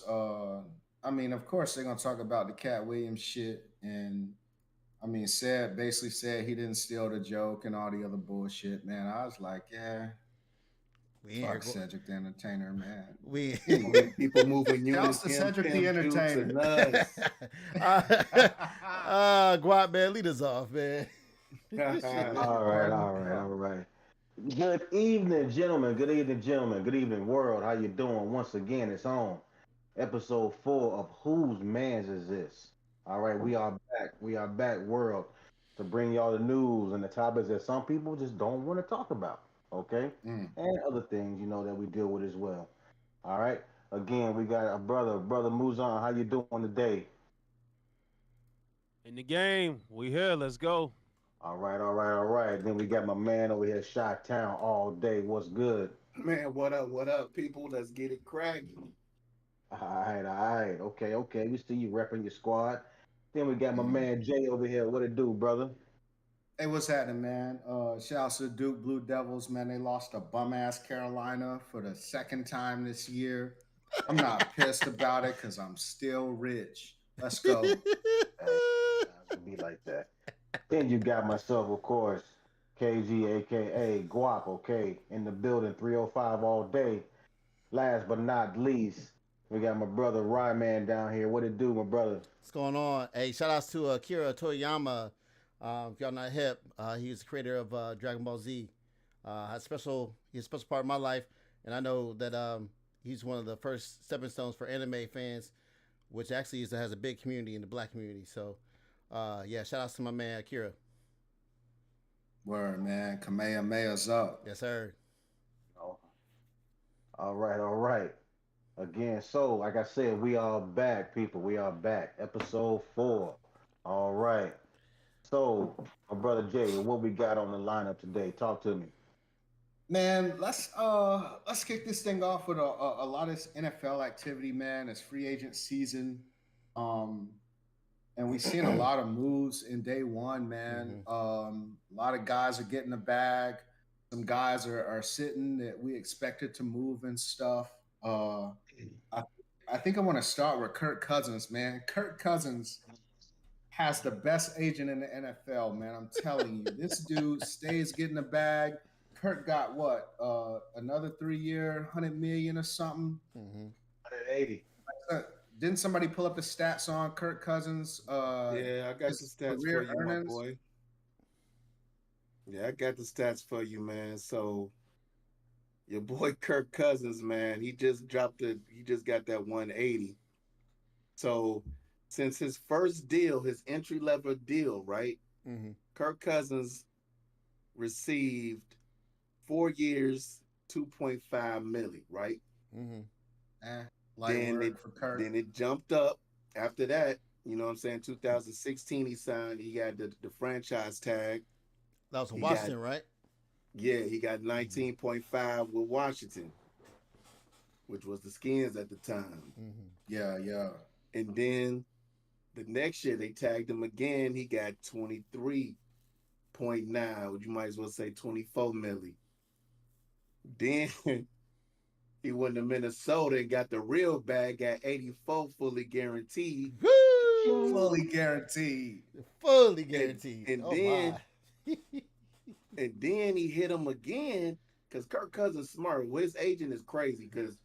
I mean, of course they're gonna talk about the Cat Williams shit, and I mean, said basically said he didn't steal the joke and all the other bullshit, man. I was like, yeah, We ain't here. fuck Cedric the Entertainer, man. We. Anyway, People moving shouts units, to him, Cedric the Pimp, Dukes, Entertainer. and us. uh, Guap, man, lead us off, man. Shit, Shit. it's your All right, party. all right, all right. Good evening, gentlemen. Good evening, gentlemen. Good evening, world. How you doing? Once again, it's on episode 4 of Whose Man's Is This? All right, we are back. We are back, world, to bring y'all the news and the topics that some people just don't want to talk about. Okay, Mm. and other things that we deal with as well. All right. Again, we got a brother Muzan. How you doing today? In the game, we here. Let's go. All right, all right, all right. Then we got my man over here, Shot Town, all day. What's good? Man, what up, people? Let's get it cracking. All right. Okay, okay. We see you repping your squad. Then we got my Mm. man Jay over here. What it do, brother? Hey, what's happening, man? Shouts to Duke Blue Devils, man. They lost to bum ass Carolina for the second time this year. I'm not pissed about it because I'm still rich. Let's go. Hey, it be like that. Then you got myself, of course, KG, aka Guap. Okay, in the building, 305 all day. Last but not least, we got my brother Ryman down here. What it do, my brother? What's going on? Hey, shout outs to Akira Toriyama. If y'all not hip, he's the creator of Dragon Ball Z. He's a special part of my life, and I know that he's one of the first stepping stones for anime fans, which actually has a big community in the black community. So, yeah, shout outs to my man Akira. Word, man. Kamehameha's up. Yes, sir. Oh, all right, all right. Again, so like I said, we are back, people. We are back. Episode 4. All right. So, my brother Jay, what we got on the lineup today? Talk to me. Man, let's kick this thing off with a lot of NFL activity, man. It's free agent season. Um, and we've seen a lot of moves in day one, man. Mm-hmm. A lot of guys are getting the bag. Some guys are sitting that we expected to move and stuff. I, I think I want to start with Kirk Cousins, man. Kirk Cousins has the best agent in the NFL, man. I'm telling you, this dude stays getting the bag. Kirk got what? Another 3 year, 100 million or something. Mm-hmm. 180. Uh, Didn't somebody pull up the stats on Kirk Cousins? Yeah, I got the His stats for career you, my earnings. boy. Yeah, I got the stats for you, man. So your boy Kirk Cousins, man, he just got that 180. So since his first deal, his entry level deal, right? Mm-hmm. Kirk Cousins received 4 years, 2.5 milli, right? Mm-hmm. Eh, light Then it work for Kirk. then it jumped up after that. You know what I'm saying? 2016 he signed, he got the franchise tag. That was in He got Washington, right? he got Mm-hmm. 19.5 with Washington, which was the Skins at the time. Mm-hmm. Yeah, yeah. And then the next year they tagged him again. He got 23.9, which you might as well say 24 milli. Then he went to Minnesota and got the real bag at 84 fully guaranteed. Woo! Fully guaranteed. Fully And guaranteed. and Oh then my. and then he hit him again because Kirk Cousins smart. Well, his agent is crazy because he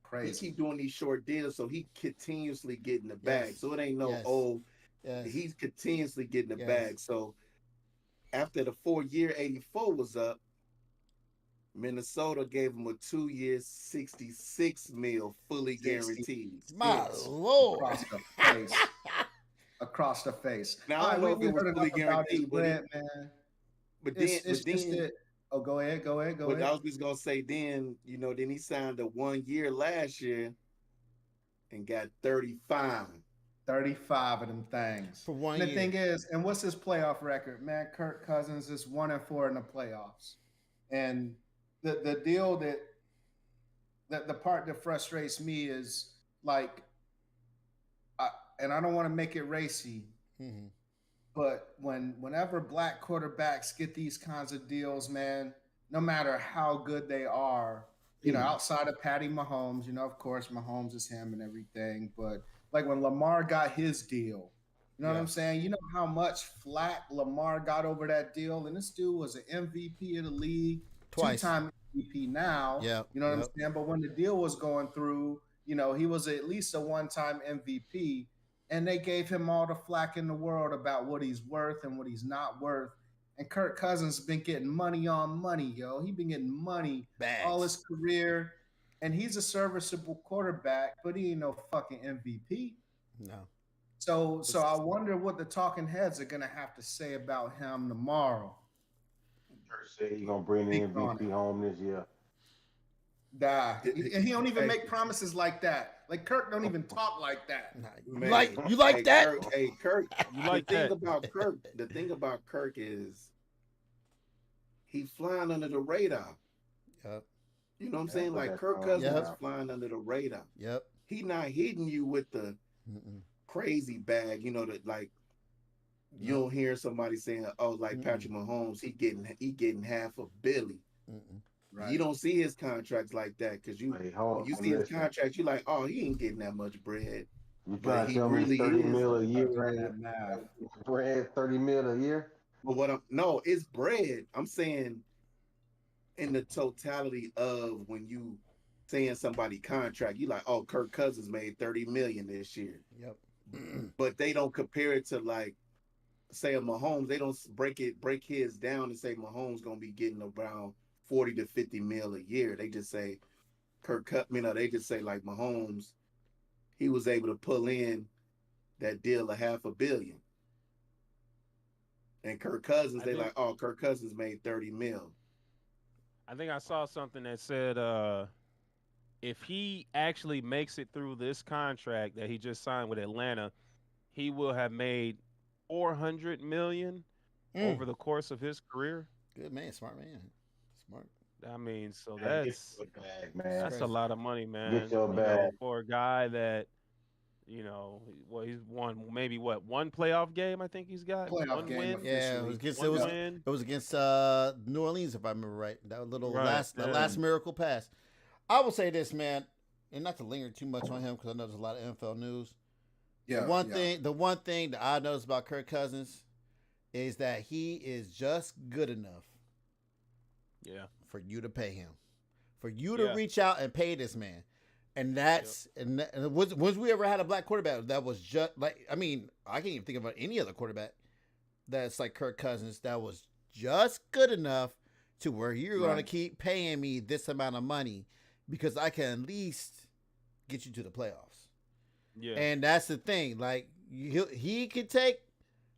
Crazy. keep doing these short deals, so he continuously getting the bag. Yes. So it ain't no Yes. Yes. he's continuously getting the Yes. bag. So after the 4 year 84 was up, Minnesota gave him a 2 year 66 mil fully guaranteed. My 66 lord. across the face. Across the face. Now All I right, don't know if we it was heard enough fully about his guaranteed, bread, man. but then It's just that. Oh, go ahead, go ahead, go but I ahead. was just gonna say then, then he signed a 1 year last year and got 35. 35 of them things. For one And the year. thing is, and what's his playoff record? Man, Kirk Cousins is 1-4 in the playoffs. And the deal that the part that frustrates me is like, I, and I don't want to make it racy, Mm-hmm. but whenever black quarterbacks get these kinds of deals, man, no matter how good they are, outside of Patty Mahomes, of course, Mahomes is him and everything. But like when Lamar got his deal, you know what Yeah. I'm saying? You know how much flack Lamar got over that deal? And this dude was an MVP of the league, two Twice. time MVP now. Yep. You know what I'm Yep. saying? But when the deal was going through, he was at least a one time MVP. And they gave him all the flack in the world about what he's worth and what he's not worth. And Kirk Cousins been getting money on money, yo. He been getting money all his Bags. career, and he's a serviceable quarterback, but he ain't no fucking MVP. No. So I wonder what the talking heads are gonna have to say about him tomorrow. Kurt said he gonna bring the Speak on MVP it. home this year. Nah. And he don't even Hey, make promises like that. Like Kirk don't even talk like that. Nah. You man, like hey that? Kirk, hey Kirk. You like The thing that? about Kirk, the thing about Kirk is he flying under the radar. Yep. You know what I'm Yeah, saying? put Like that Kirk phone Cousins is Yep. flying under the radar. Yep. He not hitting you with the Mm-mm. crazy bag, that like you No. don't hear somebody saying, "Oh, like Mm-mm. Patrick Mahomes, he getting half a billy." Mm-mm. You Right. don't see his contracts like that because Hey, when hold you on, see his listen. contracts, you're like, "Oh, he ain't getting that much bread," You but trying to he tell me really 30 is. mil a year Start doing ain't that math. bread? 30 mil a year? But what I'm no, it's bread. I'm saying in the totality of when you saying somebody contract, you like, "Oh, Kirk Cousins made 30 million this year," Yep. but they don't compare it to like say a Mahomes. They don't break his down and say Mahomes gonna be getting around 40 to 50 mil a year. They just say Kirk Cut, they just say like Mahomes, he was able to pull in that deal of half a billion. And Kirk Cousins, I they think like, oh, Kirk Cousins made 30 mil. I think I saw something that said if he actually makes it through this contract that he just signed with Atlanta, he will have made 400 million Mm. over the course of his career. Good man. Smart man. Smart. I mean, so Man, get that's your bag, It's man. that's a crazy. lot of money, Get man. your bag. For a guy that well, he's won maybe one playoff game. I think he's got Playoff one game win, Yeah, officially. it one was Yep. win. it was against New Orleans if I remember right. That little Right. that Yeah. last miracle pass. I will say this, man, and not to linger too much on him because I know there's a lot of NFL news. Yeah. Yeah. The one thing that I noticed about Kirk Cousins is that he is just good enough Yeah. for you to pay him, for you to Yeah. reach out and pay this man. And that's and was we ever had a black quarterback that was just like I mean I can't even think about any other quarterback that's like Kirk Cousins that was just good enough to where you're going to Right. keep paying me this amount of money because I can at least get you to the playoffs. Yeah. And that's the thing. Like he could take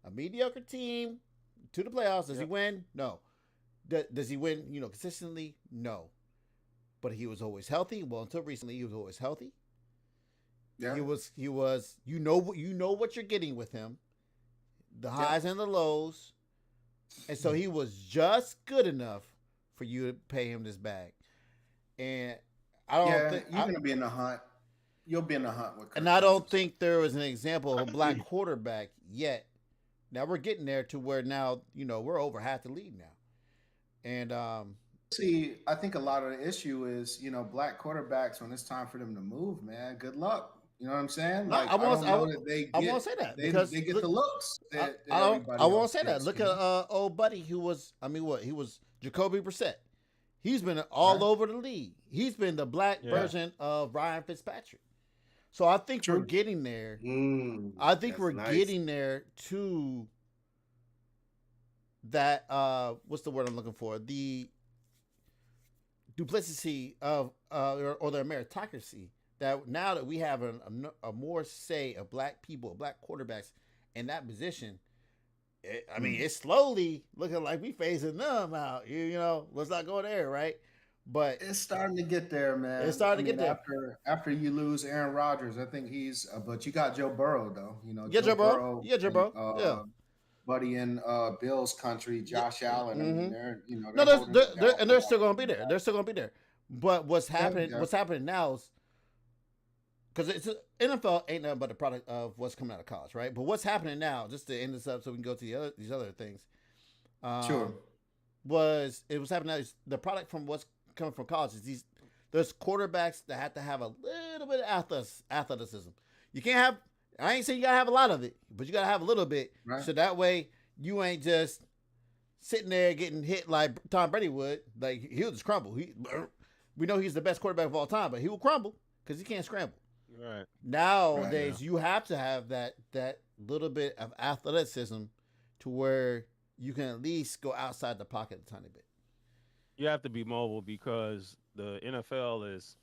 a mediocre team to the playoffs. Does he Yep. win? No. Does he win? Consistently? No. But he was always healthy. Well, until recently, he was always healthy. Yeah. He was. You know what you're getting with him. The highs and the lows, and so he was just good enough for you to pay him this bag. And I don't Yeah. think. You're gonna be in the hunt. You'll be in the hunt with Kirk And I don't Cousins. think there was an example of a black quarterback yet. Now we're getting there to where now we're over half the league now, and See, I think a lot of the issue is, black quarterbacks when it's time for them to move, man. Good luck. You know what I'm saying? no, Like I don't know that they I get won't say that they because they get look, the looks I, that I don't I everybody won't else say that. gets. Look at old buddy who was he was Jacoby Brissett. He's been all Right? over the league. He's been the black Yeah. version of Ryan Fitzpatrick. So I think we're True. getting there. Mm, I think that's we're nice. getting there to that what's the word I'm looking for? The duplicity of or the meritocracy that now that we have a more say of black people, black quarterbacks in that position. I mean, it's slowly looking like we phasing them out. Let's not go there, right? But It's starting to get there, man. it's starting I to get mean, there. after you lose Aaron Rodgers, I think he's. But you got Joe Burrow though. Yeah, Joe Joe Bro. Burrow Yeah, Joe and Bro. Yeah. buddy in Bill's country, Yeah. Josh Allen. I mean, Mm-hmm. they're No, they're holding it down and for they're that still gonna be there. quarterback. They're still gonna be there. But what's Yeah, happening? yeah, What's happening now is because it's NFL ain't nothing but a product of what's coming out of college, right? But what's happening now, just to end this up, so we can go to these other things, sure. was happening now. Is the product from what's coming from college is there's quarterbacks that have to have a little bit of athleticism. You can't have. I ain't saying you gotta have a lot of it, but you gotta have a little bit, Right. so that way you ain't just sitting there getting hit like Tom Brady would. Like he'll just crumble. We know he's the best quarterback of all time, but he will crumble because he can't scramble. Right. Nowadays, you have to have that little bit of athleticism to where you can at least go outside the pocket a tiny bit. You have to be mobile because the NFL is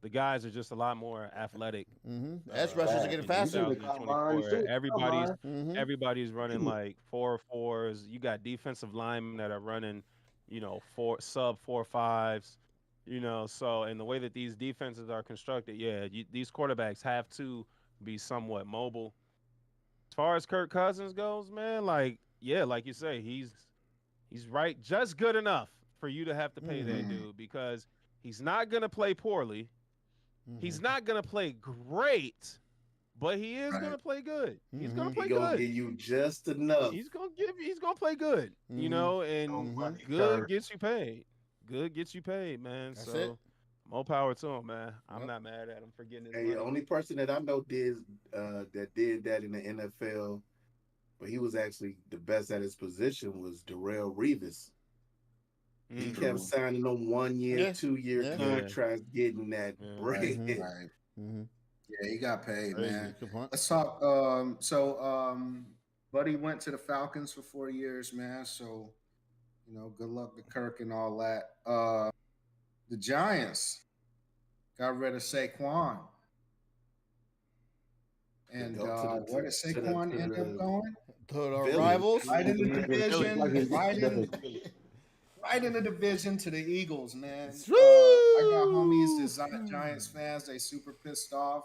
the guys are just a lot more athletic. Edge rushers are Bad. getting In You see faster. the combine. You 2024, see the everybody's combine. everybody's running like 4.4s. You got defensive linemen that are running, four sub 4.5s. So and the way that these defenses are constructed, yeah, these quarterbacks have to be somewhat mobile. As far as Kirk Cousins goes, man, like yeah, like you say, he's right just good enough for you to have to pay that dude because he's not gonna play poorly. He's not gonna play great, but he is Right. gonna play good. He's gonna He play gonna good. give you just enough. He's gonna play good. And Nobody good Kirk. gets you paid. Good gets you paid, man. That's So it. more power to him, man. I'm Yep. not mad at him for getting his Hey, the money. only person that I know that did that in the NFL, but he was actually the best at his position was Darrell Revis. He Mm, kept True. signing them 1 year, Yeah. 2 year Yeah. yeah, contracts, getting that yeah. bread. Right. Yeah, he got paid, Crazy. man. Good point. Let's talk. Buddy went to the Falcons for 4 years, man. So, good luck to Kirk and all that. The Giants got rid of Saquon, To and go to the where did to the Saquon to end up the going? To the Philly. rivals. Right in the It's like division, it's right in the division to the Eagles, man. Woo! I got homies that Giants fans. They super pissed off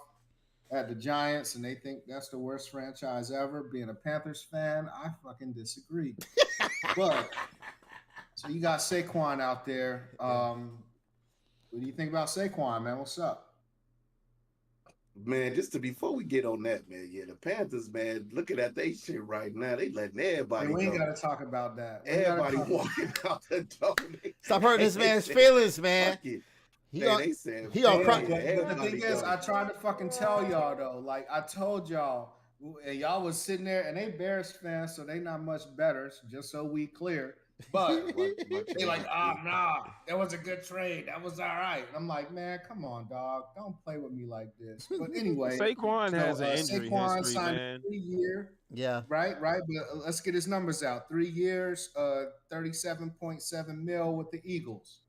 at the Giants, and they think that's the worst franchise ever. Being a Panthers fan, I fucking disagree. But so you got Saquon out there. What do you think about Saquon, man? What's up? Man, just to before we get on that, man, yeah, the Panthers, man, looking at they shit right now, they letting Hey, everybody we ain't go. got to talk about that. We Everybody gotta walking out the door. Stop hurting this They man's said, feelings, man. fuck it. He Man, on they said, he on fuck cry. it. but the Everybody thing is, go. I tried to fucking tell y'all though. Like I told y'all, and y'all was sitting there, and they Bears fans, so they not much better. Just so we clear. But they like, nah, that was a good trade. That was all right. And I'm like, man, come on, dog. Don't play with me like this. But anyway, Saquon so has an injury Saquon history, signed man. a 3 year, Yeah. right? But let's get his numbers out. 3 years, 37.7 mil with the Eagles.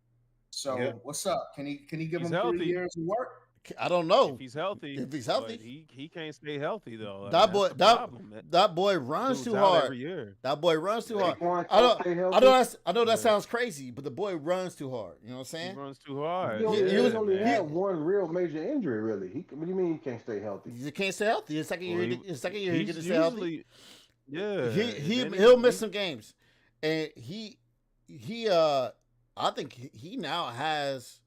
So Yep. what's up? Can he give He's him 3 healthy. years of work? I don't know If he's healthy, if he's but healthy. he can't stay healthy though. I mean, That boy, that's the problem. that boy runs Dude's too out hard. every year. That boy runs too hard. Saquon I can't stay don't. healthy. I know that Yeah. sounds crazy, but the boy runs too hard. You know what I'm He saying? runs too hard. He only, He he was- only man. had one real major injury, really. What do you mean he can't stay healthy? He can't stay healthy. His second Well, year, his second year, he he's can stay healthy. usually, yeah. He and then he'll miss some games, and he I think he now has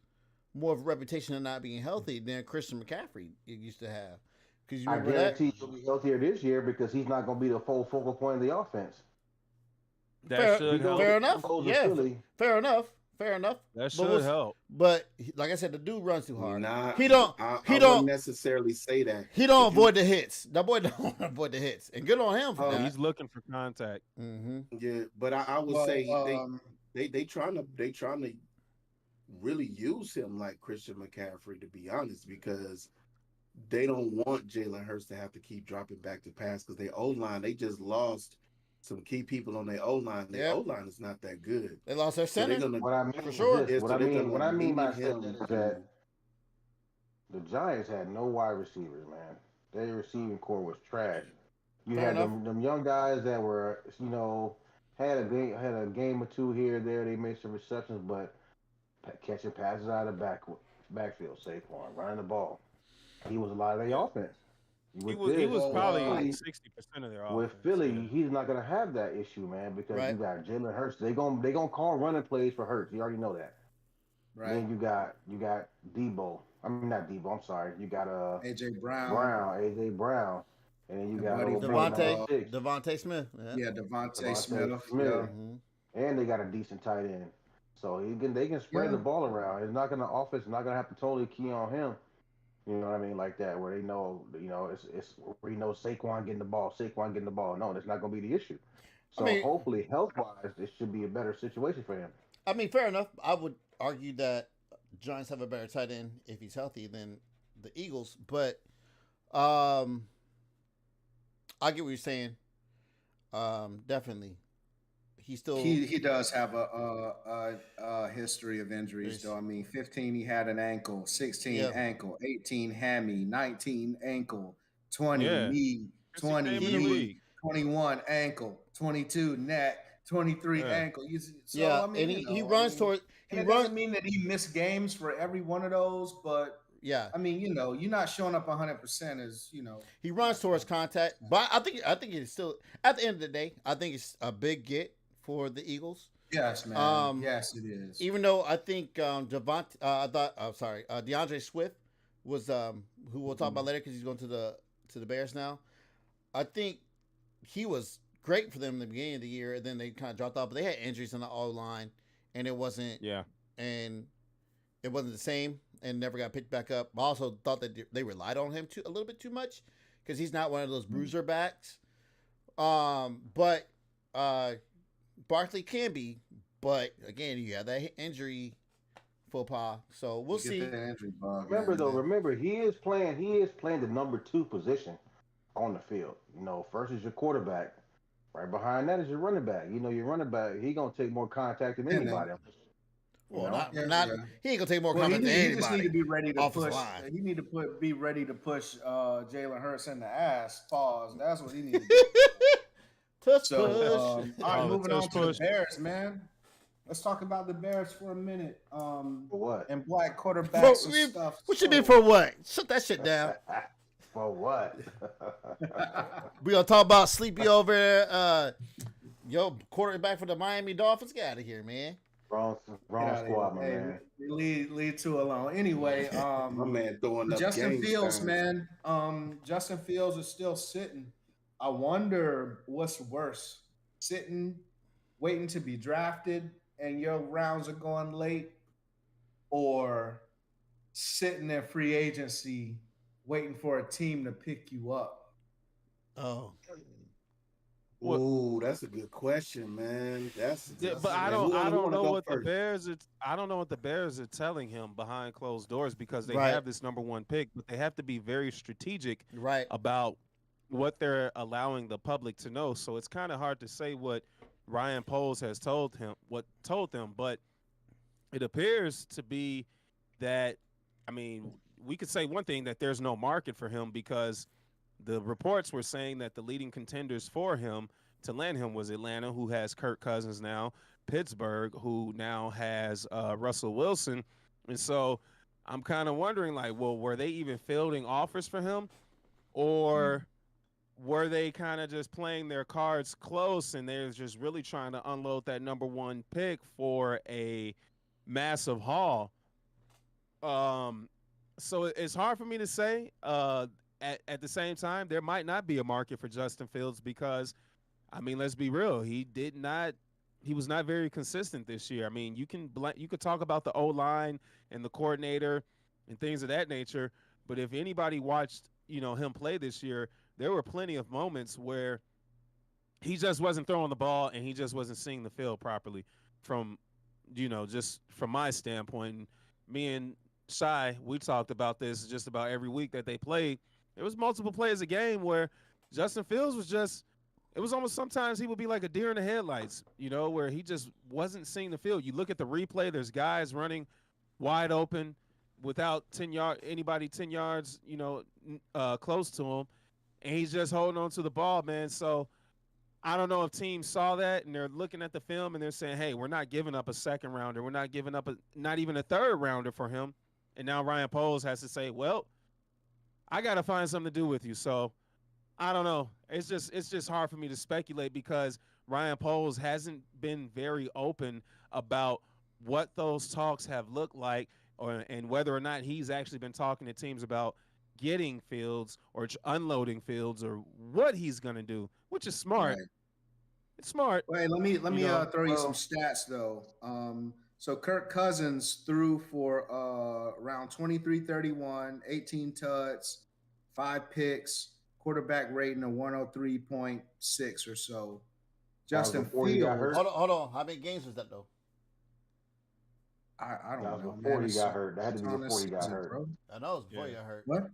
more of a reputation of not being healthy than Christian McCaffrey used to have. Because you I remember that? guarantee he'll be healthier this year because he's not going to be the full focal point of the offense. that Fair- should He goes, help. fair he enough. goes to Yeah. Philly. Fair enough. That But should help. like I said, the dude runs too hard. Nah, He don't. I He wouldn't don't. necessarily say that. He don't If you- avoid the hits. That boy don't avoid the hits, and good on him for Oh, that. He's looking for contact. Yeah, but I would Well, say they trying to really use him like Christian McCaffrey, to be honest, because they don't want Jalen Hurts to have to keep dropping back to pass because their O line, they just lost some key people on their O line. Their Yep. O line is not that good. They lost their So they're center. gonna What I mean For is sure. this. yeah, What so I they're mean, gonna what I mean by need saying him that is to that the Giants had no wide receivers, man. Their receiving core was trash. You Fair had enough. them young guys that were, had a game or two here or there. They made some receptions, but catching passes out of the backfield, Saquon running the ball. He was a lot of their Yeah. offense. He With was Well, probably like Philly, 60% of their with offense. Philly, Yeah. he's not gonna have that issue, man, because Right. you got Jalen Hurts. They gonna call running plays for Hurts. You already know that. right. Then you got Debo. I mean not Debo. I'm sorry. You got AJ Brown. AJ Brown, and then you And got Buddy old boy from, number six, Devontae Smith. Yeah. Yeah, Devontae Devontae Smith. Smith, Yeah. Mhm. and they got a decent tight end. So they can spread Yeah. the ball around. It's not gonna offense not gonna have to totally key on him. You know what I mean, like that, where they know, it's where he knows Saquon getting the ball, Saquon getting the ball. No, that's not gonna be the issue. I So mean, hopefully, health wise, it should be a better situation for him. fair enough. I would argue that Giants have a better tight end if he's healthy than the Eagles, but um, I get what you're saying. Definitely, he still He does have a history of injuries, though. I mean, 15 he had an ankle, 16 yeah. ankle, 18 hammy, 19 ankle, 20 Yeah, knee, since he 20 came in the He knee, league. 21 ankle, 22 neck, 23 Yeah, ankle. So yeah, I and mean, he runs toward and he it runs doesn't mean that he missed games for every one of those, but yeah I mean, you're not showing up 100% as he runs not towards showing up contact, 100%. but I think it's still at the end of the day I think it's a big get for the Eagles. Yes, man. Um, Yes, it is. even though I think Javante, I thought, sorry, DeAndre Swift was who we'll talk about Mhm. later because he's going to the Bears now. I think he was great for them in the beginning of the year, and then they kind of dropped off. But they had injuries on the O line, and yeah. and it wasn't the same, and never got picked back up. I also thought that they relied on him a little bit too much because he's not one of those bruiser backs. But uh, Barkley can be, but again, you have that injury faux pas, so we'll You get see. that injury bug, Remember man. though, remember he is playing the number two position on the field. First is your quarterback. Right behind that is your running back. Your running back, he gonna take more contact than And then anybody. You Well, know, not yeah, not yeah. he ain't gonna take more Well, contact than he just need anybody. to be ready to Offensive push. line. He need to be ready to push Jalen Hurts in the ass. Pause. That's what he need to do. Tush So, push. all right, Oh, the moving tush on to the push. Bears, man. Let's talk about the Bears for a minute. for what? And black For, quarterbacks and stuff. what you mean So, for what? Shut that shit down. For what? We gonna talk about sleepy over yo quarterback for the Miami Dolphins. Get out of here, man. wrong, get wrong out of here. squad, my Hey, man. lead two alone. Anyway, My man throwing up Justin game Fields, times. man. Justin Fields is still sitting. I wonder what's worse: sitting, waiting to be drafted, and your rounds are going late, or sitting in free agency, waiting for a team to pick you up. Oh, What? Ooh, that's a good question, man. Yeah, That's but I man. don't. I Who don't want to know go what the first? Bears. I don't know what the Bears are telling him behind closed doors because they right, have this number one pick, but they have to be very strategic right. about what they're allowing the public to know. So it's kind of hard to say what Ryan Poles has told them, but it appears to be that. I mean, we could say one thing that there's no market for him because the reports were saying that the leading contenders for him to land him was Atlanta, who has Kirk Cousins now, Pittsburgh, who now has Russell Wilson, and so I'm kind of wondering, like, well, were they even fielding offers for him, or were they kind of just playing their cards close and they're just really trying to unload that number one pick for a massive haul? Um, so it's hard for me to say. At the same time, there might not be a market for Justin Fields because, I mean, let's be real. He was not very consistent this year. I mean, you could talk about the O line and the coordinator and things of that nature, but if anybody watched, him play this year, there were plenty of moments where he just wasn't throwing the ball and he just wasn't seeing the field properly from just from my standpoint. Me and Shy, we talked about this just about every week that they played. There was multiple plays a game where Justin Fields was just, it was almost sometimes he would be like a deer in the headlights, where he just wasn't seeing the field. You look at the replay, there's guys running wide open without 10 yards, close to him, and he's just holding on to the ball, man. So I don't know if teams saw that and they're looking at the film and they're saying, "Hey, we're not giving up a second rounder. We're not giving up not even a third rounder for him." And now Ryan Poles has to say, "Well, I got to find something to do with you." So I don't know. It's just hard for me to speculate because Ryan Poles hasn't been very open about what those talks have looked like, and whether or not he's actually been talking to teams about getting Fields or unloading Fields or what he's gonna do, which is smart. Right. It's smart, Wait, let me you know. throw you some Well, stats though. So Kirk Cousins threw for around 23-31, 18 tuds, 5 picks, quarterback rating of 103.6 or so. That was Justin before he got Fields, hurt. Hold on. How many games was that though? I That don't was know, before man. he It's, got hurt. That had to it's be on before this he got season, hurt. bro. I know it was before Yeah, you got hurt. What?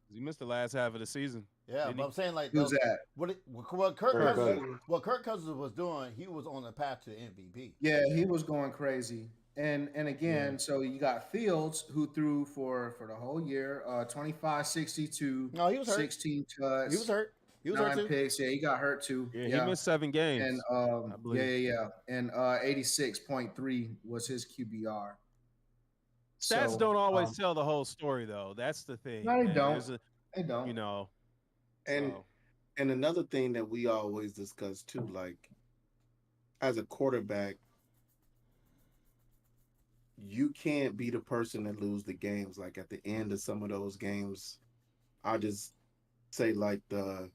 he missed the last half of the season. Yeah, didn't but he? I'm saying like Who's those. that? What Kirk Kirk Kirk Cousins, Cousins. Cousins. what Kirk Cousins was doing, he was on the path to MVP. Yeah, he was going crazy. And Yeah. again, so you got Fields who threw for the whole year, 25, 62, No, he was hurt. 16 He was tuds, hurt. He was hurt 9 too. picks. Yeah, he got hurt too. Yeah, he Yeah. missed 7 And games, I believe. And 86.3 was his QBR. Stats So don't always tell the whole story, though. That's the thing, no, they man. don't. There's a, They you don't. know, And so and another thing that we always discuss too, like as a quarterback, you can't be the person that lose the games. Like at the end of some of those games, I just say like the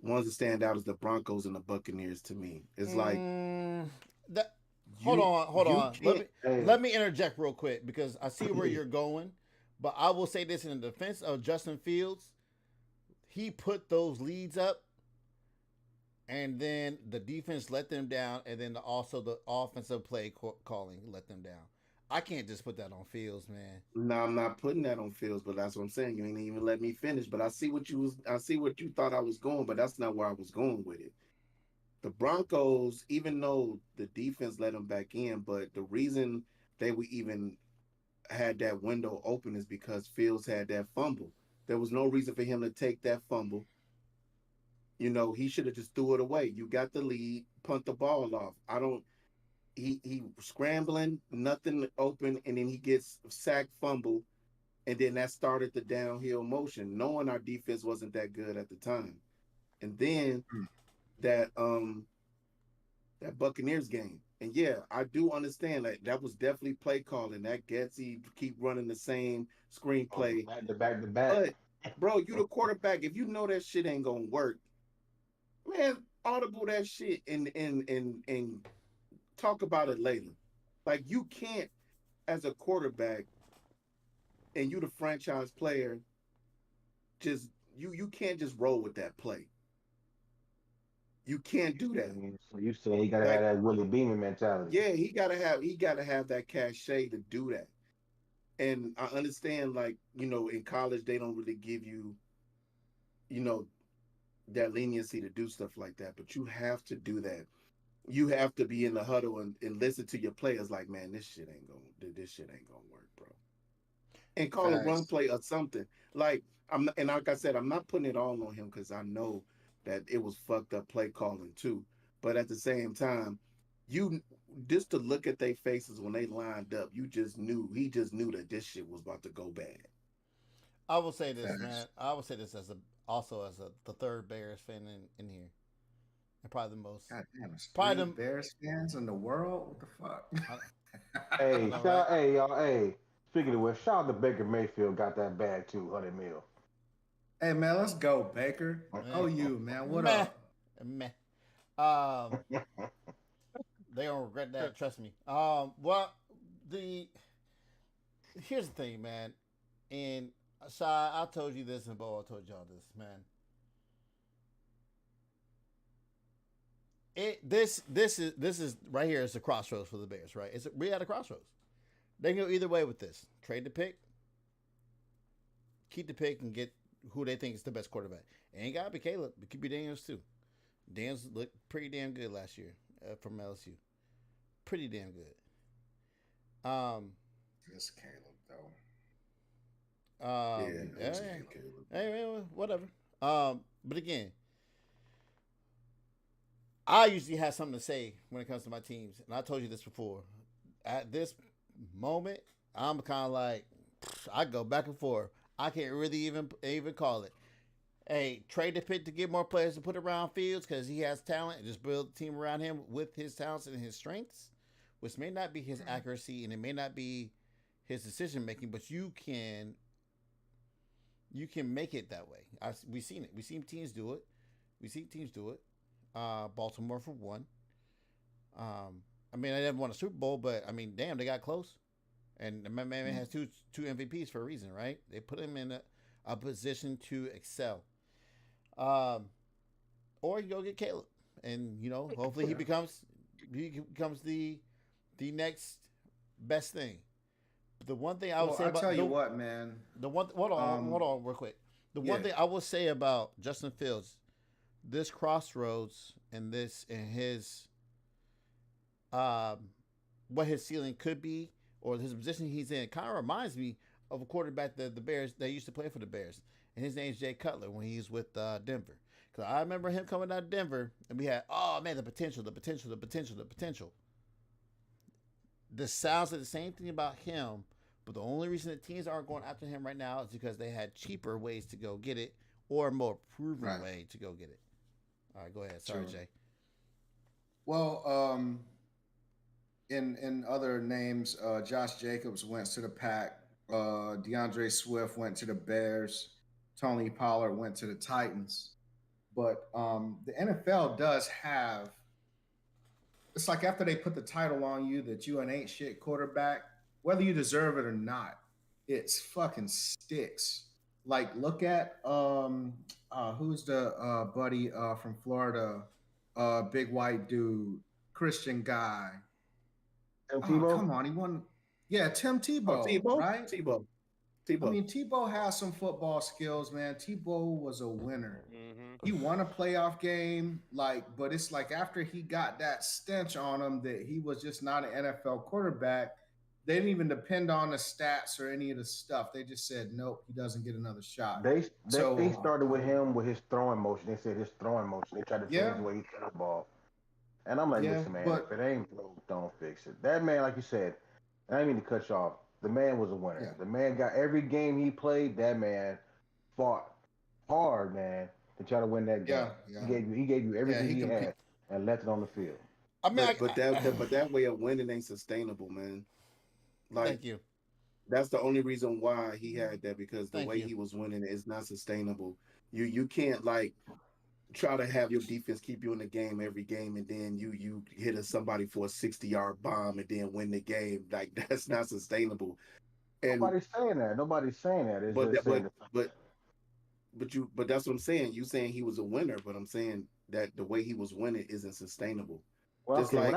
ones that stand out is the Broncos and the Buccaneers to me. It's like That. Hold you on, hold you on. can't Hey, Let me interject real quick because I see where you're going, but I will say this in the defense of Justin Fields, he put those leads up, and then the defense let them down, and then also the offensive play calling let them down. I can't just put that on Fields, man. no, I'm not putting that on Fields, but that's what I'm saying. You ain't even let me finish. But I see what you thought I was going, but that's not where I was going with it. The Broncos, even though the defense let them back in, but the reason they were even had that window open is because Fields had that fumble. There was no reason for him to take that fumble. You know, he should have just threw it away. You got the lead, punt the ball off. I don't. He scrambling, nothing open, and then he gets sacked, fumble, and then that started the downhill motion. Knowing our defense wasn't that good at the time, and then that that Buccaneers game. And yeah, I do understand that was definitely play calling. That Getsy keep running the same screenplay. back to back to back. But bro, you the quarterback. If you know that shit ain't gonna work, man, audible that shit and talk about it later. Like you can't as a quarterback and you the franchise player, just you can't just roll with that play. You can't do that. So you saying you gotta have Like that Willie Beeman mentality. yeah, he gotta have that cachet to do that. And I understand, like, you know, in college they don't really give you, you know, that leniency to do stuff like that. But you have to do that. You have to be in the huddle and listen to your players like, man, this shit ain't gonna work, bro. And call a run Facts. play or something. Like and like I said, I'm not putting it all on him because I know that it was fucked up play calling too. But at the same time, you just to look at their faces when they lined up, he just knew that this shit was about to go bad. I will say this, man. Facts. I will say this as the third Bears fan in here, and probably the most. God damn, it's Probably 3 Bears fans in the world. What the I, fuck? I Hey, know, right? hey y'all, hey. Speaking of which, shout out to Baker Mayfield got that bag too, 100 mil. Hey man, let's go, Baker. Oh, Man, you man, what meh, up? meh. They don't regret that. Trust me. Well, the here's the thing, man. And Shy, I told you this, and Bo, I told y'all this, man. This is right here. It's a crossroads for the Bears, right? We at a crossroads. They can go either way with this. Trade the pick, keep the pick, and get who they think is the best quarterback. It ain't gotta be Caleb. It could be Daniels too. Daniels looked pretty damn good last year from LSU. Pretty damn good. It's Caleb though. Yeah, Yeah, it's yeah. Caleb. Hey, man, whatever. But again, I usually have something to say when it comes to my teams, and I told you this before. At this moment, I'm kind of like I go back and forth. I can't really even call it. Hey, trade the pick to get more players to put around Fields because he has talent, and just build a team around him with his talents and his strengths, which may not be his accuracy and it may not be his decision making, but you can make it that way. We've seen it. We've seen teams do it. Baltimore for one. I mean, they never won a Super Bowl, but I mean, damn, they got close. And the man has two MVPs for a reason, right? They put him in a position to excel. Or you go get Caleb, and hopefully he becomes the next best thing. The one thing I would say about tell you what, man. The one hold on real quick. The one thing I will say about Justin Fields, this crossroads and his what his ceiling could be or his position he's in kind of reminds me of a quarterback that the Bears they used to play for the Bears, and his name's Jay Cutler when he was with Denver. Because I remember him coming out of Denver, and we had the potential. This sounds like the same thing about him, but the only reason that teams aren't going after him right now is because they had cheaper ways to go get it or a more proven way to go get it. All right, go ahead. Sorry, Jay. Well, in other names, Josh Jacobs went to the Pack. DeAndre Swift went to the Bears. Tony Pollard went to the Titans. But the NFL does have. It's like after they put the title on you that you an ain't shit quarterback, whether you deserve it or not, it's fucking sticks. Like look at who's the buddy from Florida, big white dude, Christian guy. Tim Tebow? Come on, he won. Yeah, Tim Tebow, right? Tebow. I mean, Tebow has some football skills, man. Tebow was a winner. Mm-hmm. He won a playoff game, but it's like after he got that stench on him that he was just not an NFL quarterback, they didn't even depend on the stats or any of the stuff. They just said, nope, he doesn't get another shot. They started with him with his throwing motion. They said his throwing motion. They tried to change the way he threw the ball. And I'm like, listen, man, if it ain't broke, don't fix it. That man, like you said, I didn't mean to cut you off. The man was a winner. Yeah. The man got every game he played. That man fought hard, man, to try to win that game. Yeah. He gave you everything he had and left it on the field. I mean, but that way of winning ain't sustainable, man. Like, thank you. That's the only reason why he had that, because the way he was winning is not sustainable. You can't like try to have your defense keep you in the game every game, and then you hit somebody for a 60-yard bomb and then win the game. Like that's not sustainable. And nobody's saying that. It's but that's what I'm saying. You saying he was a winner, but I'm saying that the way he was winning isn't sustainable. Well, okay, what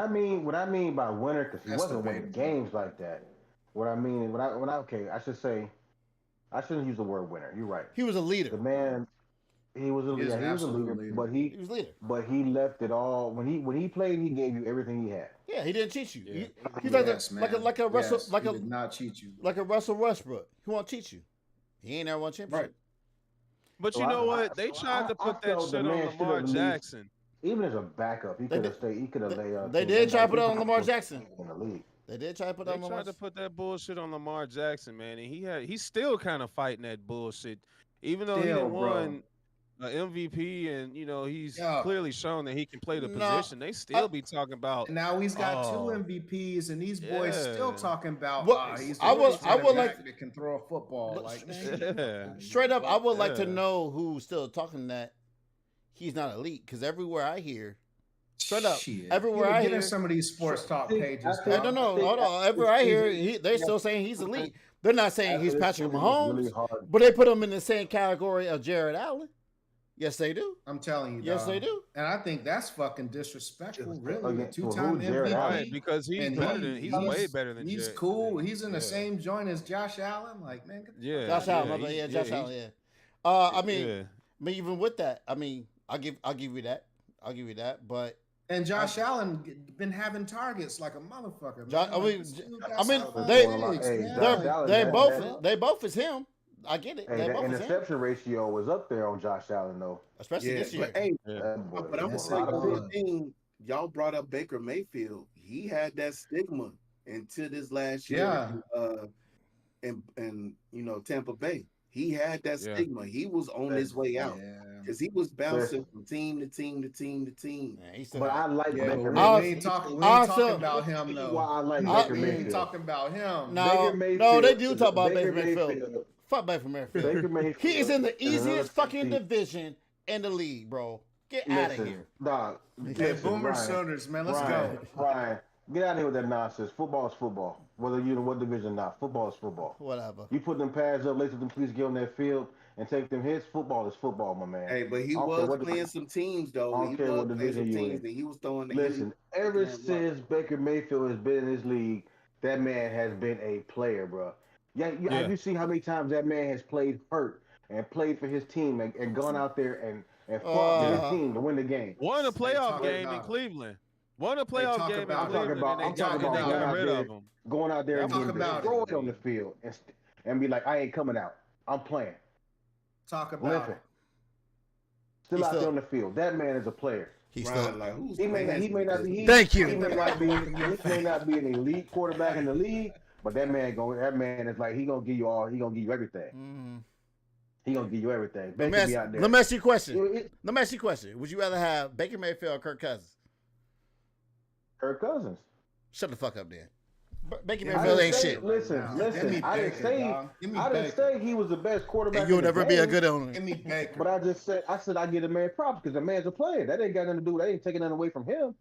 I mean by winner, because he wasn't winning games like that. What I mean, I shouldn't use the word winner. You're right. He was a leader. The man. He was a leader, but he was leader. But he left it all when he played. He gave you everything he had. Yeah, he didn't cheat you. Yeah. He's like a Russell, he did not cheat you. Like a Russell Westbrook. He won't cheat you. He ain't never won a championship. Right. But you know what? They tried to put that shit on Lamar Jackson. Even as a backup, he could have stayed. He could have laid up. They did try to put it on Lamar Jackson in the league. They did try to put it on Lamar. They tried to put that bullshit on Lamar Jackson, man, and he's still kind of fighting that bullshit, even though he didn't won MVP, and he's clearly shown that he can play the position. They still be talking about. Now he's got 2 MVPs, and these boys still talking about. He's I would like that can throw a football. Straight up, I would like to know who's still talking that he's not elite, because everywhere I hear. Straight up, everywhere I hear some of these sports talk pages. I don't know. Hold on. Everywhere I hear, they're still saying he's elite. They're not saying he's Patrick Mahomes, but they put him in the same category of Jared Allen. Yes, they do. I'm telling you. Yes, they do. And I think that's fucking disrespectful. Really, 2-time MVP. Right, because he's way better than. He's cool. He's in the same joint as Josh Allen. Like, man. Josh Allen. Josh Allen. Yeah. I mean, even with that, I mean, I'll give you that. But. And Josh Allen been having targets like a motherfucker. They both is him. I get it. Hey, the interception ratio was up there on Josh Allen though, especially this year. But I'm gonna say one thing. Y'all brought up Baker Mayfield. He had that stigma until this last year. In Tampa Bay. He had that stigma. He was on his way out because he was bouncing from team to team to team to team. But I like Baker Mayfield. We ain't talking about him though. I like Baker Mayfield. We ain't talking about him. No, they do talk about Baker Mayfield. Fuck Baker Mayfield. He is in the easiest fucking division in the league, bro. Get out of here. Hey, Boomer Sooners, man. Let's go. Get out of here with that nonsense. Football is football. Whether you in what division or not, football is football. Whatever. You put them pads up, lace them please get on that field and take them hits. Football is football, my man. Hey, but he I don't care was what playing some teams though. I He don't care was what playing division some you teams in. that he was throwing. He Listen, ever was up. since Baker Mayfield has been in this league, that man has been a player, bro. Yeah, have Yeah. you seen how many times that man has played hurt and played for his team and gone out there and fought for his Uh, team to win the game? Won a Hey, playoff talk game in about it. Cleveland. Won a Hey, playoff talk game in about I'm it. talking Cleveland, about and they I'm Hey, got talking talk and about they about going got it. out rid of there, him. going out there Yep. and Talk getting about it. destroyed on the field and be like, I ain't coming out. I'm playing, Talk about limping, it. still he's out there still on the field. That man is a player. he's Right, still. like whose He may not, hands he may is not this? be he, Thank he you. may not be Welcome your he may fan. not be an elite quarterback in the league, but that man is like he gonna give you all he gonna give you everything. Mm. He gonna give you everything. Let me Baker ask, be out there. let me ask you a question. It- Let me ask you a question. Would you rather have Baker Mayfield or Kirk Cousins? Kirk Cousins. Shut the fuck up, then. Baker Yeah, I Mayfield didn't ain't say shit. listen, Give me listen. I didn't Baker, say dog. Give me I didn't Baker. say he was the best quarterback And you'll in the never be a game. good owner. Give me Baker. But I said I give the man props because the man's a player. That ain't got nothing to do. That ain't taking nothing away from him.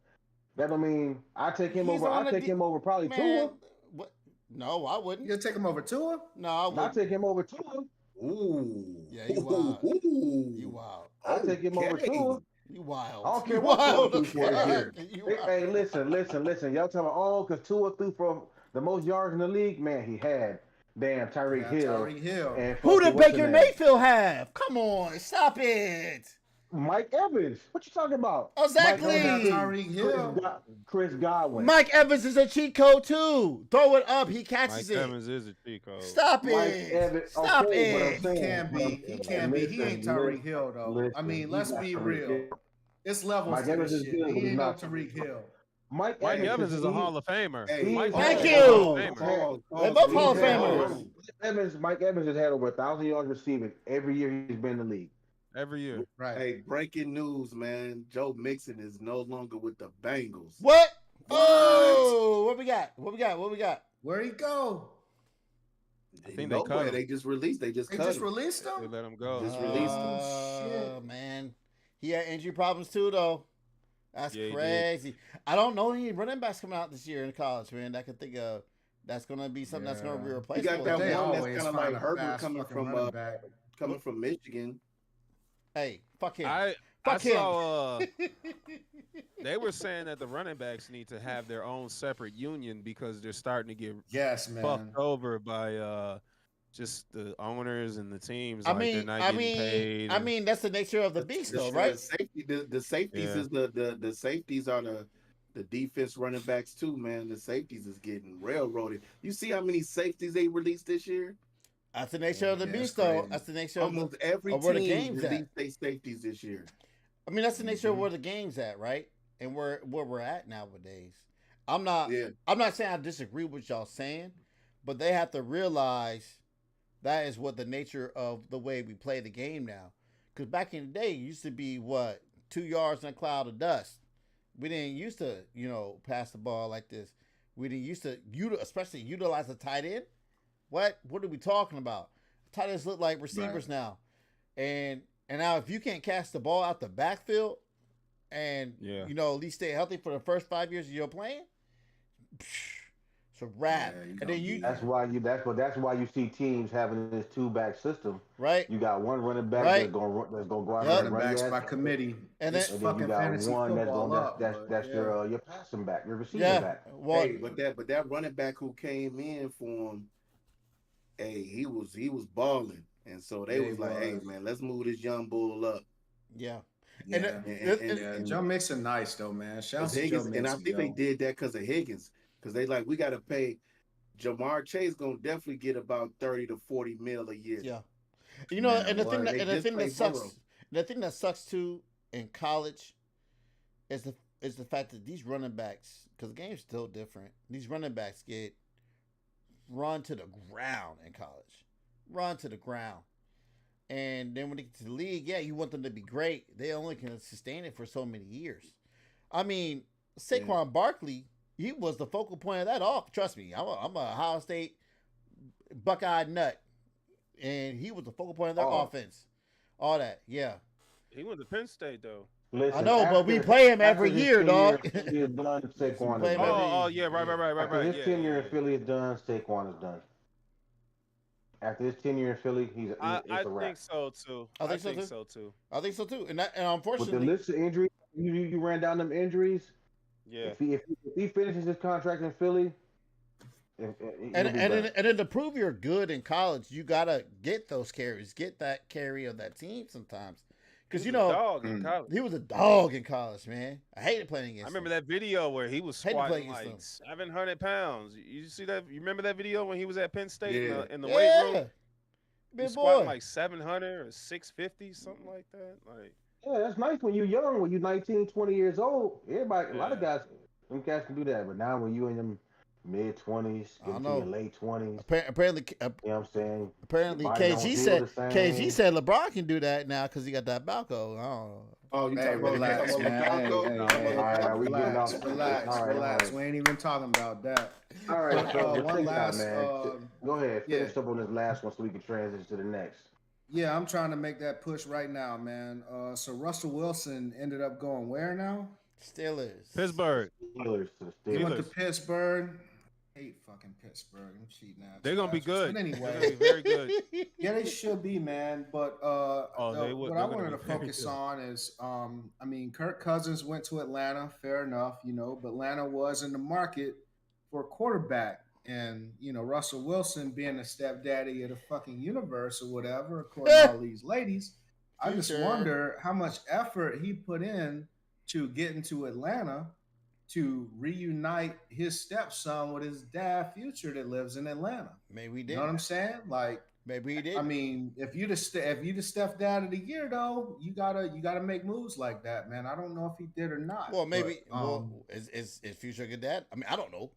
That don't mean I take him He's over. on I the take him over probably man. Tua. What? No, I You wouldn't. gonna take him over Tua? No, I I wouldn't. take him over Tua. Ooh. Yeah, you wild. Ooh. You wild. I take him over Okay. Tua. You wild. I don't You care what Tua wild. threw for this year. You Hey, wild. hey, listen. Y'all talking about because Tua threw for the most yards in the league. Man, he had damn Tyreek Yeah, Hill Tyreek Hill. and Who fucking did what's the Baker name? Mayfield have? Come on, stop it. Mike Evans. What you talking about? Exactly. Mike Got Evans is Tyreek Hill. Chris Godwin. Mike Evans is a cheat code too. Throw it up, he catches Mike it. Evans is a cheat code. Stop Mike it. Evans. Stop Okay, but I'm it. He saying, can't be. He can't be. He ain't Tyreek Hill though. I mean, he's let's not be Tyreek real. Hill. It's levels Mike to Evans this is shit. good, but He he's ain't no not Tariq Hill. Mike Mike Evans Evans is a Hall of Famer. Hey, Mike Thank Evans you. is a Hall of Famer. They both Hall of Famers. Mike Evans has had over 1,000 yards receiving every year he's been in the league. Every year. Right. Hey, breaking news, man. Joe Mixon is no longer with the Bengals. What? Oh, what we got? What we got? What we got? Where'd he go? I think they Nowhere. cut him. They just released. They just They cut just him. released They him? let him go. Just released him. Oh, shit. Man, he had injury problems too, though. That's Yeah, he crazy. I don't know any running backs coming out this year in college, man. That I could think of. That's gonna be something that's gonna be Yeah. You replaceable. got that They one that's always kind of find like a Herbert fast coming fucking from running back. Michigan. Hey, fuck him. I Fuck him. saw they were saying that the running backs need to have their own separate union because they're starting to get Yes, man. fucked over by just the owners and the teams. I Like they're mean, not I getting mean, paid. I mean, that's the nature of the beast, though, right? The safeties Yeah. is the safeties are the defense running backs too, man. The safeties is getting railroaded. You see how many safeties they released this year? That's the nature of the Yeah, beast, it's though. crazy. That's the nature Almost every of where the team game's at. released their safeties this year. I mean, that's the nature of where the game's at, right? And where we're at nowadays. I'm not saying I disagree with y'all saying, but they have to realize that is what the nature of the way we play the game now. Because back in the day, it used to be what 2 yards in a cloud of dust. We didn't used to, pass the ball like this. We didn't used to, especially utilize a tight end. What are we talking about? Tight ends look like receivers now, and now if you can't catch the ball out the backfield, and at least stay healthy for the first 5 years of your playing, it's a wrap. Yeah, and then you That's why you see teams having this 2-back system. right. You got one running back Right. that's gonna go out Yep. there and Running run backs your by ass. committee. And It's then- And then fucking you got fantasy one that's football going up. that's but, your passing back, your receiver Yeah. back. Well, Hey, but that running back who came in for him, hey, he was balling, and so they Yeah, he was like, hey was. man, let's move this young bull up. yeah. Yeah, And- yeah. Joe Mixon nice though, man. Shout out to Joe Higgins, Mixon. and I think they yo. did that because of Higgins, because they like we got to pay. Jamar Chase gonna definitely get about 30 to 40 mil a year. Yeah. Man, and the boy, thing that they and the just thing that played sucks, Burrow. the thing that sucks too in college is the fact that these running backs, because the game's still different, these running backs get run to the ground in college, run to the ground, and then when they get to the league, yeah, you want them to be great. They only can sustain it for so many years. I mean, Saquon Barkley, he was the focal point of that off. Trust me, I'm a Ohio State Buckeye nut, and he was the focal point of their offense. All that, yeah. He went to Penn State though. Listen, I know, but we after play him after every his year, tenure dog. in Philly is done, We Saquon play is him done. Oh, every yeah, right, After his yeah, tenure in yeah. Philly is done, Saquon is done. After his tenure in Philly, it's I a think wrap. so too. I I think so think too. so too. I think so too. And With the unfortunately, list of injuries, you ran down them injuries. Yeah. If he finishes his contract in Philly, and he'll be and then, back. and then to prove you're good in college, you gotta get those carries, get that carry of that team sometimes, He because was a dog in Mm. college. he was a dog in college, man. I hated playing I against remember him. that video where he was Hated squatting playing against like him. 700 pounds. You see that? You remember that video when he was at Penn State Yeah. in the weight room? Yeah, He was big squatting boy. like 700 or 650, something like that. Like, Yeah, that's nice when you're young, when you're 19, 20 years old. Everybody, a lot of yeah. guys, them guys can do that. But now when you in them mid 20s, I getting don't to your know. late 20s, Apparently, you know what I'm saying? Your apparently, body don't heal the KG same. said LeBron can do that now because he got that Balco. I don't Oh, Hey, you relax, talking about man. Hey, Falco? hey, You talking hey, about hey, All right, we Falco? getting relax, off. relax, All right, all relax. right. We ain't even talking about that. All right, But so one check it out, last, man. Go ahead, yeah, finish up on this last one so we can transition to the next. yeah. I'm trying to make that push right now, man. So Russell Wilson ended up going where now? Steelers. The Pittsburgh Steelers to the He went Steelers. to Steelers. Pittsburgh. Hate fucking Pittsburgh. I'm cheating ass They're gonna be bastards. good. But They're gonna anyway, be very good. yeah, they should be, man. But Oh, they would. what I They're gonna wanted be to very focus good. on is, I mean, Kirk Cousins went to Atlanta. Fair enough, but Atlanta was in the market for a quarterback, and Russell Wilson being a stepdaddy of the fucking universe or whatever, according to all these ladies. I just Future. wonder how much effort he put in to get into Atlanta to reunite his stepson with his dad, Future, that lives in Atlanta. Maybe we You know what I'm didn't. saying? Like, Maybe he I didn't. mean, if you the stepdad of the year though, you gotta make moves like that, man. I don't know if he did or not, Well, but maybe. Well, is Future a good dad? I mean, I don't know.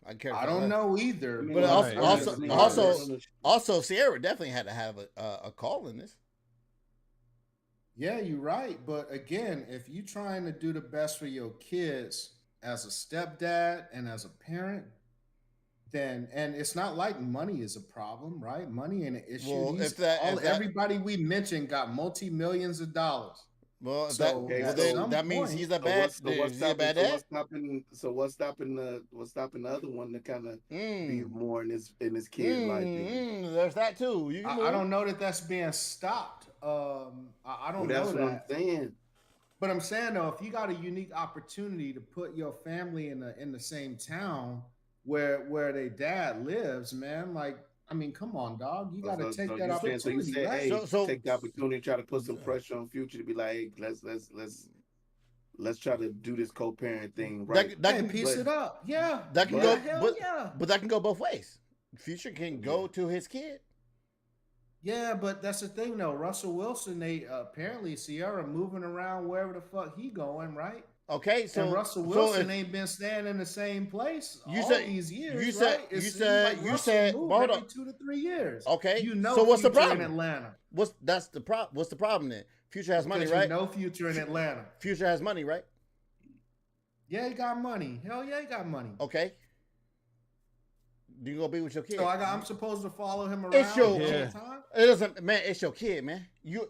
I care I for don't less. know either. I mean, But But Right. I mean, regardless, also, Sierra definitely had to have a call in this. yeah, you're right. But again, if you trying to do the best for your kids as a stepdad and as a parent, then and it's not like money is a problem, right? Money ain't an issue. Well, These all if that, everybody we mentioned got multi-millions of dollars. well, if that, So Okay, well, at then some so that means point, he's a so bad. what's so what's Is he a stopping bad so dad? what's stopping the other one to kind of be Mm. more in his kid's life then? There's that too. You can I move. don't know that that's being stopped. I Well, don't know that's what I'm that. saying. But I'm saying though, if you got a unique opportunity to put your family in the same town where their dad lives, man, like I mean, come on, dog, you So, got to so, take so that you saying so you opportunity, said, right? hey, So take the opportunity, try to put some pressure on Future to be like, hey, let's try to do this co-parent thing right. that Hey, can piece But it up, yeah, that can yeah, go, hell yeah, but that can go both ways. Future can yeah, go to his kid. yeah. But that's the thing, though. Russell Wilson, they apparently Sierra moving around wherever the fuck he going, right? Okay, And so Russell so Wilson if ain't been staying in the same place you all said these you years, said right? It you seems like said you Russell said move hold every on. 2 to 3 years. Okay, You so know what's the Future in problem? Atlanta What's the problem then? Future has money, because you right? know Future in Atlanta. Future has money, right? Yeah, he got money. Hell yeah, he got money. Okay, you gonna be with your kid? So I'm supposed to follow him It's around your the whole Yeah. time. It doesn't, man. It's your kid, man.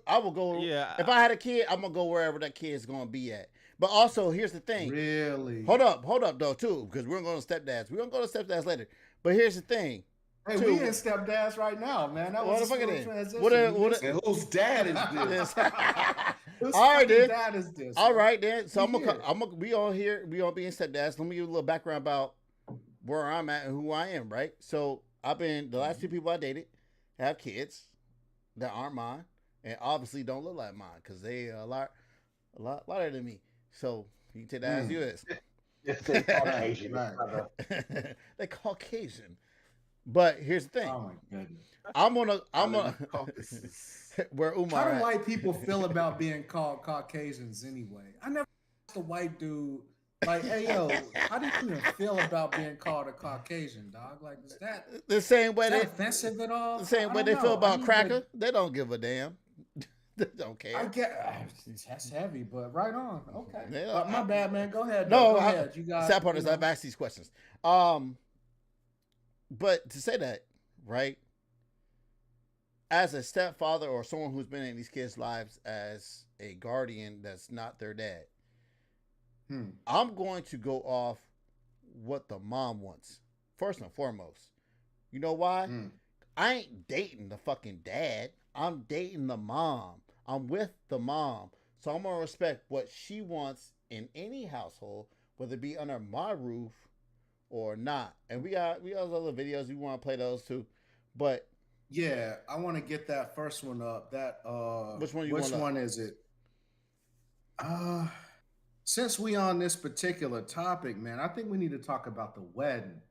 I will go Yeah. if I had a kid. I'm gonna go wherever that kid's gonna be at. But also, here's the thing. Really? Hold up, though, too, because we're going to stepdads. We're gonna go to stepdads later. But here's the thing. Hey, we in stepdads right now, man. That What was the a fuck smooth it is? transition. What You a- missed it. and whose dad is this? Whose All right, fucking then. dad is this? All man? right, then. So We here. we all here. We all being stepdads. Let me give you a little background about where I'm at and who I am. Right. So I've been the last two people I dated have kids that aren't mine, and obviously don't look like mine because they are a lot lighter than me. So you can take that as you is. They call that Asian. Right. They Caucasian. But here's the thing. Oh my goodness. I'm gonna Caucasus. where How Umar do at. white people feel about being called Caucasians anyway? I never asked a white dude like, "Hey yo, how do you even feel about being called a Caucasian, dog? Like, is that The same way they offensive at all? the same I way don't they feel know. about Cracker. They don't give a damn. They don't care. I get that's heavy, but right on. Okay, Yeah, my bad, man. Go ahead. No, Go ahead. You got sad part is you know. I've asked these questions. But to say that, right? as a stepfather or someone who's been in these kids' lives as a guardian that's not their dad, Hmm. I'm going to go off what the mom wants first and foremost. You know why? Hmm. I ain't dating the fucking dad. I'm dating the mom. I'm with the mom. So I'm gonna respect what she wants in any household, whether it be under my roof or not. And we got other videos. We want to play those too. But Yeah, I want to get that first one up. That which one you which want up? one is it? Uh since we on this particular topic, man, I think we need to talk about the wedding.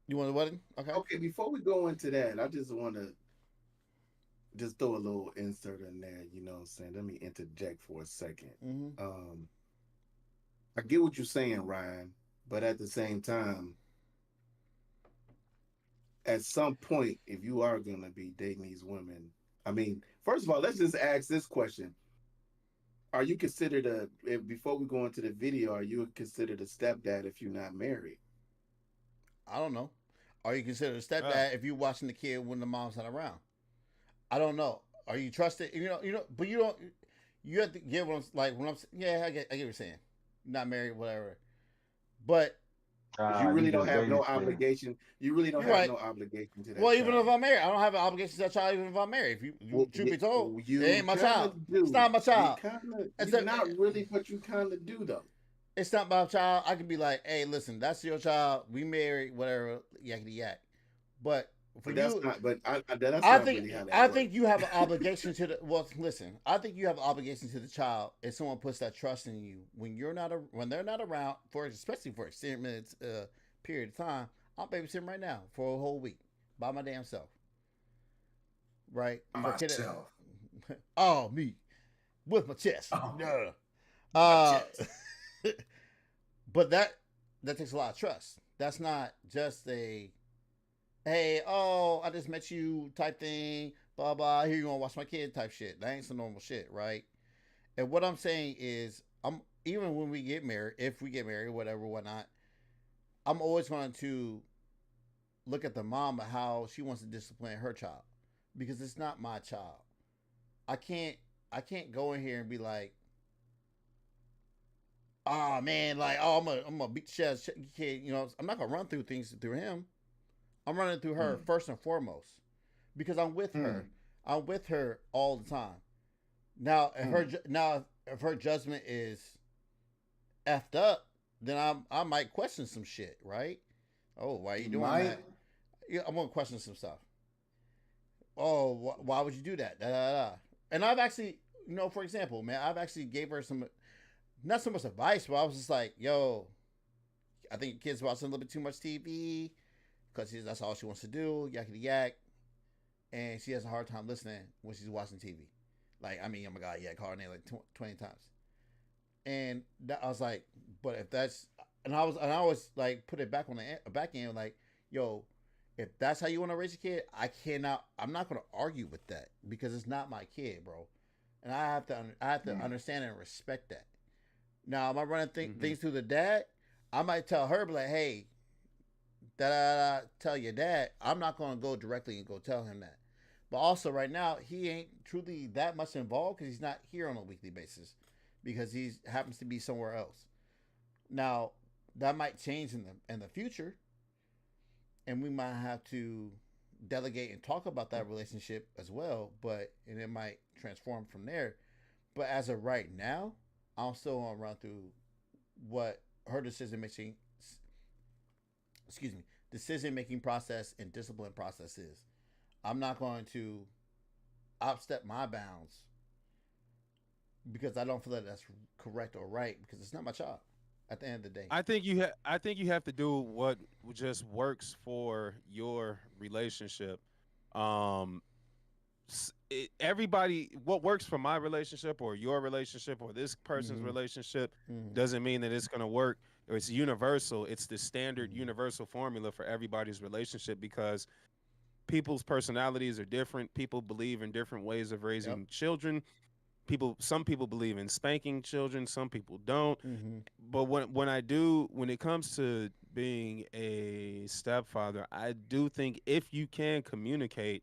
You want the wedding? Okay. Okay, before we go into that, I just want to just throw a little insert in there. You know what I'm saying? Let me interject for a second. Mm-hmm. Um, I get what you're saying, Ryan, but at the same time, at some point, if you are going to be dating these women, I mean, first of all, let's just ask this question. Are you considered before we go into the video, are you considered a stepdad if you're not married? I don't know. Are you considered a Uh, stepdad if you're watching the kid when the mom's not around? I don't know. Are you trusted? But you don't. You have to get what I'm like when I'm. Yeah, I get what you're saying. Not married, whatever. But Because you You really don't just have no babysitting. obligation. You really don't you're have right. no obligation to Well, that even if child. I'm married, I don't have an obligation to that child. Even if I'm married, if you Well, truth be told, it you ain't my kind child. of It's do. not my You child. kind of, It's you a, not really, but you kind of do though. it's not my child. I can be like, hey, listen, that's your child. We married, whatever, yakety yak. But for But that's you, not. But that's I not think really how that I works. think you have an obligation to the well. Listen, I think you have an obligation to the child if someone puts that trust in you when they're not around for especially for extended minutes period of time. I'm babysitting right now for a whole week by my damn self, right? For a kid, Myself. oh me with my chest, Oh, yeah. my Uh, chest. but that takes a lot of trust. That's not just a hey, oh, I just met you type thing, blah blah. Here you gonna watch my kid type shit. That ain't some normal shit, right? And what I'm saying is, I'm even when we get married, if we get married, whatever, whatnot, I'm always going to look at the mom and how she wants to discipline her child, because it's not my child. I can't I can't go in here and be like, oh man, like oh I'm gonna beat the shit out of the kid. I'm not gonna run through things through him. I'm running through her Hmm. first and foremost because I'm with Hmm. her. I'm with her all the time. Now, Hmm. if her judgment is effed up, then I might question some shit, right? Oh, why are you You doing might. that? Yeah, I'm gonna question some stuff. Oh, why would you do that? Da, da, da. And I've actually, for example, man, I've actually gave her some not so much advice, but I was just like, yo, I think your kid's watching a little bit too much TV because that's all she wants to do, yakety yak, and she has a hard time listening when she's watching TV. Like, I mean, oh my god, yeah, I called her name like 20 times. And I was like, but if that's, and I always like put it back on the back end, like, yo, if that's how you want to raise a kid, I'm not going to argue with that because it's not my kid, bro. And I have to Hmm. understand and respect that. Now, am I running mhm. things through the dad? I might tell her, be like, hey, da da da, tell your dad. I'm not going to go directly and go tell him that. But also, right now, he ain't truly that much involved because he's not here on a weekly basis because he happens to be somewhere else. Now, that might change in the future, and we might have to delegate and talk about that relationship as well. And it might transform from there. But as of right now, I'm still gonna run through what her decision making process and discipline process is. I'm not going to outstep my bounds because I don't feel that that's correct or right because it's not my child at the end of the day. I think you have to do what just works for your relationship. Um, Everybody, what works for my relationship or your relationship or this person's Mm-hmm. relationship Mm-hmm. doesn't mean that it's going to work or it's universal. It's the standard Mm-hmm. universal formula for everybody's relationship because people's personalities are different. People believe in different ways of Yep. raising children. Some people believe in spanking children, some people don't. Mm-hmm. But when it comes to being a stepfather, I do think if you can communicate,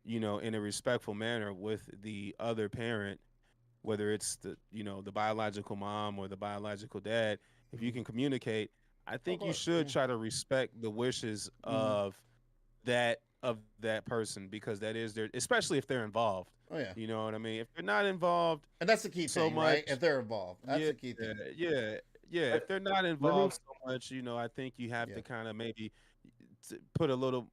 in a respectful manner with the other parent, whether it's the biological mom or the biological dad. If you Mhm. can communicate, I Of think you course. should Yeah. try to respect the wishes Mhm. of that person, because that is their, especially if they're involved. Oh yeah. You know what I mean? If they're not involved And that's the key so thing, right? If much, they're involved, that's yeah, the key thing. yeah, yeah. If they're not Let me involved so much, I think you have Yeah. to kind of maybe put a little.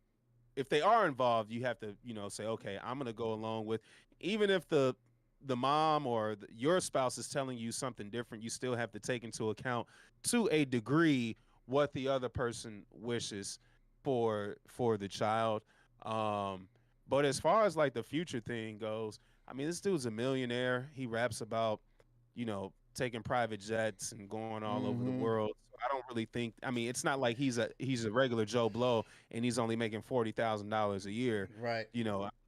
If they are involved, you have to, say, okay, I'm gonna go along with, even if the mom or your spouse is telling you something different, you still have to take into account to a degree what the other person wishes for the child. Um, but as far as like the future thing goes, I mean, this dude's a millionaire. He raps about, taking private jets and going all over the Mhm. world. So I don't really think. I mean, it's not like he's a regular Joe Blow and he's only making $40,000 a year. Right.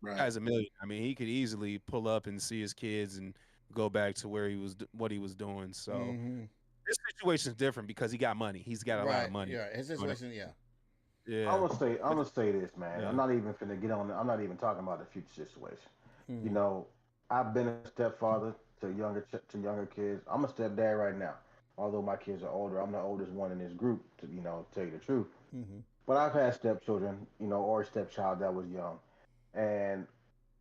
Right. As a million. I mean, he could easily pull up and see his kids and go back to where what he was doing. So Mhm. this situation is different because he got money. He's got a lot of Right. money. Yeah. His You know what situation. Yeah. I mean? I'm But gonna say this, man. yeah. I'm not even finna get on. I'm not even talking about the future situation. You Mhm. know, I've been a stepfather to younger kids. I'm a stepdad right now. Although my kids are older, I'm the oldest one in this group. To tell you the truth, Mhm. but I've had stepchildren, or a stepchild that was young, and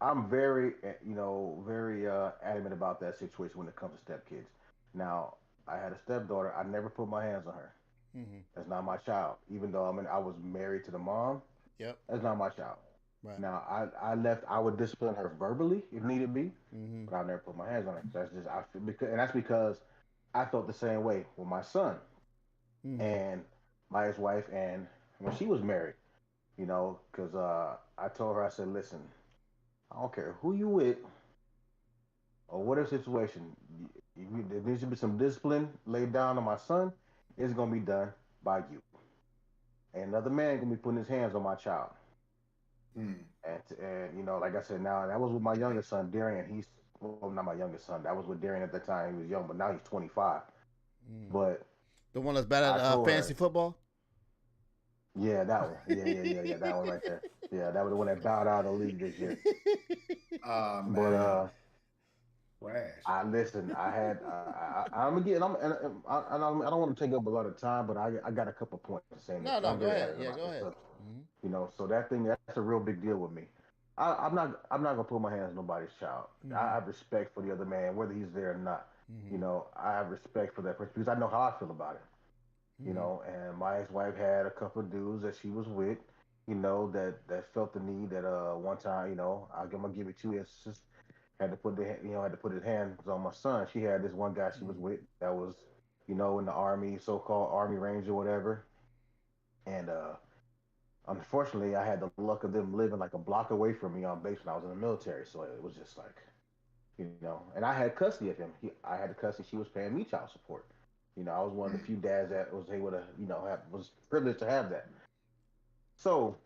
I'm very, very adamant about that situation when it comes to stepkids. Now, I had a stepdaughter. I never put my hands on her. Mhm. That's not my child. Even though I was married to the mom, Yep. that's not my child. Right. Now, I left. I would discipline her verbally if needed be, Mhm. but I never put my hands on her. That's just I feel because, and that's because I felt the same way with my son Mhm. and my ex-wife, and when she was married. Because I told her, I said, listen, I don't care who you with or whatever situation. There needs to be some discipline laid down on my son. It's gonna be done by you. Ain't another man gonna be putting his hands on my child. Mm. And like I said, now that was with my youngest son, Darian. He's well, not my youngest son. That was with Darian at the time. He was young, but now he's 25. Mhm. But The one that's bad I at told fantasy her, football. yeah, that one, yeah, that one right there. Yeah, that was the one that bowed out of the league this year. Oh But man. Flash. I listen. I had. I'm again. I don't want to take up a lot of time, but I got a couple points to say in this No, because no. I'm Go very ahead. adamant Yeah. about Go this ahead. stuff. Mhm. So that's a real big deal with me. I'm not gonna put my hands on nobody's child. I Mhm. have respect for the other man, whether he's there or not. Mhm. I have respect for that person because I know how I feel about it. Mhm. And my ex-wife had a couple of dudes that she was with, that felt the need that one time, I'm gonna give it 2 instances had to put his hands on my son. She had this one guy she was Mhm. with that was, in the army, so-called army ranger, or whatever. And unfortunately, I had the luck of them living like a block away from me on base when I was in the military. So it was just like, and I had custody of him. I had the custody. She was paying me child support. I was one of the Mm. few dads that was able to, was privileged to have that. So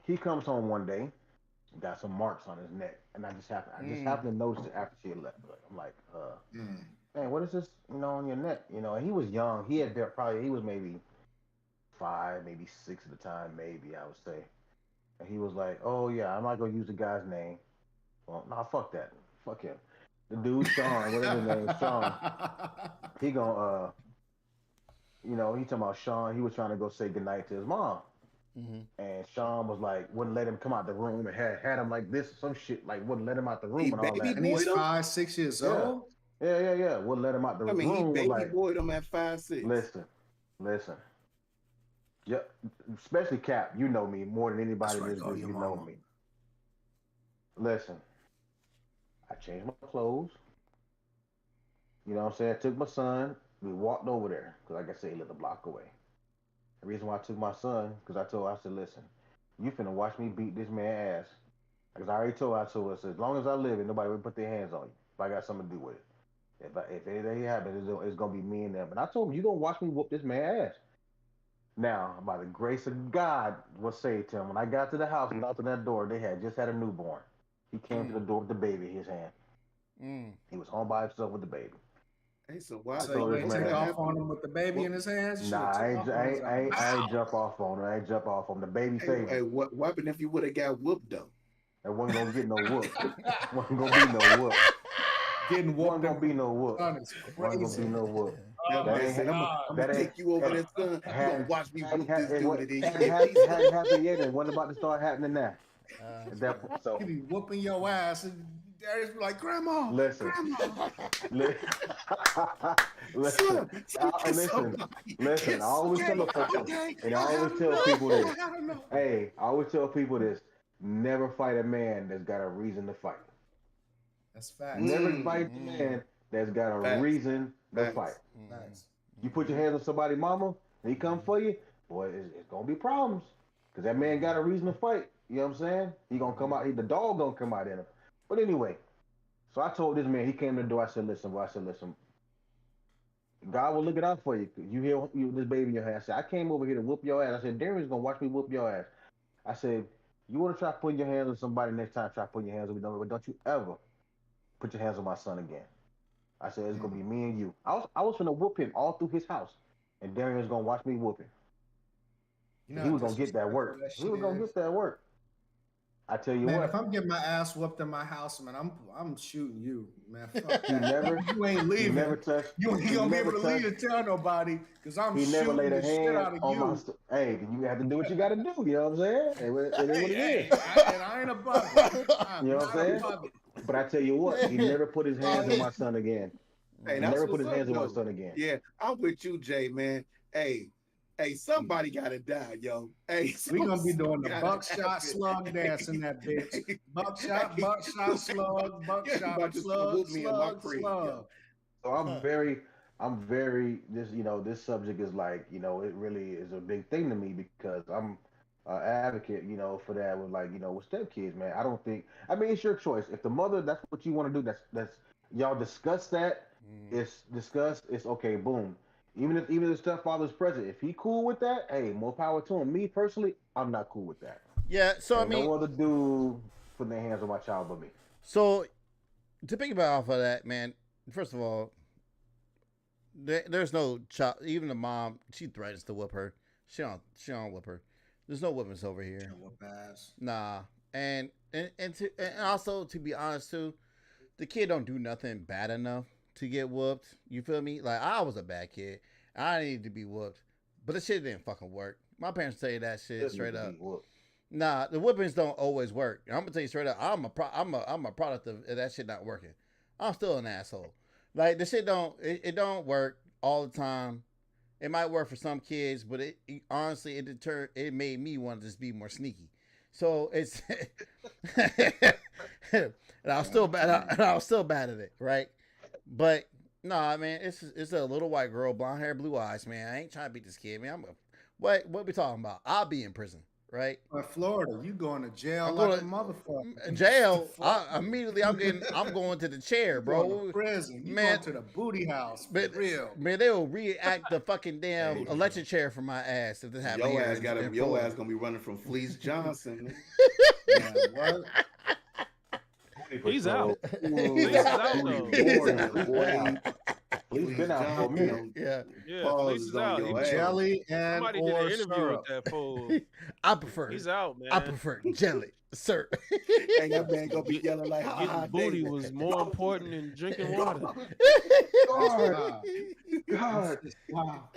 he comes home one day, got some marks on his neck, and I just happened to notice it after she had left. I'm like, Mm. man, what is this, on your neck? And he was young. He had probably, he was maybe 5, maybe 6 at the time, maybe I would say. And he was like, oh yeah, I'm not gonna use the guy's name. Well, nah, fuck that, fuck him. The dude Sean, whatever his name is, Sean. He gonna, he talking about Sean. He was trying to go say goodnight to his mom, Mhm. and Sean was like, wouldn't let him come out the room and had him like this, some shit, like wouldn't let him out the He room and all baby that. And he's boyed him. 5, 6 years Yeah, old. yeah. Wouldn't let him out the I mean, he room. Was baby like, boyed him at 5'6". listen, listen. Yeah, especially Cap. You know me more than That's anybody in right. this Oh, group. your You know mama. me. Listen, I changed my clothes. You know what I'm saying? I took my son. We walked over there because, like I said, he lived a block away. The reason why I took my son because I said, listen, you finna watch me beat this man ass. Because I told us, as long as I live, and nobody will put their hands on you. If I got something to do with it. If anything happens, it's gonna be me and them. And I told him, you gonna watch me whoop this man ass. Now, by the grace of God, was saved to him. When I got to the house and knocked on that door, they had just had a newborn. He came to the Mhm. door with the baby in his hand. Mhm. He was home by himself with the baby. Hey, so I So told you this ain't what would take have man, off on happened? him with the baby What? in his hands. You should nah, have took off on his ass. I ain't jump off on him. I ain't jump off on him. The baby Hey, saved hey, him. what happened if you would have got whooped though? There wasn't gonna get no whoop. Wasn't gonna be no whoop. Getting Wasn't whooped in gonna be front no of whoop. the son is Wasn't gonna be crazy. no whoop. That Oh That my man ain't said, god. I'm gonna that ain't take you over had there, son. You gonna hadn't watch me whoop this it dude was at his hadn't happened yet, and wasn't about to start happening now. At That's that funny. point, He so be whooping your ass, and Darius be like, "Grandma, listen, grandma, li- listen, son, kiss listen, somebody, listen. I kiss always tell okay, the somebody. folks, okay, and I I always had tell enough. people I this. had enough." Hey, I always tell people this: never fight a man that's got a reason to fight. That's facts. Never Mm, fight the man that's got a facts, reason to fight. facts. Mm-hmm. Facts. You put your hands on somebody, mama, and he come for you, boy, it's gonna be problems. Cause that man got a reason to fight. You know what I'm saying? He gonna come out. The dog gonna come out in him. But anyway, so I told this man. He came to the door. I said, "Listen, bro." I said, "Listen, God will look it out for you. You hear this baby in your hand." I said, "I came over here to whoop your ass." I said, "Darian's gonna watch me whoop your ass." I said, "You want to try putting your hands on somebody next time? Try putting your hands on me. But don't you ever put your hands on my son again." I said, "It's gonna Mm. be me and you." I was gonna whoop him all through his house, and Darian's gonna watch me whoop him. You know And he how was gonna get that disrespectful work. that He shit was gonna is. get that work. I tell you Man, if what, I'm getting my ass whooped in my house, man, I'm shooting you, man. Fuck he that. never, You ain't he never leaving. touched, You ain't he gonna be able never to leave touched, and tell nobody because I'm he never shooting laid a the shit hand out of on my. you. Hey, you have to do what you got to do. You know what I'm saying? It is what Hey, it is. hey, and I ain't above it. I'm You know what I'm not saying? above it. But I tell you what, he never put his hands on Hey, my son again. Hey, He that's never put what's his up hands on my though. son again. Yeah, I'm with you, Jay, man. Hey, hey, somebody gotta die, yo. Hey, we gonna be something doing the gotta buckshot happen. slug dance in Hey, that bitch. hey, Buckshot, hey, buckshot, you slug, ain't buckshot, about to come slug, whoop me in my slug, crib, slug. yo. So I'm very this this subject is like it really is a big thing to me because I'm an advocate for that with like with stepkids, man. I don't think I mean it's your choice. If the mother that's what you want to do, that's y'all discuss that. It's discussed. It's okay. Boom. Even if the stepfather's present, if he cool with that, hey, more power to him. Me personally, I'm not cool with that. Yeah. So I Ain't mean, no other dude putting their hands on my child but me. so to piggyback off of that, man. First of all, there's no child. Even the mom, she threatens to whip her. She don't whip her. There's no whippings over here. Can't whoop ass. Nah. And also to be honest too, the kid don't do nothing bad enough to get whooped. You feel me? Like I was a bad kid. I needed to be whooped, but the shit didn't fucking work. My parents tell you that shit Just need straight to be up. whooped. Nah, the whippings don't always work. I'm gonna tell you straight up. I'm a product of that shit not working. I'm still an asshole. Like the shit it don't work all the time. It might work for some kids, but honestly it made me want to just be more sneaky. So it's and I was still bad. And I was still bad at it, right? But no, nah, man, it's a little white girl, blonde hair, blue eyes, man. I ain't trying to beat this kid, man. What we talking about? I'll be in prison, right? In Florida, you going to jail I'm like a going to motherfucker. jail. Fuck you. Immediately I'm going to the chair, You going to bro. prison. You Man, going to the booty house for but real. man, they will react the fucking damn Hey, Booty electric chair for my ass if this happened your here ass got in him. Your Florida. ass gonna be running from Fleece Johnson. man. What? Booty He's out. patrol. Fleece Ooh, is out booty though. warriors, Hey, boy. Police Fleece been out for a Johnson minute. on Yeah, Yeah, Fleece pauses is on out. He your been ass. Jelly and somebody did an or interview with syrup. that fool. I prefer He's out, I man. prefer jelly, sir. Hey, that man gonna be Get, yelling like, "Ha getting ha, booty David, was more go, important than drinking water. go." That's God, wow. That's God. just wow.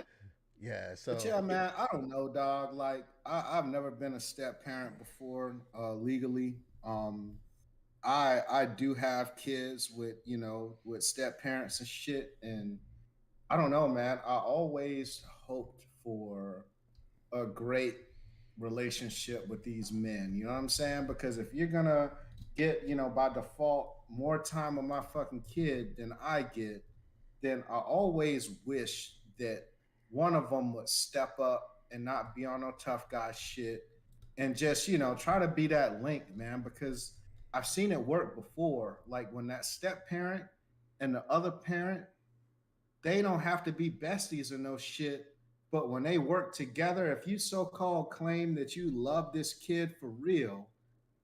Yeah, But so yeah, man, I don't know, dog. Like I've never been a step parent before, legally. I do have kids with with step parents and shit, and I don't know, man. I always hoped for a great relationship with these men. You know what I'm saying? Because if you're gonna get, by default more time with my fucking kid than I get, then I always wish that one of them would step up and not be on no tough guy shit and just, try to be that link, man, because I've seen it work before. Like when that step parent and the other parent, they don't have to be besties or no shit. But when they work together, if you so called claim that you love this kid for real,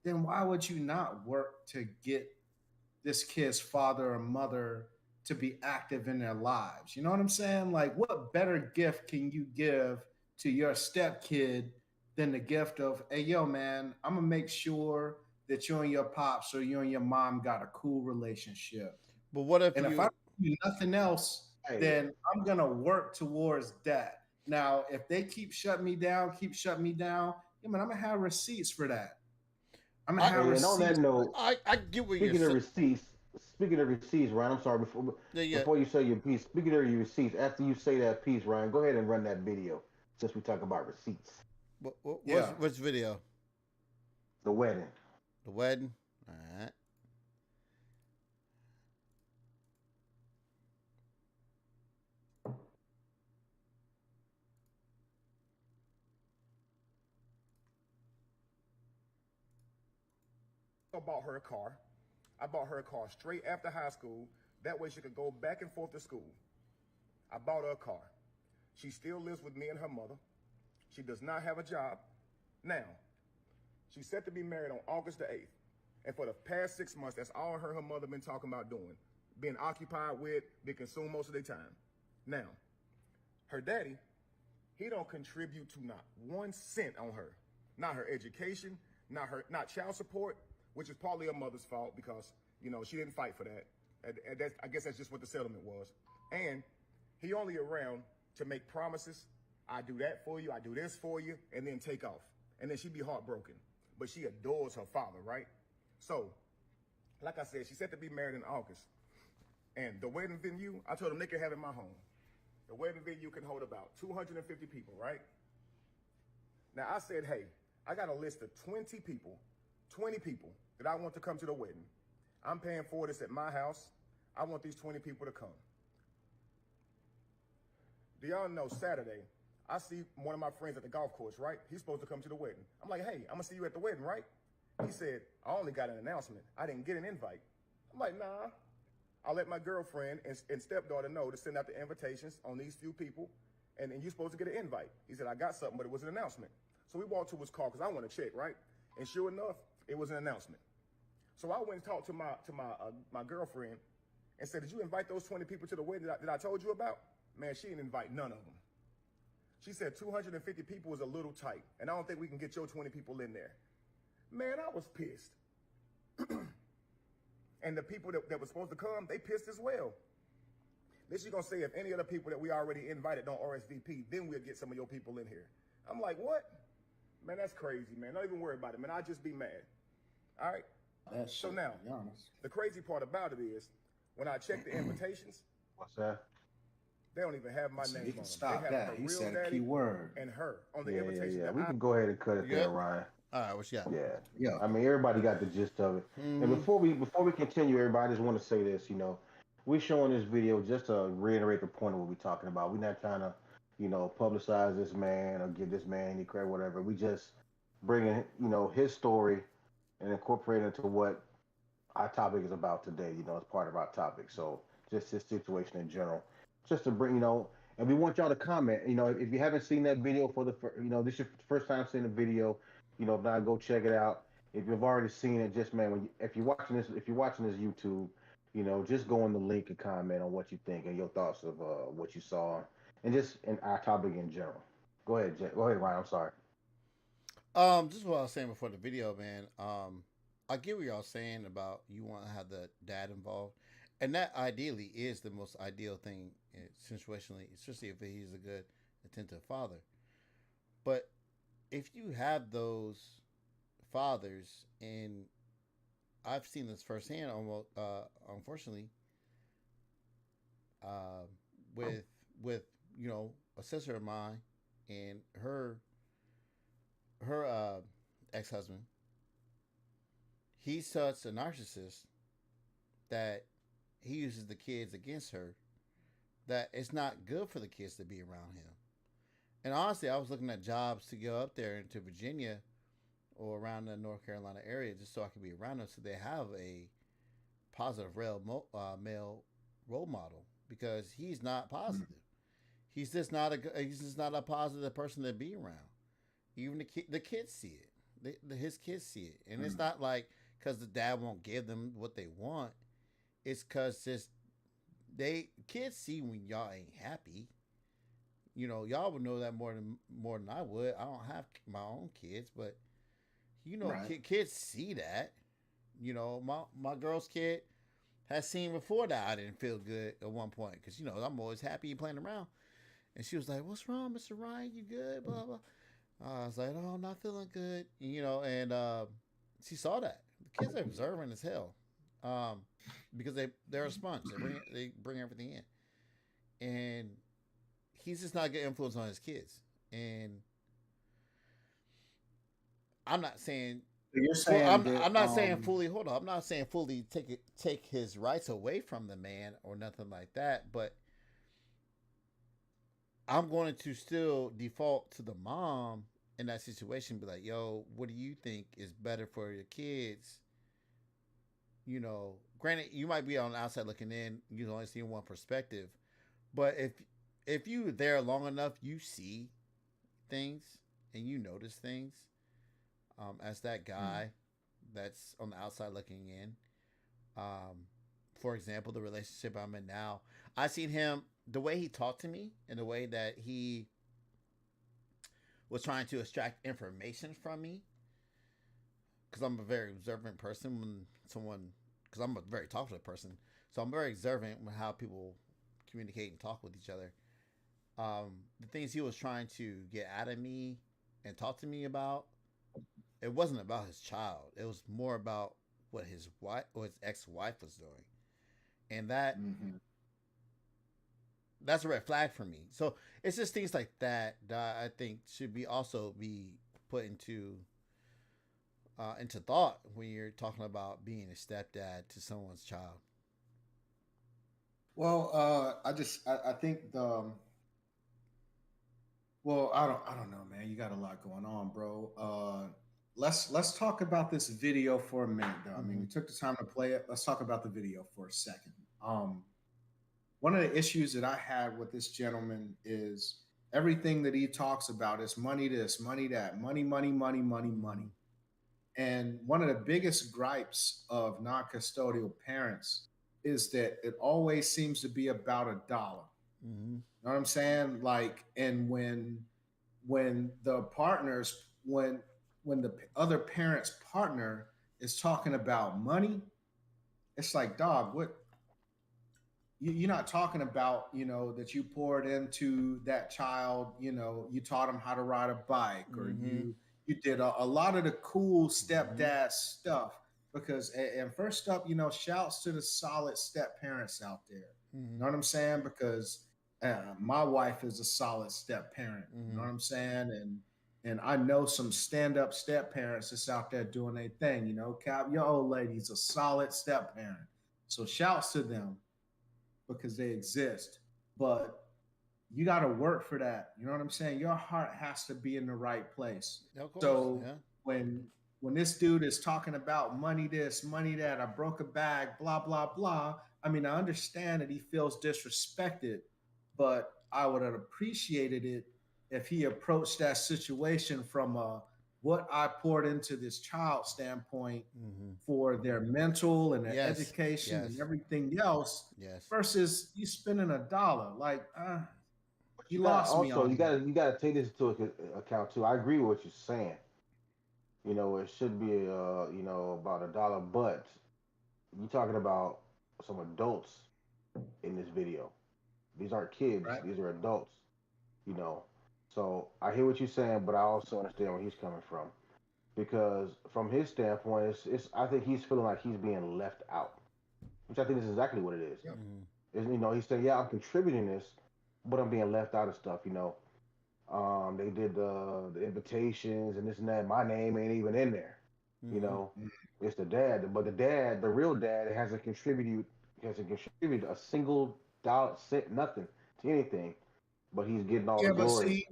then why would you not work to get this kid's father or mother to be active in their lives? You know what I'm saying? Like, what better gift can you give to your step kid than the gift of, hey, yo, man, I'm gonna make sure that you and your pops or you and your mom got a cool relationship. But what if And if I you? do nothing else, Hey, then I'm gonna work towards that. Now, if they keep shutting me down, yeah, man, I'm gonna have receipts for that. I'm gonna I have hey, and on that receipts. note, I get what you're speaking of saying. receipts, Ryan, I'm sorry Yeah, yeah. before you say your piece. Speaking of your receipts, after you say that piece, Ryan, go ahead and run that video since we talk about receipts. Yeah. What's video? The wedding. The wedding. All right. I bought her a car. I bought her a car straight after high school. That way she could go back and forth to school. I bought her a car. She still lives with me and her mother. She does not have a job. Now, she's set to be married on August the 8th. And for the past 6 months, that's all her mother been talking about doing. Being occupied with, being consumed most of their time. Now, her daddy, he don't contribute to not 1 cent on her. Not her education, not child support, which is partly her mother's fault because, she didn't fight for that. And I guess that's just what the settlement was. And he only around to make promises. I do that for you, I do this for you, and then take off. And then she'd be heartbroken. But she adores her father, right? So, like I said, she's set to be married in August. And the wedding venue, I told them they could have it in my home. The wedding venue can hold about 250 people, right? Now I said, hey, I got a list of 20 people that I want to come to the wedding. I'm paying for this at my house. I want these 20 people to come. Do y'all know Saturday, I see one of my friends at the golf course, right? He's supposed to come to the wedding. I'm like, hey, I'm gonna see you at the wedding, right? He said, I only got an announcement. I didn't get an invite. I'm like, nah. I'll let my girlfriend and stepdaughter know to send out the invitations on these few people, and you're supposed to get an invite. He said, I got something, but it was an announcement. So we walked to his car because I want to check, right? And sure enough, it was an announcement. So I went and talked to my girlfriend and said, did you invite those 20 people to the wedding that I told you about? Man, she didn't invite none of them. She said 250 people is a little tight, and I don't think we can get your 20 people in there. Man, I was pissed. And the people that were supposed to come, they pissed as well. Then she's going to say if any of the people that we already invited don't RSVP, then we'll get some of your people in here. I'm like, what? Man, that's crazy, man. Don't even worry about it, man. I'll just be mad. All right? That So shit, now, to be honest. the crazy part about it is, when I check the invitations, What's that? they don't even have my So name he on can them. stop They have that. her He real said a daddy key word. and her on the Yeah, invitation. yeah. that We I can go ahead and cut it Yeah. there, Ryan. All right. What you got? Yeah. Yeah. I mean, everybody got the gist of it. And Mm-hmm. before we continue, everybody, I just want to say this. We're showing this video just to reiterate the point of what we're talking about. We're not trying to, publicize this man or give this man any credit, whatever. We just bringing, his story and incorporating it to what our topic is about today. As part of our topic. So just his situation in general, just to bring, and we want y'all to comment. If you haven't seen that video for this is your first time seeing the video, if not, go check it out. If you've already seen it, just man, if you're watching this YouTube, just go on the link and comment on what you think and your thoughts of what you saw, and just in our topic in general. Go ahead, Go ahead, Ryan. I'm sorry. Just what I was saying before the video, man. I get what y'all saying about you want to have the dad involved, and that ideally is the most ideal thing situationally, especially if he's a good attentive father. But if you have those fathers, and I've seen this firsthand, almost unfortunately, uh, with with a sister of mine and her ex husband. He's such a narcissist that he uses the kids against her. That it's not good for the kids to be around him. And honestly, I was looking at jobs to go up there into Virginia or around the North Carolina area just so I could be around them, so they have a positive male role model, because he's not positive. He's just not a positive person to be around. Even the kids see it. His kids see it, and it's not like because the dad won't give them what they want. It's because just kids see when y'all ain't happy. Y'all would know that more than I would. I don't have my own kids, but Right. kids see that. My girl's kid has seen before that I didn't feel good at one point because I'm always happy playing around, and she was like, "What's wrong, Mr. Ryan? You good?" Blah blah. I was like, "Oh, I'm not feeling good," and she saw that. The kids are observant as hell, um, because they're a sponge. They bring everything in, and he's just not a good influence on his kids. And I'm not saying You're well, saying that I'm not saying fully. Hold on. I'm not saying fully take his rights away from the man or nothing like that. But I'm going to still default to the mom in that situation. Be like, yo, what do you think is better for your kids? Granted, you might be on the outside looking in. You can only see one perspective. But if you there long enough, you see things and you notice things. As that guy that's on the outside looking in. Um, for example, the relationship I'm in now, I seen him the way he talked to me and the way that he was trying to extract information from me. Because I'm a very observant person when someone, because I'm a very talkative person, so I'm very observant with how people communicate and talk with each other. The things he was trying to get out of me and talk to me about, it wasn't about his child. It was more about what his wife or his ex-wife was doing, and that's a red flag for me. So it's just things like that that I think should be also be put into thought when you're talking about being a stepdad to someone's child. well, I think I don't know, man. You got a lot going on, bro. Let's talk about this video for a minute, though. I mean, Mm-hmm. we took the time to play it. Let's talk about the video for a second. Um, One of the issues that I had with this gentleman is everything that he talks about is money this, money that, money, money, money, money, Mm-hmm. money. And one of the biggest gripes of non custodial parents is that it always seems to be about a dollar. Mm-hmm. You know what I'm saying? Like, and when the partners, when the other parent's partner is talking about money, it's like, dog, what you're not talking about, that you poured into that child, you taught him how to ride a bike, or Mm-hmm. you did a lot of the cool Mm-hmm. stepdad stuff. Because and first up, shouts to the solid step parents out there. You Mm-hmm. know what I'm saying? Because my wife is a solid step parent. You know Mm-hmm. what I'm saying? And I know some stand-up step parents that's out there doing their thing. Cap, your old lady's a solid step parent. So shouts to them because they exist. But you got to work for that. You know what I'm saying? Your heart has to be in the right place. Yeah, of course. So Yeah. when when this dude is talking about money this, money that, I broke a bag, blah blah blah. I mean, I understand that he feels disrespected, but I would have appreciated it if he approached that situation from a what I poured into this child standpoint Mm-hmm. for their mental and their Yes. education and Yes. everything else Yes. versus you spending a dollar. Like, But you you got lost me also on that. you got to take this into account too. I agree with what you're saying. It should be about a dollar, but you're talking about some adults in this video. These aren't kids; Right? these are adults. You know, so I hear what you're saying, but I also understand where he's coming from because from his standpoint, it's I think he's feeling like he's being left out, which I think is exactly what it is. Yep. Mm-hmm. He's saying, yeah, I'm contributing this, but I'm being left out of stuff. They did the invitations and this and that. My name ain't even in there. You Mm-hmm. know, it's the dad, but the dad, the real dad, hasn't contributed a single dollar, cent, nothing to anything. But he's getting all the Yeah, but glory.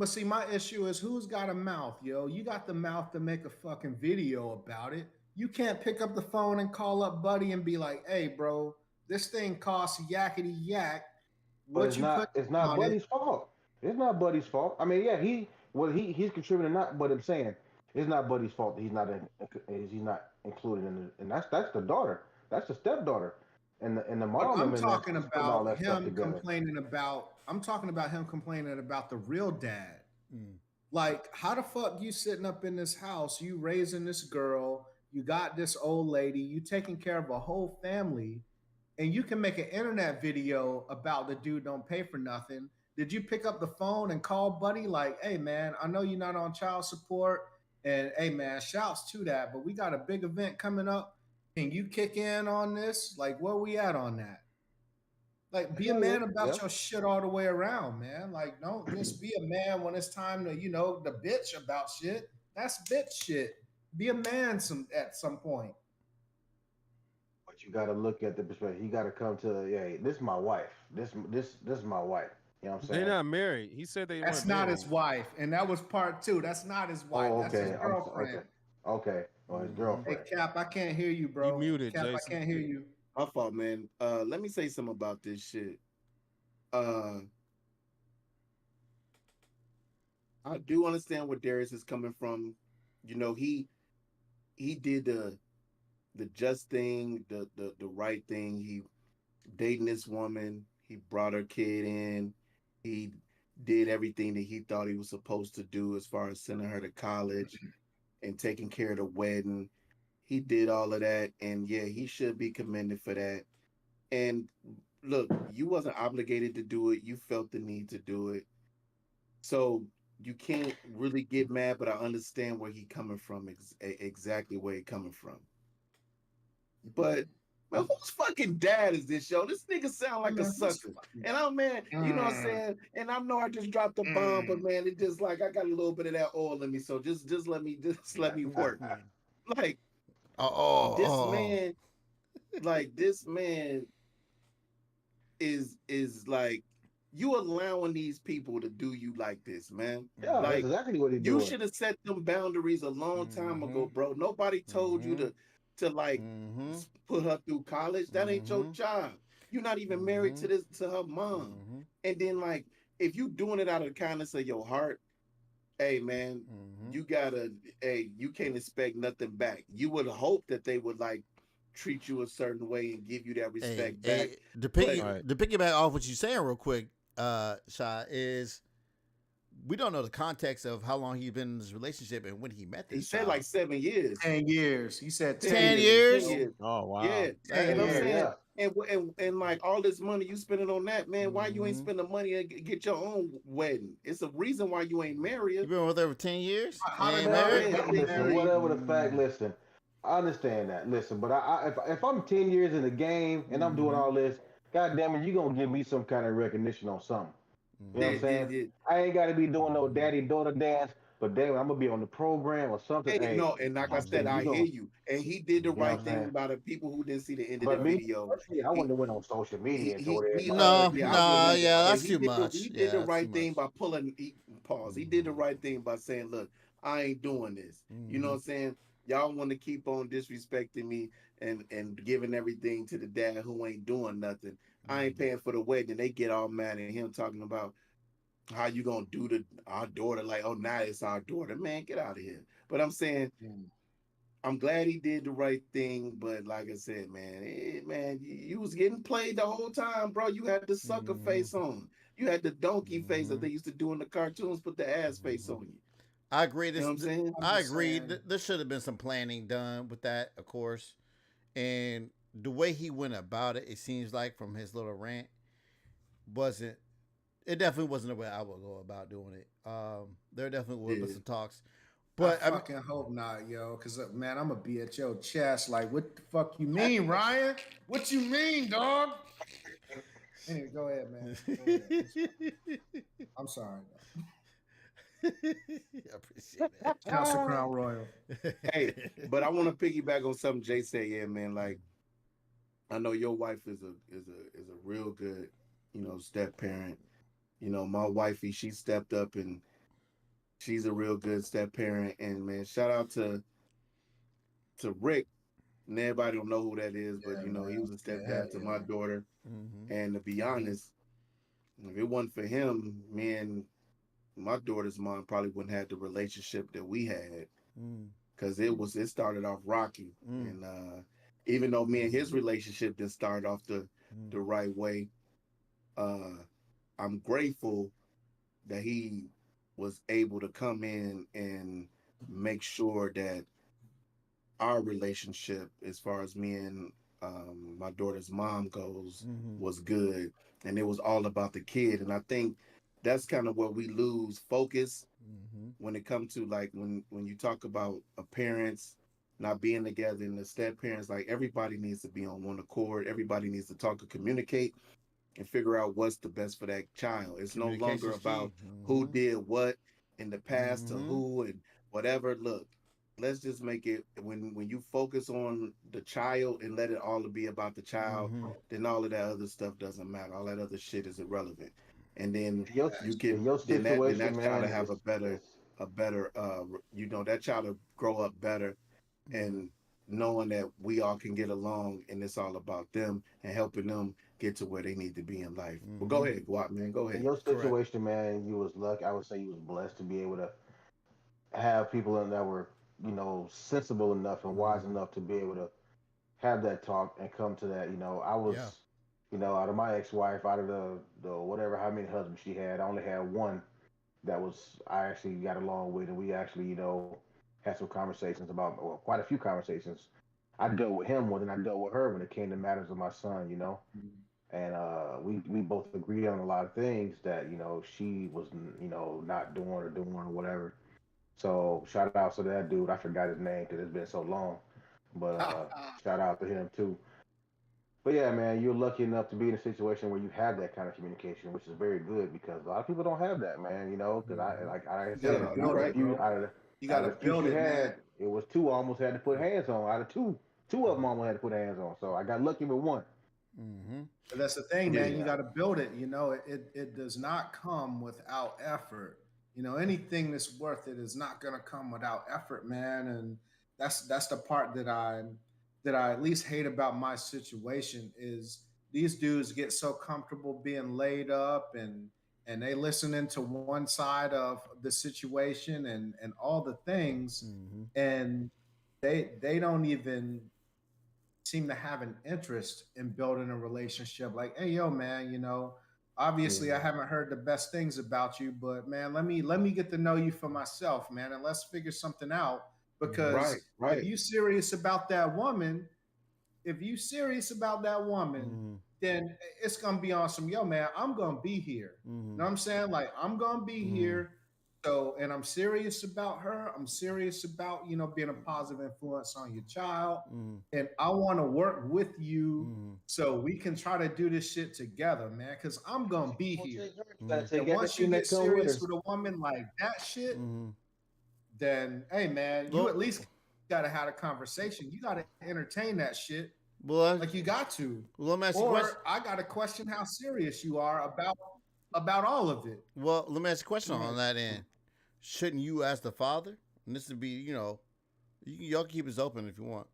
see, my issue is who's got a mouth, yo? You got the mouth to make a fucking video about it. You can't pick up the phone and call up Buddy and be like, "Hey, bro, this thing costs yakety yak. But What you put it's not on it?" Buddy's fault. It's not Buddy's fault. I mean, yeah, he's contributing or not, but I'm saying it's not Buddy's fault that he's not included in and that's the daughter. That's the stepdaughter. And the But mom I'm them in there, talking she's putting all about that stuff him together. complaining about. I'm talking about him complaining about the real dad. Mm-hmm. Like, how the fuck you sitting up in this house, you raising this girl, you got this old lady, you taking care of a whole family, and you can make an internet video about the dude don't pay for nothing. Did you pick up the phone and call buddy like, hey man, I know you're not on child support, and hey man, shouts to that, but we got a big event coming up. Can you kick in on this? Like, where we at on that? Like, be a Yeah, man about your shit all the way around, man. Like, don't just be a man when it's time to, the bitch about shit. That's bitch shit. Be a man at some point. But you got to look at the perspective. You got to come to, yeah, this is my wife. This is my wife. You know what I'm They're saying? not married. He said they That's weren't not his married. wife, and that was part two. That's not his wife. Oh, That's his okay. girlfriend. Okay. Okay. Or his Hey, girlfriend. Cap, I can't hear you, You bro. muted, Cap, I Jason. can't hear you. My fault, man. Let me say something about this shit. Uh, I do understand where Darius is coming from. You know, he did the just thing, the right thing. He dating this woman. He brought her kid in. He did everything that he thought he was supposed to do as far as sending her to college and taking care of the wedding. He did all of that, and yeah, he should be commended for that. And look, you wasn't obligated to do it. You felt the need to do it. So you can't really get mad, but I understand where he coming from, exactly where he coming from. But man, whose fucking dad is this, yo? This nigga sound like a sucker. And I'm man, you know what I'm saying? And I know I just dropped a bomb, but man, it just like I got a little bit of that oil in me. So just let me work. Like this man, this man is like you allowing these people to do you like this, man. Yeah, that's Like exactly what he's you doing. should have set them boundaries a long time ago, bro. Nobody told you to like put her through college. That ain't your job. You're not even married to her mom. And then like if you doing it out of the kindness of your heart, hey man, you gotta you can't expect nothing back. You would hope that they would like treat you a certain way and give you that respect back. To But piggyback off what you're saying real quick, Sha, is we don't know the context of how long he's been in this relationship and when he met this he said child. like 7 years. 10 years. He said 10 years. years? 10 years. Oh wow. Yeah. 10 And I'm years. saying, Yeah. and like all this money you spending on that, man, why you ain't spending money to get your own wedding? It's a reason why you ain't married. You been with her for 10 years? How You did ain't that married? get Man, Listen, married? whatever the fact, listen, I understand that. Listen, but if I'm 10 years in the game and I'm doing all this, God damn it, you gonna give me some kind of recognition on something. You know what I'm saying? yeah. I ain't gotta be doing no daddy daughter dance, but damn, I'm gonna be on the program or something. Hey, Hey, no, and like I I said, said you I hear gonna, you. And he did the you know what right I'm thing saying? by the people who didn't see the end of the But me video. personally, I wouldn't He have went on social media and told he everybody. No, yeah, I no, wouldn't either. yeah, But that's too much. he did Yeah, the that's too right thing much. by pulling pause. He did the right thing by saying, look, I ain't doing this. You know what I'm saying? Y'all want to keep on disrespecting me and giving everything to the dad who ain't doing nothing. I ain't paying for the wedding. And they get all mad at him talking about how you gonna do to our daughter, like, oh now it's our daughter. Man, get out of here. But I'm saying I'm glad he did the right thing, but like I said, man, man, you was getting played the whole time, bro. You had the sucker face on. You had the donkey face that they used to do in the cartoons, put the ass face on you. I agree. You know what I'm saying? I agree. There should have been some planning done with that, of course. And the way he went about it, it seems like from his little rant, wasn't. It definitely wasn't the way I would go about doing it. There definitely would be some talks, but I fucking hope not, yo. Cause man, I'm gonna be at your chest. Like, what the fuck you mean, Ryan? What you mean, dog? Anyway, go ahead, man. Go ahead. I'm sorry. I appreciate that. Council Crown Royal. Hey, but I want to piggyback on something Jay said. Yeah, man. Like, I know your wife is a real good, step parent. You know, my wifey, she stepped up and she's a real good step parent. And man, shout out to Rick. And everybody don't know who that is, but he was a stepdad to my daughter. And to be honest, if it wasn't for him, me and my daughter's mom probably wouldn't have the relationship that we had. Cause it started off rocky. And even though me and his relationship didn't start off the right way, I'm grateful that he was able to come in and make sure that our relationship, as far as me and my daughter's mom goes, Mm-hmm. was good, and it was all about the kid. And I think that's kind of where we lose focus Mm-hmm. when it comes to, like, when you talk about parents not being together and the step parents. Like, everybody needs to be on one accord. Everybody needs to talk and communicate and figure out what's the best for that child. It's no longer Communication's key. about who Mm-hmm. did what in the past to Mm-hmm. who and whatever. Look, let's just make it, when you focus on the child and let it all be about the child, Mm-hmm. then all of that other stuff doesn't matter. All that other shit is irrelevant. And then In your you in can your then situation, that child man, will have is a better that child will grow up better, and knowing that we all can get along, and it's all about them and helping them get to where they need to be in life. Well, go Mm-hmm. ahead, Guap, man. Go in ahead. your Correct. situation, man. You was lucky. I would say you was blessed to be able to have people in that were, sensible enough and wise Mm-hmm. enough to be able to have that talk and come to that. I Yeah. was, out of my ex-wife, out of the whatever how many husbands she had, I only had one that was I actually got along with, and we actually, had some conversations about, well, quite a few conversations. I dealt with him more than I dealt with her when it came to matters of my son. And we both agreed on a lot of things that she was not doing or whatever. So shout out to that dude. I forgot his name because it's been so long, but shout out to him too. But yeah, man, you're lucky enough to be in a situation where you have that kind of communication, which is very good because a lot of people don't have that, man. Because Mm-hmm. like I You said, gotta No, you're build it, right. bro. You out of gotta the few build she it, man. had, it was two I almost had to put hands on. Out of two of them, I almost had to put hands on. So I got lucky with one. Mm-hmm. But that's the thing, But man. You Yeah, yeah, got to build it. It does not come without effort. Anything that's worth it is not going to come without effort, man. And that's the part that I at least hate about my situation is these dudes get so comfortable being laid up and they listening to one side of the situation and all the things, Mm-hmm. and they don't even seem to have an interest in building a relationship. Like, hey, yo, man, obviously I yeah, haven't heard the best things about you, but man, let me get to know you for myself, man, and let's figure something out. Mm-hmm. right, Because if right. you serious about that woman, if you serious about that woman, Mm-hmm. then it's gonna be on some, yo, man, I'm gonna be here. You know what I'm saying? Like, I'm gonna be Mm-hmm. here. So, and I'm serious about her. I'm serious about, being a positive influence on your child. Mm-hmm. And I want to work with you Mm-hmm. so we can try to do this shit together, man. Cause I'm gonna be gonna here. take her. You gotta Mm-hmm. And take once you everything get that come with serious her. with a woman like that shit, Mm-hmm. then hey man, you at Well, least gotta have a conversation. You gotta entertain that shit well, like you got to. let me ask you a question. Or I gotta question how serious you are about all of it. Well, let me ask you a question on Right. that end. Shouldn't you, as the father, and this would be, y'all keep this open if you want,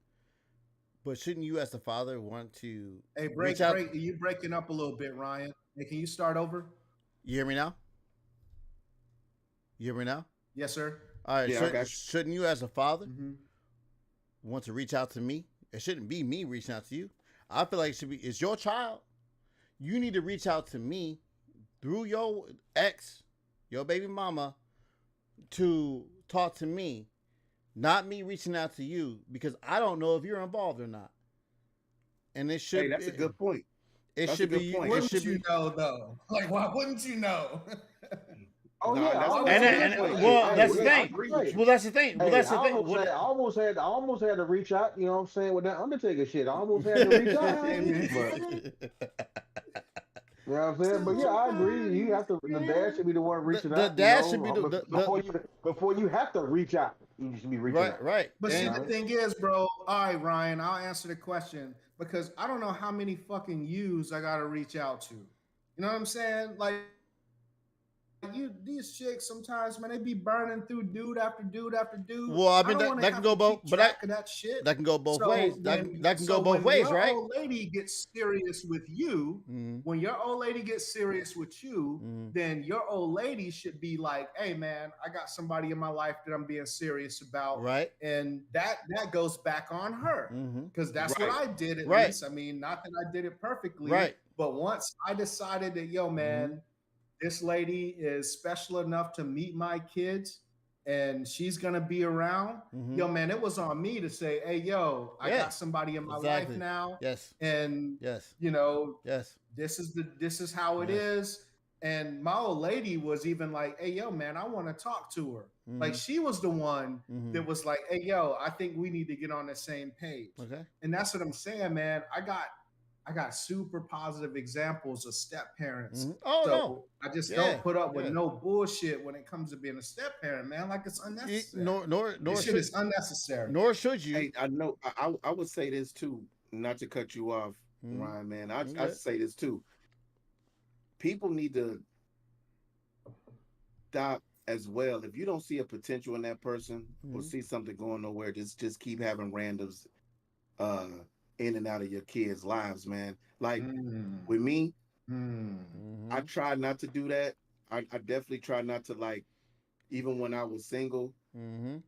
but shouldn't you, as the father, want to Hey, reach break, out? break. You breaking up a little bit, Ryan. Hey, can you start over? You hear me now? You hear me now? Yes, sir. All right. Yeah, I got you. Shouldn't you, as a father, Mm-hmm. want to reach out to me? It shouldn't be me reaching out to you. I feel like it's your child. You need to reach out to me through your ex, your baby mama, to talk to me, not me reaching out to you because I don't know if you're involved or not. And Hey, that's a good point. it That's a should good be point. it Wouldn't should you be know though? Like, why wouldn't you know? Oh No, yeah, and I that's almost that's and a had. good and point. well I that's the agree. I thing. agree with Well you. that's the thing. Well Hey, that's I the thing. almost had, I almost had to reach out. You know what I'm saying, with that Undertaker shit. I almost had to reach out. Hey man. But you know what I'm saying. But yeah, I agree. You have to. The dad should be the one reaching the out. dad should be Before you have to reach out, you should be reaching right out. right But You see, and the know. thing is, bro. All right, Ryan, I'll answer the question because I don't know how many fucking yous I gotta reach out to. You know what I'm saying? Like these chicks sometimes, man, they be burning through dude after dude after dude. well I I mean don't want to that can have go to both, keep but track of that shit. that can go both So ways. when That can go so both when ways, your right? old lady gets serious with you, Mm-hmm. when your old lady gets serious with you, Mm-hmm. then your old lady should be like, "Hey, man, I got somebody in my life that I'm being serious about," Right. and that goes back on her Mm-hmm. because that's what Right. I did at Right. least. I mean, not that I did it perfectly, Right. but once I decided that, yo, Mm-hmm. man, this lady is special enough to meet my kids, and she's gonna be around, Mm-hmm. yo, man, it was on me to say, hey, yo, I Yeah. got somebody in my life Exactly. now, Yes. and Yes. you know, Yes. this is how it Yes. is. And my old lady was even like, hey, yo, man, I want to talk to her. Like Mm-hmm. she was the one Mm-hmm. that was like, hey, yo, I think we need to get on the same page. Okay. And that's what I'm saying, man. I got super positive examples of step Mm-hmm. parents. Oh no. So I just Yeah. don't put up with Yeah. no bullshit when it comes to being a step parent, man. Like it's unnecessary. Nor This shit should is unnecessary. you. Hey, I know I would say this too, not to cut you off, Mm-hmm. Ryan, man. I Okay. say this too. People need to stop as well. If you don't see a potential in that person or Mm-hmm. see something going nowhere, just keep having randoms uh in and out of your kids' lives, man. Like Mm, with me, mm, I Mm-hmm. try not to do that. I definitely try not to, like, even when I was single, Mm-hmm.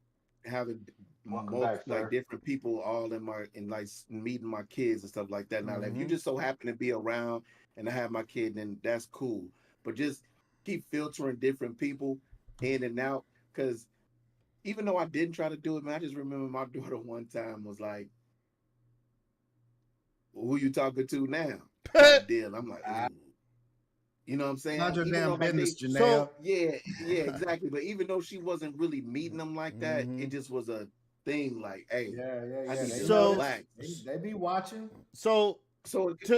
having Welcome back, like sir. different people all in my in like meeting my kids and stuff like that. Now, if you Mm-hmm. just so happen to be around and I have my kid, then that's cool. But just keep filtering different people in and out. Because even though I didn't try to do it, man, I just remember my daughter one time was like, "Who you talking to now?" Type deal. I'm like, ooh. You know what I'm Mind saying? your Even though damn like business, they, Janelle. So. yeah, yeah, exactly. But even though she wasn't really meeting them like that, Mm-hmm. it just was a thing. Like, hey, Yeah, yeah, I yeah. need They to So. notice. relax. They be watching. So So to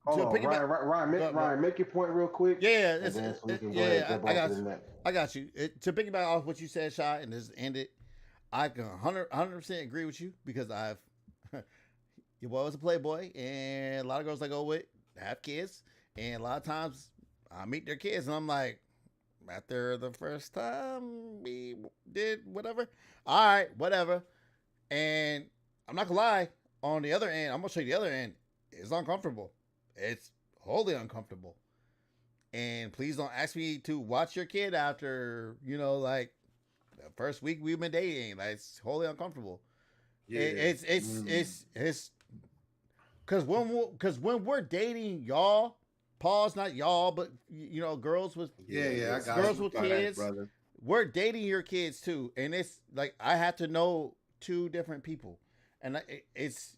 Hold on, piggyback. Go. Ryan, make your point real quick, Yeah, and then so we can go yeah, ahead and yeah. jump I on to got the you. next. I got you. To piggyback off what you said, Shy, and just end it. I can 100% agree with you because I've your boy was a playboy, and a lot of girls I go with have kids, and a lot of times I meet their kids, and I'm like, after the first time we did whatever, all right, whatever, and I'm not gonna lie. On the other end, I'm gonna show you the other end. It's uncomfortable. It's wholly uncomfortable. And please don't ask me to watch your kid after like the first week we've been dating. Like it's wholly uncomfortable. It, yeah, it's it's Mm. it's it's because when we're dating y'all, pause, not y'all, but girls with Yeah, yeah, yeah, I yeah. got girls you. with Simplify that, kids, brother. we're dating your kids too, and it's like I have to know two different people, and it's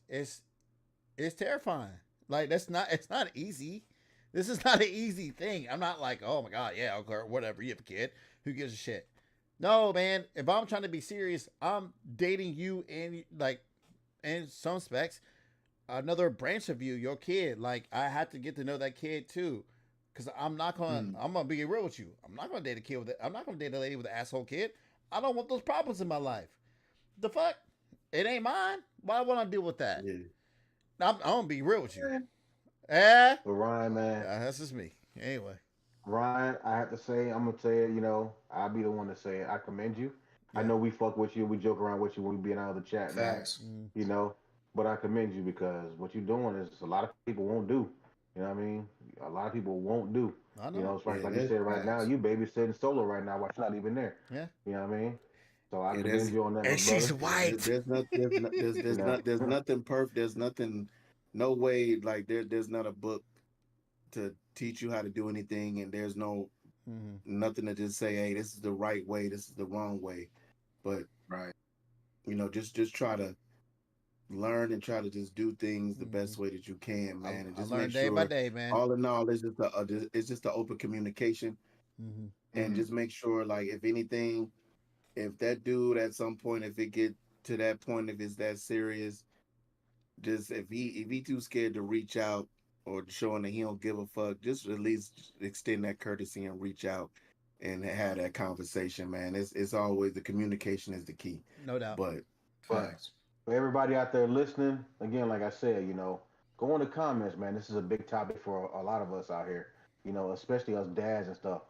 terrifying. Like it's not easy. This is not an easy thing. I'm not like, oh my god, yeah, okay, whatever. You have a kid. Who gives a shit? No, man. If I'm trying to be serious, I'm dating you and like in some specs another branch of you, your kid. Like I have to get to know that kid too. Cause I'm not gonna. Mm. I'm gonna be real with you. I'm not gonna date a kid with. I'm not gonna date a lady with an asshole kid. I don't want those problems in my life. The fuck? It ain't mine. Why would I deal with that? Yeah, I'm gonna be real with you. Eh? But Ryan, man, That's just me. Anyway. Ryan, I have to say, I'm gonna say it. I'll be the one to say it. I commend you. I Yeah, know we fuck with you, we joke around with you when we be in out of the chat, man. facts. Mm, You know, but I commend you because what you're doing is a lot of people won't do. You know what I mean? A lot of people won't do. I know. It's yeah. like you There's said right now, Facts. you babysitting solo right now while she's not even there. Yeah. You know what I mean? So I yeah, commend you on that, my And she's brother. yeah, white. You know, there's nothing perfect. There's nothing, no way. Like there's not a book to teach you how to do anything, and there's Mm-hmm. nothing to just say, hey, this is the right way, this is the wrong way. But Right. just try to learn and try to just do things the Mm-hmm. best way that you can, man, and I just make learned day by sure, day, man. all in all, it's just the open communication, Mm-hmm. and Mm. just make sure, like, if anything, if that dude at some point, if it get to that point, if it's that serious, just if he too scared to reach out or showing that he don't give a fuck, just at least extend that courtesy and reach out and have that conversation, man. It's always the communication is the key. No doubt. But but Facts. for everybody out there listening, again, like I said, go in the comments, man. This is a big topic for a lot of us out here. Especially us dads and stuff.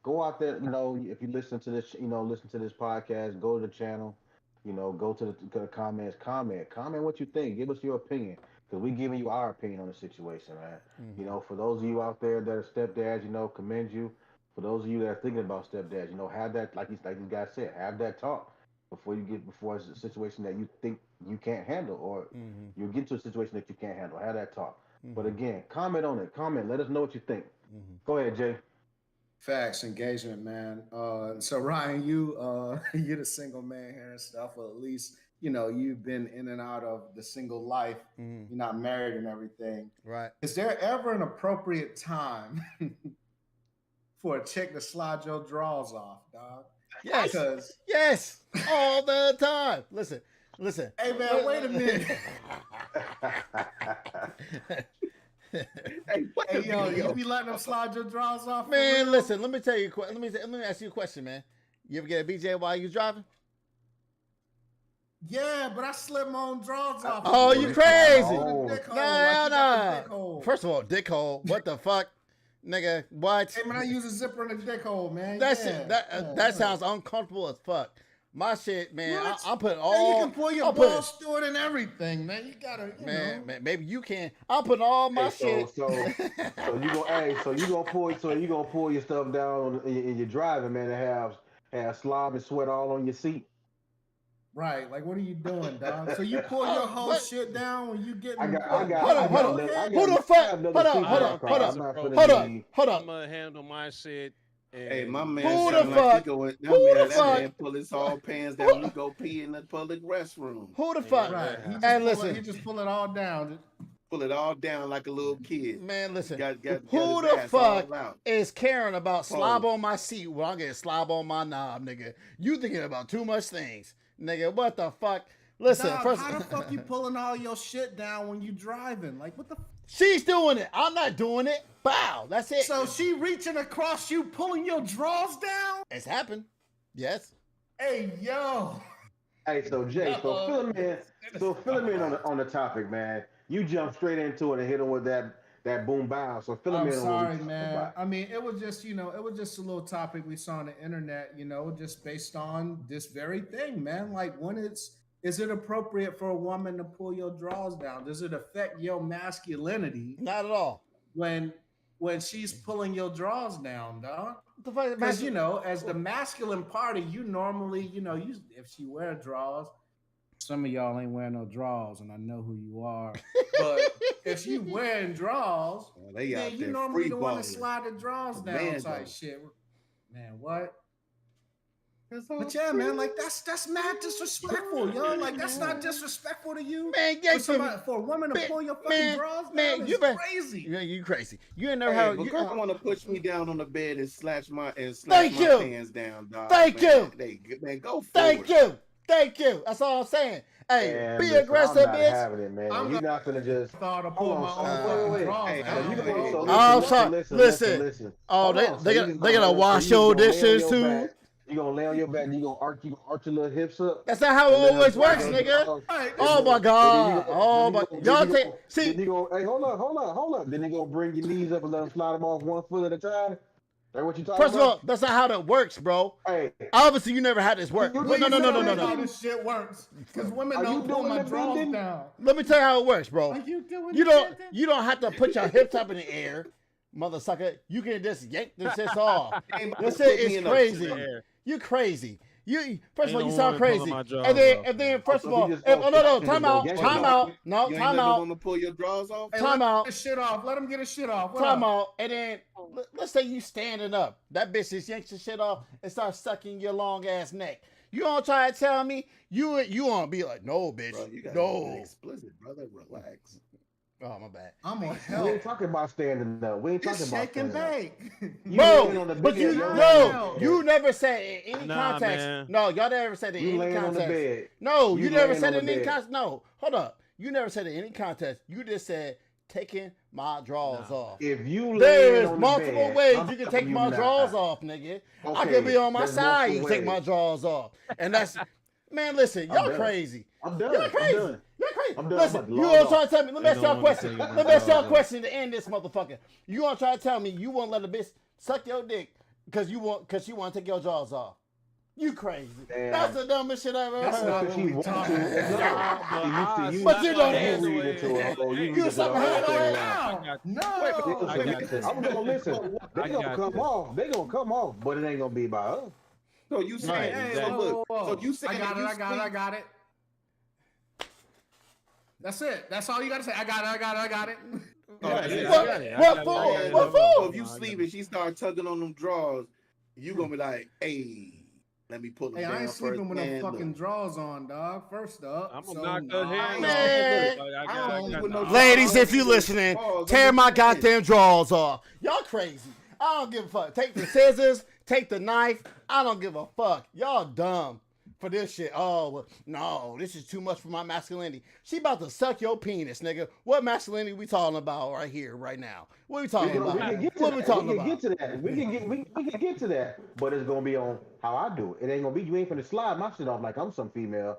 Go out there, if you listen to this, listen to this podcast, go to the channel, go to the comments, comment what you think, give us your opinion, because we giving you our opinion on the situation, man. Mm-hmm. For those of you out there that are stepdads, commend you. For those of you that are thinking about stepdads, have that, like these guys said, have that talk before it's a situation that you think you can't handle, or Mm-hmm. you get to a situation that you can't handle. Have that talk. But Mm-hmm. again, comment on it. Comment. Let us know what you think. Mm-hmm. Go ahead, Jay. Facts, engagement, man. So Ryan, you're the single man here and stuff, or at least you've been in and out of the single life. Mm, You're not married and everything. right. Is there ever an appropriate time for a chick to slide your drawers off, dog? Yes. Because Yes. All the time. Listen. hey man, wait a minute. Hey yo, you be letting them slide your drawers off? Man, listen. Let me tell you. Let me ask you a question, man. You ever get a BJ while you driving? Yeah, but I slip my own drawers off. Oh, you crazy? No. First of all, dick hole. What the fuck, nigga? What? Hey man, I use a zipper in a dick hole, man. That sounds uncomfortable as fuck. My shit, man. I'm putting all. Man, you can pull your balls through it and everything, man. You gotta, man, maybe you can. I'm putting all my shit. So you gonna pull your stuff down in your driving, man, and have slob and sweat all on your seat. Right, like what are you doing, dog? So you pull your whole shit down when you get. Hold on. Who the fuck? Hold on. I'm gonna handle my shit. Hey, my man. Who the fuck? That man pull his all pants down. You go pee in the public restroom. Who the fuck? Right. He just pull it all down. Pull it all down like a little kid. Man, listen. Who the fuck is caring about slob on my seat when I get slob on my knob, nigga? You thinking about too much things, nigga. What the fuck? Listen, how the fuck you pulling all your shit down when you driving? Like what the? She's doing it. I'm not doing it. Bow. That's it. So she reaching across you, pulling your drawers down? It's happened. Yes. Hey, yo. Hey, so Jay, fill him in on the topic, man. You jump straight into it and hit him with that boom bow. So fill him in. I'm sorry, man. I mean, it was just a little topic we saw on the internet, just based on this very thing, man. Like is it appropriate for a woman to pull your drawers down? Does it affect your masculinity? Not at all. When she's pulling your drawers down, dog. Because as the masculine party, you normally, if she wear drawers, some of y'all ain't wearing no drawers, and I know who you are. But if she wearing drawers, then you normally the one to slide the drawers down type shit. Man, what? But yeah, man, like that's mad disrespectful, yo. Like that's not disrespectful to you, man. For a woman to pull your fucking drawers down, you crazy. Yeah, you crazy. You ain't never had. You want to push me down on the bed and slash my pants down, dog. Thank you. Man, go for it. Thank you. That's all I'm saying. Hey, man, be aggressive, I'm not bitch. Having it, man. You're not gonna just. Thought of pull my own drawers down. I'm sorry. Listen. Oh, they gotta wash your dishes too. You gonna lay on your back and you gonna arch your little hips up. That's not how it always works, nigga. Oh my god. Oh my. Y'all take. See. Then you go. Hey, hold up. Then you gonna bring your knees up and let them slide them off one foot at a time. That what you talking about? First of all, that's not how that works, bro. Hey. Obviously, you never had this work. No. How this shit works? Because women don't pull my drawers down. Let me tell you how it works, bro. You don't have to put your hips up in the air, mother sucker. You can just yank this shit off. This shit is crazy. You crazy. First of all, you sound crazy. And then first of all, time out. No, time out. Want to pull your drawers off? Time out. Let him get his shit off. Time out. And then let's say you standing up. That bitch just yanks your shit off and starts sucking your long ass neck. You gonna try to tell me you wanna be like, no, bitch, bro, you no. Be explicit, brother. Relax. Oh, my bad. I'm on hell. We ain't talking about standing up. We ain't talking about standing up. Bro, but you never said in any context. Man. No, y'all never said in any context. No, you never said in any context. No, hold up. You never said in any context. You just said taking my drawers off. If you there's multiple ways you can take my drawers off, nigga. Okay, I can be on my side and take my drawers off. And that's man, listen, y'all crazy. I'm done. You're crazy. You're crazy. Listen, you want to try to tell me? Let me ask y'all a question. Let me ask y'all a question to end this motherfucker. You want to try to tell me you won't let a bitch suck your dick because she want to take your drawers off? You crazy. Damn. That's the dumbest shit I've ever heard. That's not what we talking about. But you don't. You something right now. No. I'm gonna listen. They gonna come off. They gonna come off, but it ain't gonna be by us. So you saying, so you saying, I got it. That's it. That's all you gotta say. I got it. Yeah, yeah, I What? got it. I What got it. I for? got it. What So for? if you No, I got sleep it. and she start tugging on them drawers, you gonna be like, hey, let me pull them Hey, I ain't down first. sleeping with no Man, fucking look. drawers on, dog. First up. I'm gonna So knock her I head ain't nah. off. sleep. Look, Man. I don't sleep with no Nah. drawers. Ladies, I if you sleep with listening, drawers. tear I'm my just saying. goddamn drawers off. Y'all crazy. I don't give a fuck. Take the scissors, take the knife. I don't give a fuck. Y'all dumb for this shit. Oh, well, no, this is too much for my masculinity. She about to suck your penis, nigga. What masculinity we talking about right here, right now? What we We talking can, we about? can get to What we that. talking We can about? get to that. We can get to that. But it's gonna be on how I do it. It ain't gonna be you ain't finna slide my shit off like I'm some female.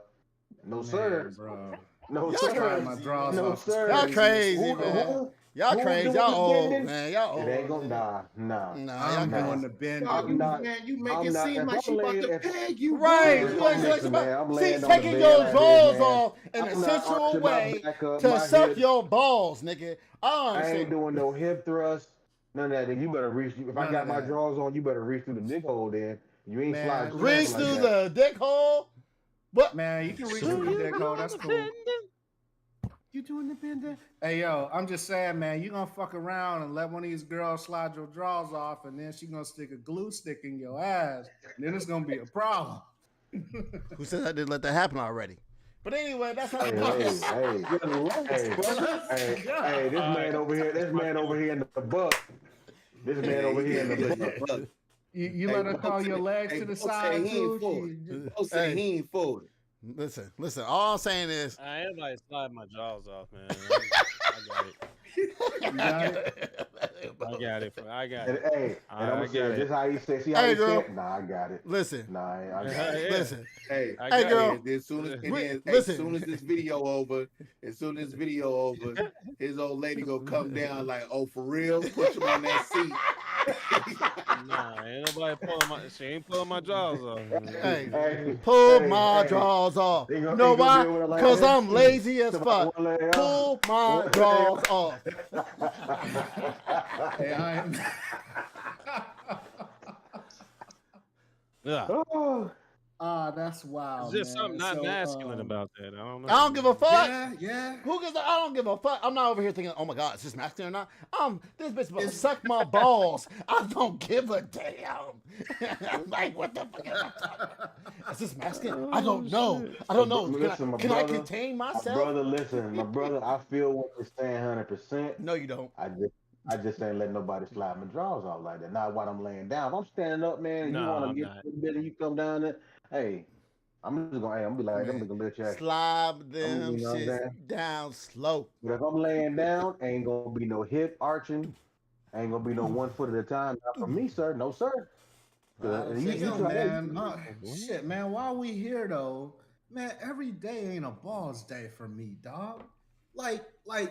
No sir. Man, bro. No Y'all Slide sir. my crazy, drawers man. No off is sir. Y'all crazy. crazy, man. Y'all Who crazy. doing Y'all the old, bending? man. Y'all It ain't old, gonna man. nah. Nah, y'all I'm Nah. doing crazy. the Dog, I'm bending. not. man, you make I'm it not. seem If like she I'm about laying, to if peg you, Right. man, bro. You ain't listen, man, I'm see, laying on the taking bed your like this, drawers man. off in a I'm not sensual arching my way back up, to my suck hips. your balls, nigga. I don't I ain't understand. doing no hip thrust. None of that. You better reach. If I None of got my that. drawers on, you better reach through the dick hole. Then you ain't sliding Man, smacking Reach like through listen. that. the dick hole. What? Man, you can reach Do through the you dick hole. do That's the cool. bending? You doing the bending? Hey, yo, I'm just saying, man, you gonna fuck around and let one of these girls slide your drawers off, and then she gonna stick a glue stick in your ass. And then it's gonna be a problem. Who said I didn't let that happen already? But anyway, that's not the Hey, point. Relax, hey, brother. hey! This All right, man over here. This my man over feeling. here in the buck. This man Yeah, over he here in the getting in the buck. butt. You Hey, let her call your legs to the Bo said side he ain't too. for it. She, Bo said Hey, he ain't for it. listen. All I'm saying is, Everybody slide my jaws off, man. I got it. you got it. I got it. I got And it. hey, and I'm I gonna say got it. This it. how he said. See how hey, he girl, said? Nah, I got it. listen, Nah, I got it. Yeah, listen, Hey, I hey, got hey, girl, it. as soon as and then, hey, as soon listen. as this video over, his old lady gonna come down like, oh, for real? Push him on that seat. Nah, ain't nobody pulling my. She ain't pulling my jaws off. Hey, Hey, pull hey, my hey! drawers off. He You gonna, know he gonna be why? over there like Cause this. I'm lazy as Somebody fuck. one leg up. Pull my One leg drawers up. off. Hey, I am. Yeah, Oh, That's it's wild, just something man. not So, masculine about that. I don't I know. don't give a fuck. yeah. Who gives? I don't give a fuck. I'm not over here thinking, oh my god, is this masculine or not? This bitch about to It's suck my balls. I don't give a damn. I'm like, what the fuck am I talking about? Is this masculine? I Oh don't know. shit! I don't know. listen, Can I contain myself? listen, my brother. I feel what you're saying, 100%. No, you don't. I just ain't letting nobody slide my drawers off like that. Not while I'm laying down. If I'm standing up, man, and No, you want to I'm get not. a bit and you come down there, hey, I'm just gonna, hey, I'm gonna be like, I'm Man, gonna let you. slide You them know what I'm shits saying? down slow. But if I'm laying down, ain't gonna be no hip arching. Ain't gonna be no 1 foot at a time. Not for me, sir. No, sir. I don't Hey, say You yo, nothing. try. Hey, man. Shit, man. While we here though, man, every day ain't a balls day for me, dog. Like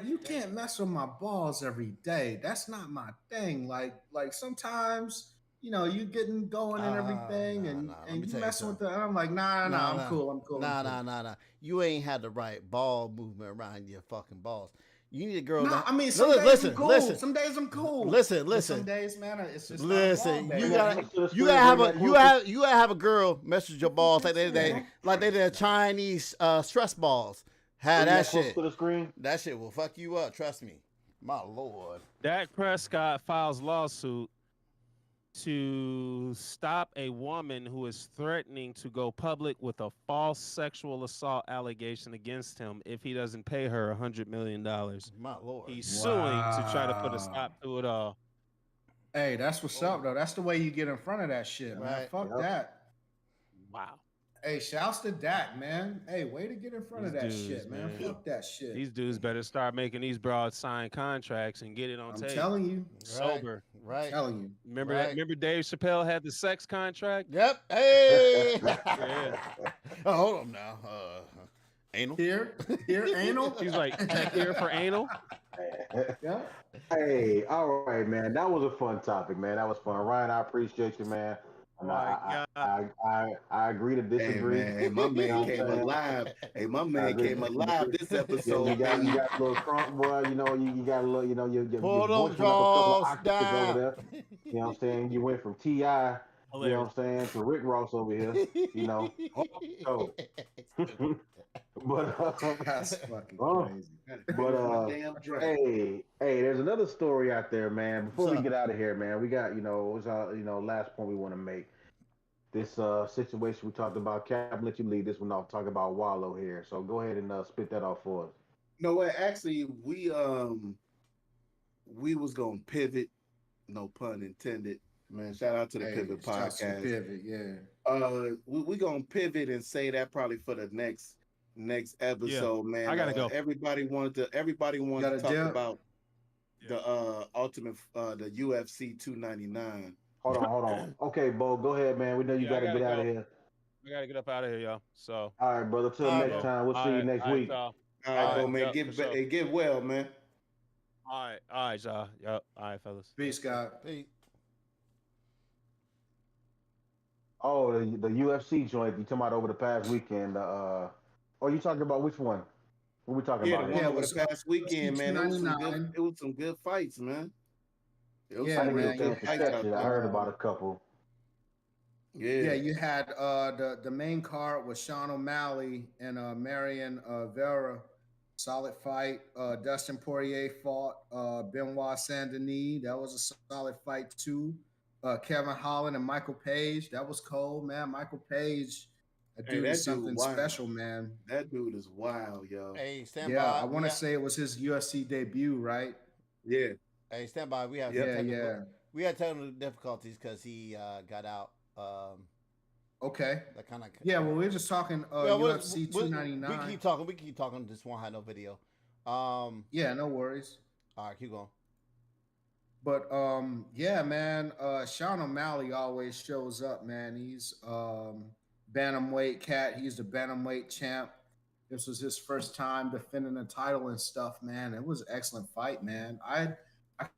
you can't mess with my balls every day. That's not my thing. Like sometimes, you getting going and everything, and Nah. Let and me you tell you messing with something. the. I'm like, nah. Nah, I'm nah. cool. Nah. You ain't had the right ball movement around your fucking balls. You need a girl No, that. I mean No, some days I'm cool. listen. Some days I'm cool. Listen, But some listen, days, man, it's just not a ball listen. day. You bring that gotta, close to the you screen. gotta have Bring a, that closer. you gotta have a girl message your balls like Yeah. they did Chinese stress balls. Had Bring that that close shit. to the screen. That shit will fuck you up. Trust me. My lord. Dak Prescott files lawsuit to stop a woman who is threatening to go public with a false sexual assault allegation against him if he doesn't pay her $100 million. My lord. He's suing to try to put a Wow. stop to it all. Hey, that's what's up though. That's the way you get in front of that shit, man. Right. Fuck Yep. that. Wow. Hey, shouts to Dak, man. Hey, way to get in front of These that dudes, shit, man. man. Fuck that shit. These dudes better start making these broads sign contracts and get it on I'm tape. telling you. Sober. Right. Telling you. Remember that? Right. Remember Dave Chappelle had the sex contract? Yep. Hey. Yeah. Oh, hold on now. Anal. Here, anal. He's like, check here for anal. Yeah. Hey, all right, man. That was a fun topic, man. That was fun. Ryan, I appreciate you, man. And My God. I agree to Hey, disagree. man. Hey, my You know man what I'm came saying? alive. Hey, my I man agree came to alive disagree. this Yeah, episode, you baby. got a little crunk, boy. You got a little, your Pull voice them went up a couple of draws octaves over down. there. You know what I'm saying? You went from Ti, you know what I'm Hilarious. saying, to Rick Ross over here. You know. So, Stupid. But That's fucking oh, crazy. Gotta but finish my damn drink. hey, there's another story out there, man. What's Before we up? get out of here, man, we got it's last point we want to make. This situation we talked about. Cap, let you lead this one off. Talk about Wallow here. So go ahead and spit that off for us. No, what? Actually, we was gonna pivot. No pun intended. Man, shout out to the Hey, Pivot shouts to the Podcast. pivot. Yeah. We gonna pivot and say that probably for the next Yeah, episode, I man. gotta go. Everybody You wanted got to a talk dip? about Yeah. the ultimate the UFC 299. Hold on. Okay, Bo, go ahead, man. We know you Yeah, got I to get gotta out of go. here. I gotta get up out of here, y'all. So All right, brother. Till All right, next bro. yeah. time. We'll see you next All right, week. y'all. All All right, right, Bo, man, yep, for sure. get well, man. All right, y'all. Yep. All right, fellas. Yep. Peace, God. Hey, Oh, the UFC joint you talking about over the past weekend? Oh, you talking about which one? What we talking Yeah, the about one Yeah, here? it over the was past UFC weekend, man. 299. It was some good fights, man. It was Yeah, I some didn't get real a man. You good chance to fights catch out it. I there. heard about a couple. yeah, Yeah. you had the main card was Sean O'Malley and Marion Vera. Solid fight. Dustin Poirier fought Benoit Saint Denis. That was a solid fight too. Kevin Holland and Michael Page. That was cold, man. Michael Page, that Hey, dude is that dude something wild. special, man. That dude is wild, yo. hey, stand Yeah, I by. want to say it was his UFC debut, right? Yeah. Hey, stand by. We have some Yep. Yeah, technical. yeah. We had technical difficulties because he got out. Okay. That kind of. Yeah, well, we're just talking Well, UFC we can 299. keep talking. We can keep talking. This won't have no video. Yeah, no worries. All right, keep going. But yeah, man, Sean O'Malley always shows up, man. He's bantamweight cat. He's the bantamweight champ. This was his first time defending the title and stuff, man. It was an excellent fight, man. I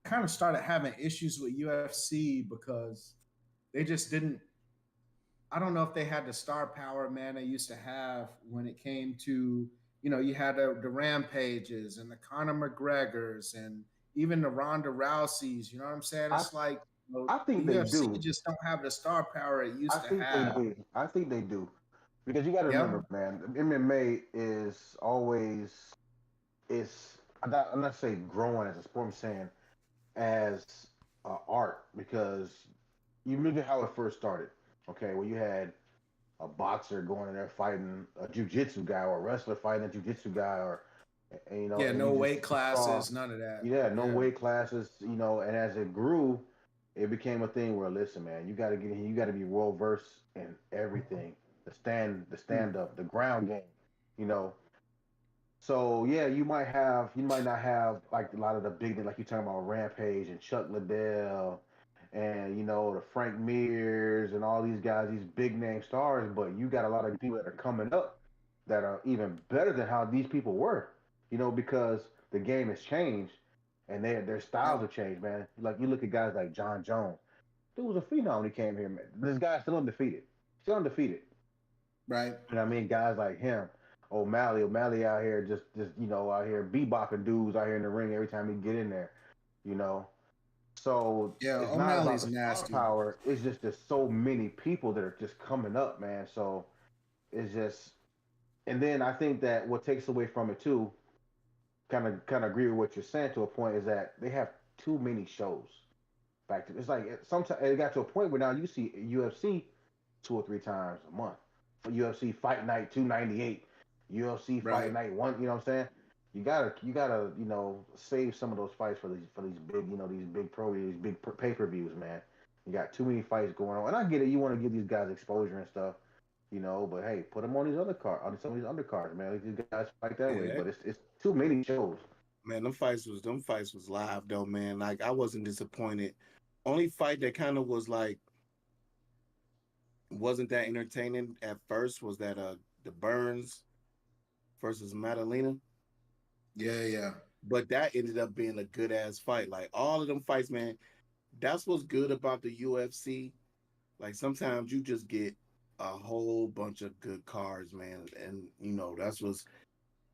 kind of started having issues with UFC because they just didn't. I don't know if they had the star power, man, they used to have when it came to, you had the Rampages and the Conor McGregors and even the Ronda Rouseys. You know what I'm saying? I It's like I the think they UFC do. just don't have the star power it I used to think they have. do. I think they do because you got to Yeah, remember, man. MMA is always it's. I'm not saying growing as a sport. I'm saying as art because you look at how it first started. Okay, well you had a boxer going in there fighting a jujitsu guy or a wrestler fighting a jujitsu guy or yeah, and no weight you saw classes, none of that. yeah no Yeah. weight classes and as it grew it became a thing where listen man you got to get in here you got to be well versed in everything the Hmm. stand up the ground game you know so yeah you might not have like a lot of the big like you talking about Rampage and Chuck Liddell and the Frank Mears and all these guys, these big name stars, but you got a lot of people that are coming up that are even better than how these people were, because the game has changed and their styles Yep. have changed, man. Like you look at guys like John Jones, dude was a phenom when he came here, man. This guy's still undefeated. Right. And I mean, guys like him, O'Malley out here just out here bebopping dudes out here in the ring every time he get in there, you know. So Yeah, it's not about O'Malley's the star nasty. power. It's just there's so many people that are just coming up, man. So it's just, and then I think that what takes away from it too, kind of agree with what you're saying to a point, is that they have too many shows. Back to it's like sometimes it got to a point where now you see UFC 2 or 3 times a month. For UFC Fight Night 298, UFC Fight Right. Night one. You know what I'm saying? You gotta save some of those fights for these big these big these big pay per views, man. You got too many fights going on, and I get it. You want to give these guys exposure and stuff, but hey, put them on these other card on some of these undercards, man. Let these guys fight that way. Yeah, But it's too many shows. man, them fights was live though, man. Like I wasn't disappointed. Only fight that kind of was like wasn't that entertaining at first was that the Burns versus Madalena. Yeah, yeah. But that ended up being a good ass fight. Like all of them fights, man. That's what's good about the UFC. Like sometimes you just get a whole bunch of good cards, man, and that's what's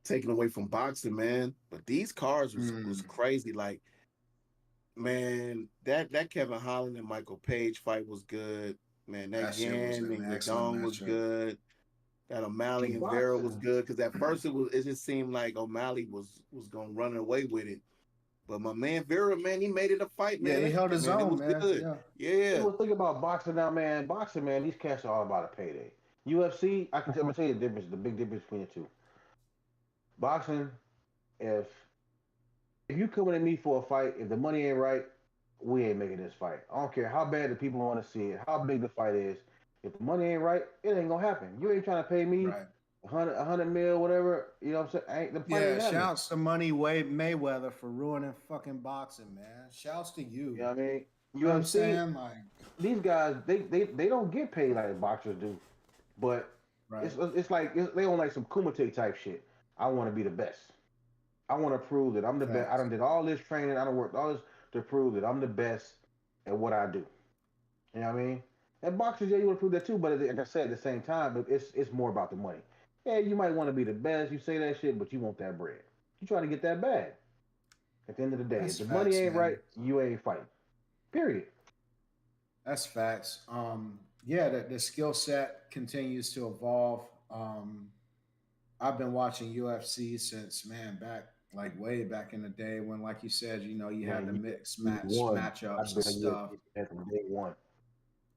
taken away from boxing, man. But these cards was Mm. crazy. Like man, that Kevin Holland and Michael Page fight was good. Man, that That shit was Yan an and excellent Yadong was matchup. good. that O'Malley and Vera was Boxing. good because at first it just seemed like O'Malley was gonna run away with it. But my man Vera, man, he made it a fight, Yeah, man. he That held shit, his man, it own, was man. good. Yeah. Yeah. People think about boxing now, man. Boxing, man, these cats are all about a payday. UFC, I'm gonna tell you the difference, the big difference between the two. Boxing, if if you coming at me for a fight, if the money ain't right, we ain't making this fight. I don't care how bad the people want to see it, how big the fight is. If the money ain't right, it ain't gonna happen. You ain't trying to pay me Right. a hundred mil, whatever. You know what I'm saying? The fight Yeah, ain't happening. shouts to Money Wade Mayweather for ruining fucking boxing, man. Shouts to You you. know what I mean? You know what I'm UFC, saying? Like, these guys, they don't get paid like boxers do, but right. they on like some Kumite type shit. I want to be the best. I want to prove that I'm the best. I Facts. done did all this training. I done worked all this to prove that I'm the best at what I do. You know what I mean? And boxers, yeah, you want to prove that too. But like I said, at the same time, it's more about the money. Yeah, you might want to be the best. You say that shit, but you want that bread. You trying to get that bag. At the end of the day, if That's the money facts, ain't right, man. you ain't fighting. Period. That's facts. Yeah, the skill set continues to evolve. I've been watching UFC since, man, back like way back in the day when, like you said, you had the Man, mixed you won. matchups I've and been a stuff. UFC fan from day one.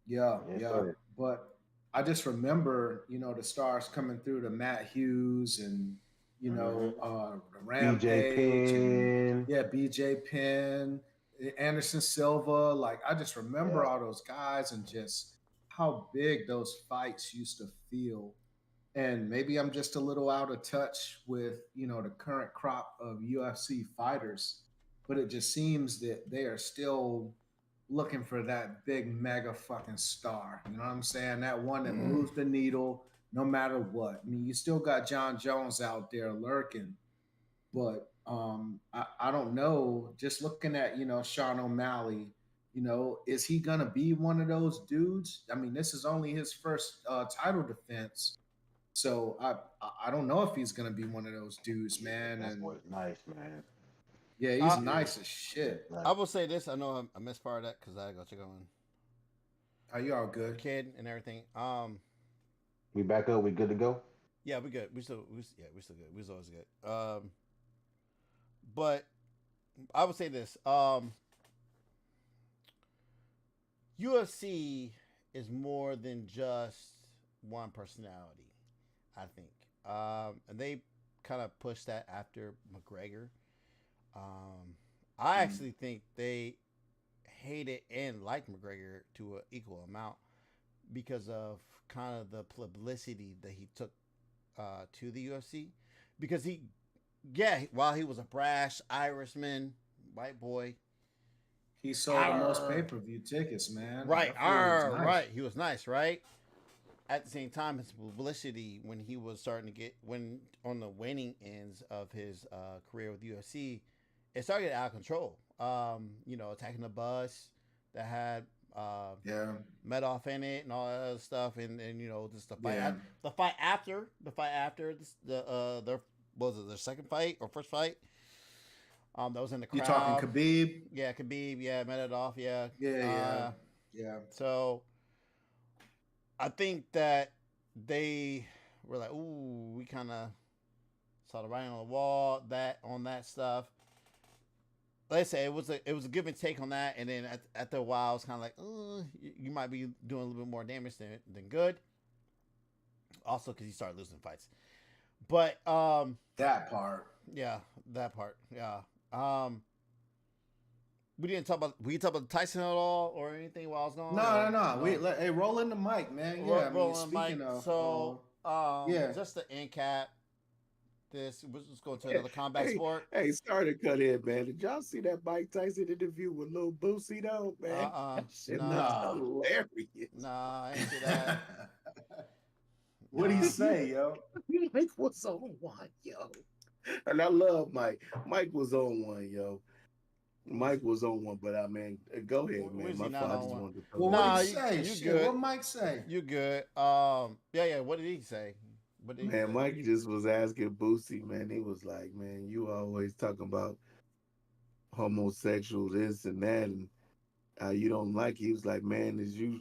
Yeah, Yes, yeah. sir. But I just remember, the stars coming through to Matt Hughes and, Mm-hmm. the BJ Rampage and Penn. yeah, BJ Penn, Anderson Silva. Like I just remember Yeah. all those guys and just how big those fights used to feel. And maybe I'm just a little out of touch with, the current crop of UFC fighters, but it just seems that they are still looking for that big mega fucking star. You know what I'm saying? That one that moves the needle no matter what. I mean, you still got John Jones out there lurking, but I don't know. Just looking at Sean O'Malley, is he gonna be one of those dudes? I mean, this is only his first title defense, so I don't know if he's gonna be one of those dudes, Yeah, man. that And boy's nice, man. yeah, he's I Yeah, nice as he's shit. I nice. will say this. I know I missed part of that because I got to go on Are you all good? kid and everything. We back up. We good to go. Yeah, we good. We still good. We was always good. But I would say this. UFC is more than just one personality. I think, and they kind of pushed that after McGregor. I Mm. actually think they hated and liked McGregor to an equal amount because of kind of the publicity that he took to the UFC. Because while he was a brash Irishman, white boy, He sold the most pay arr, per view tickets, man. right, That fool was arr, nice. right, he was nice, right? At the same time, his publicity when he was starting to get when on the waning ends of his career with UFC, it started to get out of control. Attacking the bus that had Yeah, Medoff in it and all that other stuff, and just yeah. the fight after this, their was it their second fight or first fight? That was in the You talking crowd. Khabib? Yeah, Khabib. Yeah, Medoff. Yeah. Yeah, yeah, Uh, yeah. so I think that they were like, ooh, we kind of saw the writing on the wall on that stuff. Let's say it was a give and take on that, and then after a while, it's kind of like, you might be doing a little bit more damage than good. Also, because you start losing fights, but That part. yeah, that part, yeah. Um, we talk about Tyson at all or anything while I was gone, No, no, or no. no? Hey, roll in the mic, man. Yeah, I mean, Rolling speaking Mike. of, So, yeah, just the end cap. This we're just going to Hey, another combat hey, sport. hey, sorry to cut in, man. Did y'all see that Mike Tyson interview with Lil Boosie though, man? That shit was Nah, nah. hilarious. nah, I ain't see that. What do you Nah. say, yo? Mike was on one, yo. And I love Mike. Mike was on one, yo. Mike was on one, but I mean, go ahead, man. Where's he My not father on just one? wanted to throw Well, that what he Nah, in there. say? you Shit, what good. Mike say? You good. Yeah. What did he say? What did he Man, say? Mike just was asking Boosie, man. He was like, man, you always talking about homosexual this and that, and you don't like it. He was like, man, is you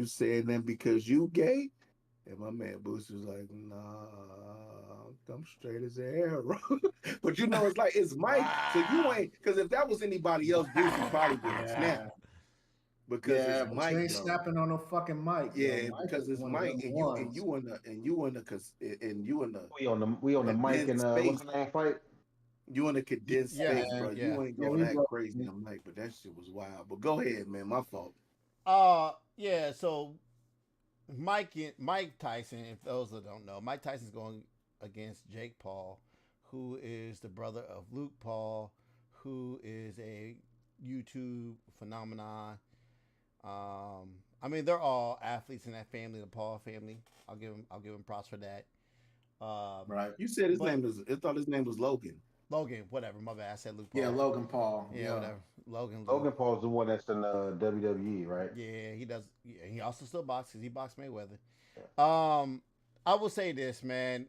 saying that because you gay? And my man Boosie was like, nah, I'm straight as an arrow. But it's like it's Mike. So you Wow. ain't because if that was anybody else, Boosie probably would have snapped Yeah, because it's yeah, but you Mike ain't though. snapping on no fucking mic, yo. Yeah, Mike because is it's one of Mike them and you and ones. you in the and you in the cause and you in the We on the mic and condensed what's space. the name fight? You in a condensed Yeah, space, Yeah, bro. yeah. You ain't yeah, going we that broke. crazy on Mike, but that shit was wild. But go ahead, man. My fault. Yeah. So Mike Tyson, if those that don't know, Mike Tyson's going against Jake Paul, who is the brother of Luke Paul, who is a YouTube phenomenon. I mean, they're all athletes in that family, the Paul family. I'll give him props for that. Um, Right. You said his but name was. I thought his name was Logan. Logan, whatever, my bad. I said Luke Yeah, Paul. Logan Paul. Yeah, Yeah. whatever. Logan Luke. Logan Paul's the one that's in WWE, right? Yeah, he does. Yeah, he also still boxes. He boxed Mayweather. Yeah. I will say this, man.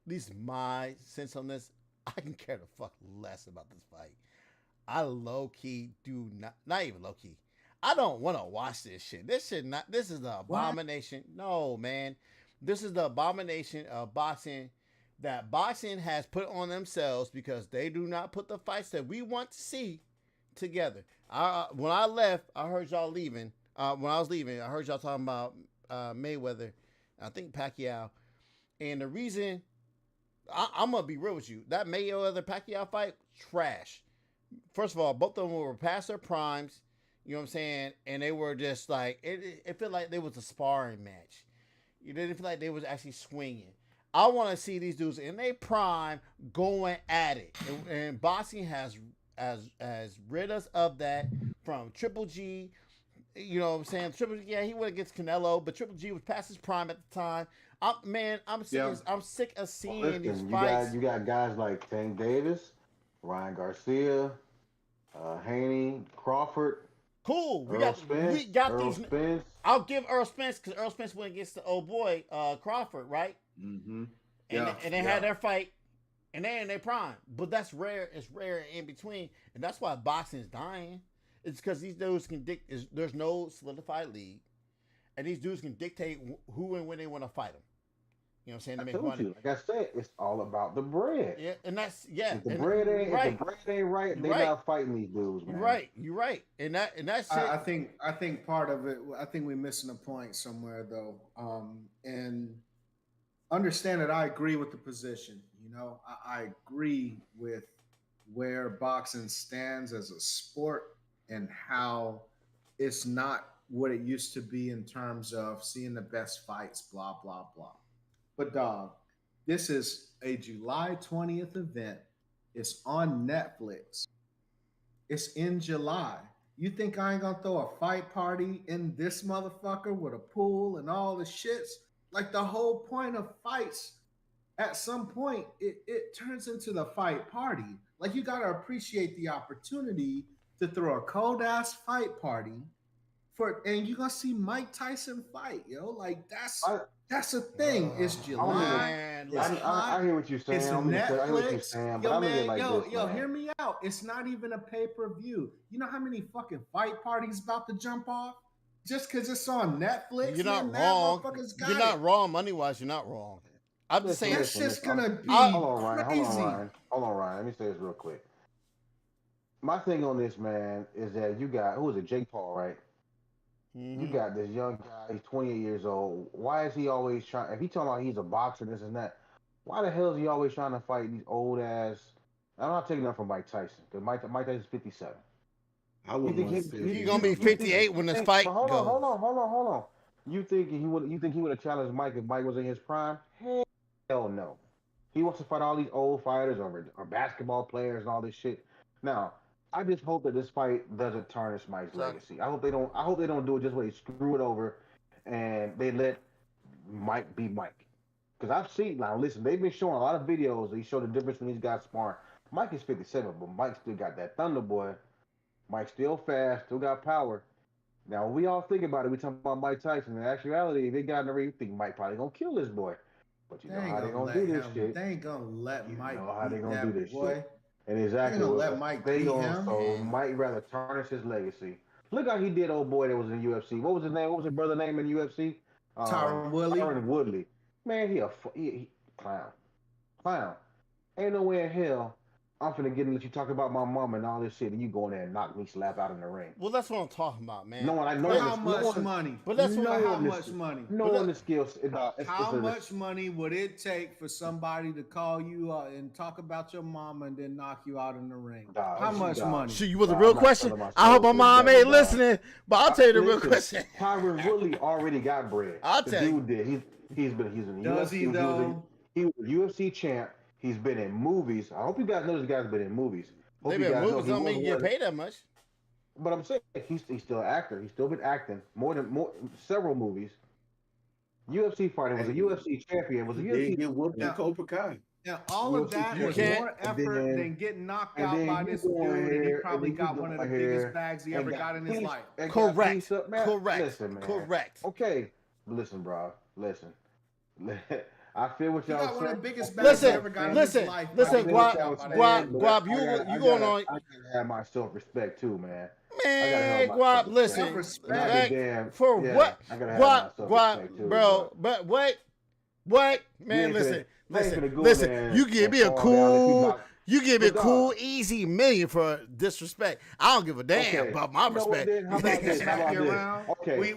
At least my sense on this, I can care the fuck less about this fight. I low key do not even low key. I don't want to watch this shit. This shit not. This is the What? abomination. No, man. This is the abomination of boxing that boxing has put on themselves because they do not put the fights that we want to see together. When I left, I heard y'all leaving. When I was leaving, I heard y'all talking about Mayweather. I think Pacquiao. And the reason I'm gonna be real with you, that Mayweather Pacquiao fight, trash. First of all, both of them were past their primes. You know what I'm saying? And they were just like it felt like they was a sparring match. You didn't feel like they was actually swinging. I want to see these dudes in their prime going at it, and boxing has rid us of that from Triple G. You know what I'm saying? Triple G, yeah, he went against Canelo, but Triple G was past his prime at the time. I'm sick. Yeah. I'm sick of Well, seeing these listen, fights. you got guys like Tank Davis, Ryan Garcia, Haney, Crawford, Cool. Earl We Spence, got Earl these. Spence. I'll give Earl Spence because Earl Spence went against the old boy Crawford, right? Mm-hmm. Yeah, And they had yeah. their fight, and they in their prime. But that's rare. It's rare in between, and that's why boxing is dying. It's because these dudes can there's no solidified league, and these dudes can dictate who and when they want to fight them. You know what I'm saying? I To make told money. you, like I said, it's all about the bread. Yeah, and that's yeah. If the And bread ain't if the right, bread ain't right, you're they right. not fighting these dudes, You're man. right. You're right. And that shit. I think part of it. I think we're missing a point somewhere though. And understand that I agree with the position. I agree with where boxing stands as a sport and how it's not what it used to be in terms of seeing the best fights, blah, blah, blah. But, dog, this is a July 20th event. It's on Netflix. It's in July. You think I ain't gonna throw a fight party in this motherfucker with a pool and all the shits? Like the whole point of fights, at some point, it turns into the fight party. Like you gotta appreciate the opportunity to throw a cold ass fight party and you're gonna see Mike Tyson fight, yo. Like I that's a thing. It's I don't even. July. Man, It's look. I hot. hear what you're saying. It's I don't mean to cut. I hear what you're Netflix. saying, but Yo, I look at it man, like yo, this, yo, man. hear me out. It's not even a pay-per-view. You know how many fucking fight parties about to jump off? Just because it's on Netflix, You're man, not mad wrong. motherfuckers You're got it. not wrong money wise. You're not wrong. I'm just Listen, saying. That's listen, just listen. I'm, gonna I, be hold on, Ryan. Hold on, crazy. Ryan. Hold on, Ryan. Let me say this real quick. My thing on this, man, is that you got who is it? Jake Paul, right? You mm-hmm. got this young guy. He's 28 years old. Why is he always trying? If he talking about he's a boxer, this and that, why the hell is he always trying to fight these old ass? I'm not taking that from Mike Tyson because Mike Tyson's 57. I You wouldn't think want to he? see a He You, gonna video you, be of you Mike think? 58 Tyson. when this Think, fight but hold on, goes. hold on, hold on, hold on. You think he would? You think he would have challenged Mike if Mike was in his prime? Hell no. He wants to fight all these old fighters or basketball players and all this shit. Now, I just hope that this fight doesn't tarnish Mike's Suck. legacy. I hope they don't. I hope they don't do it just where they screw it over, and they let Mike be Mike. Because I've seen now. Listen, they've been showing a lot of videos. They show the difference when these guys sparring. Mike is 57, but Mike still got that thunder boy. Mike still fast, still got power. Now we all think about it. We talking about Mike Tyson. In actuality, if they got in the ring, you think Mike probably gonna kill this boy. But you They know ain't how they gonna gonna let do this him. shit. They ain't gonna let You Mike know how they beat gonna do that this shit. boy. And They ain't exactly gonna what let Mike they beat gonna him. so Man, Mike rather tarnish his legacy. Look how he did old boy that was in UFC. What was his name? What was his brother name in UFC? Tyron Woodley. Man, he clown. Ain't no way in hell I'm finna get in let you talk about my mom and all this shit, and you go in there and knock me slap out in the ring. Well, that's what I'm talking about, man. No one, I know For how much money? But that's For what how much money? Knowing the skills. How much money would it take for somebody to call you and talk about your mama and then knock you out in the ring? How much money? She was a real question. I hope my mom ain't listening, but I'll tell you the real question. Tyron Woodley already got bread. I'll tell you. Dude did. He's in Does UFC. he though? He was a UFC champ. He's been in movies. I hope you guys know this guy's been in movies. They've been in movies. Don't mean you get paid that much. But I'm saying he's still an actor. He's still been acting several movies. UFC fighter, was a UFC champion. Was a UFC. Get whooped in Cobra Kai. Now, all of that was more effort than getting knocked out by this dude, and he probably got one of the biggest bags he ever got in his life. Correct. Listen, man. Correct. Okay. Listen, bro. Listen. I feel what y'all saying. One of the biggest bags he ever got in his life. Listen, Guap, you going on? I gotta have my self-respect too, man. Man, Guap, listen. Self-respect for what? Guap, bro. But what? Man, listen. You give me a cool. You give me a cool, easy million for disrespect. I don't give a damn about my respect. How about this? Okay.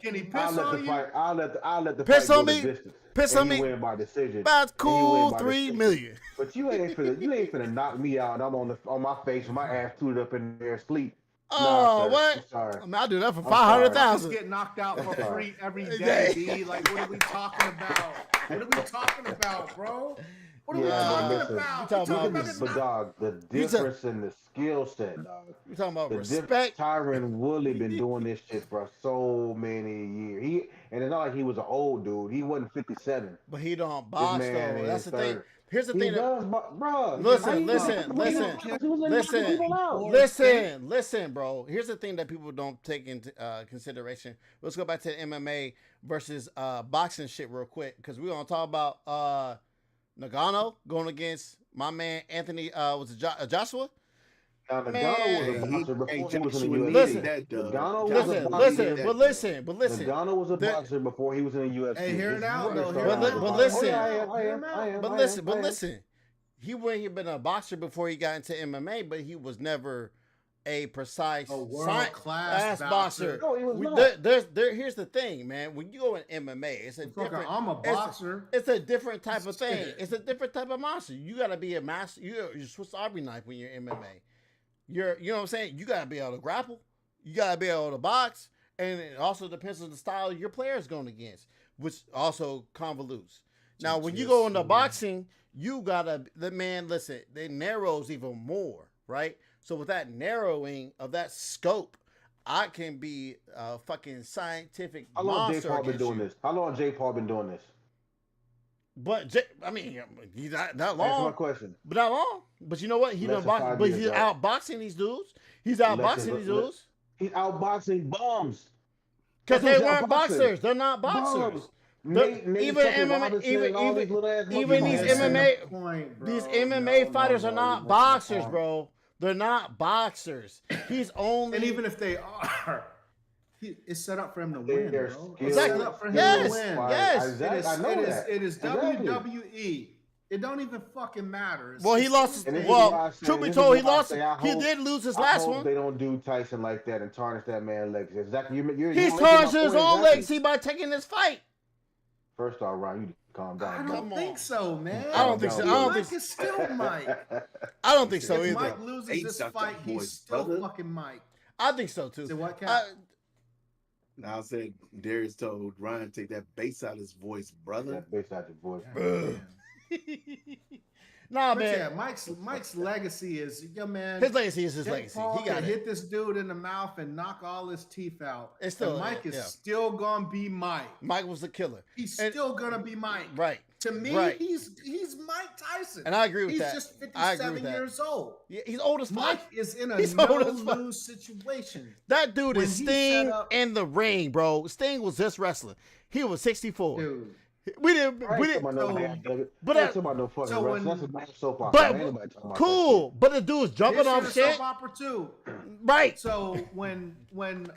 Can he piss on you? I'll let the piss fight on go me. the distance. Piss on me. Win by decision. That's cool. 3 million. But you ain't finna knock me out. I'm on my face with my ass tooted up in there asleep. Oh, what? I'm sorry. I mean, I'll do that for 500,000. Get knocked out for free every day, B. Like, what are we talking about? What are we talking about, bro? What are we talking about? But dog, the difference in the skill set, dog. You talking about respect? Tyron Woodley been doing this shit for so many years. And it's not like he was an old dude. He wasn't 57. But he don't box though. That's the thing. Here's the thing. Bro. Listen, bro. Here's the thing that people don't take into consideration. Let's go back to the MMA versus boxing shit real quick, because we're gonna talk about Nagano going against my man Anthony. Was it Joshua? Nagano was a boxer before he was in the UFC. Nagano was a boxer before he was in the UFC. Hey, hear it out though. But listen. He wouldn't have been a boxer before he got into MMA, but he was never a precise world-class boxer. No, he was not. Here's the thing, man. When you go in MMA, it's a different. I'm a boxer. It's a different type of thing. It's a different type of monster. You gotta be a master. You're Swiss Army knife when you're MMA. You know what I'm saying? You gotta be able to grapple. You gotta be able to box, and it also depends on the style your player is going against, which also convolutes. Now, when you go into boxing, you gotta listen. It narrows even more, right? So with that narrowing of that scope, I can be a fucking scientific monster. How long J. Paul been doing this? How long J. Paul been doing this? But he's not long. That's my question. But not long. But you know what? He done box. But he's outboxing these dudes. He's outboxing these dudes. He's outboxing bums. Because they weren't boxers. They're not boxers. Even these MMA fighters are not boxers, bro. They're not boxers. He's only. And even if they are, it's set up for him to win, bro. It's set up for him to win. Yes. It is WWE. It don't even fucking matter. Well, he lost. Well, truth be told, he lost. He did lose his last one. They don't do Tyson like that and tarnish that man's legacy. Exactly. He's tarnishing his own legacy by taking this fight. First off, Ryan, you calm down. I don't think so, man. I don't think so. Mike is still Mike. I don't think so either. If Mike loses this fight, he's still fucking Mike. I think so too. So what? Now I said Darius told Ryan take that bass out of his voice, brother. That bass out your voice. Nah, man. Yeah, Mike's legacy is man. His legacy is his legacy. Paul He got to hit this dude in the mouth and knock all his teeth out. It's still Mike is still gonna be Mike. Mike was the killer. He's still gonna be Mike. Right. To me, he's Mike Tyson. And I agree with he's that. He's just 57 years old. Yeah, he's old as fuck. Mike is in a no-lose situation. That dude is Sting in the ring, bro. Sting was just wrestling. He was 64. Dude. We didn't. I We ain't talking didn't. about no So damn. But I ain't talking about no fucking so wrestling. That's when a damn soap opera, but man. Ain't nobody talking about that cool. shit. But the dude's jumping his shit off is soap shit. opera too. Right. So Come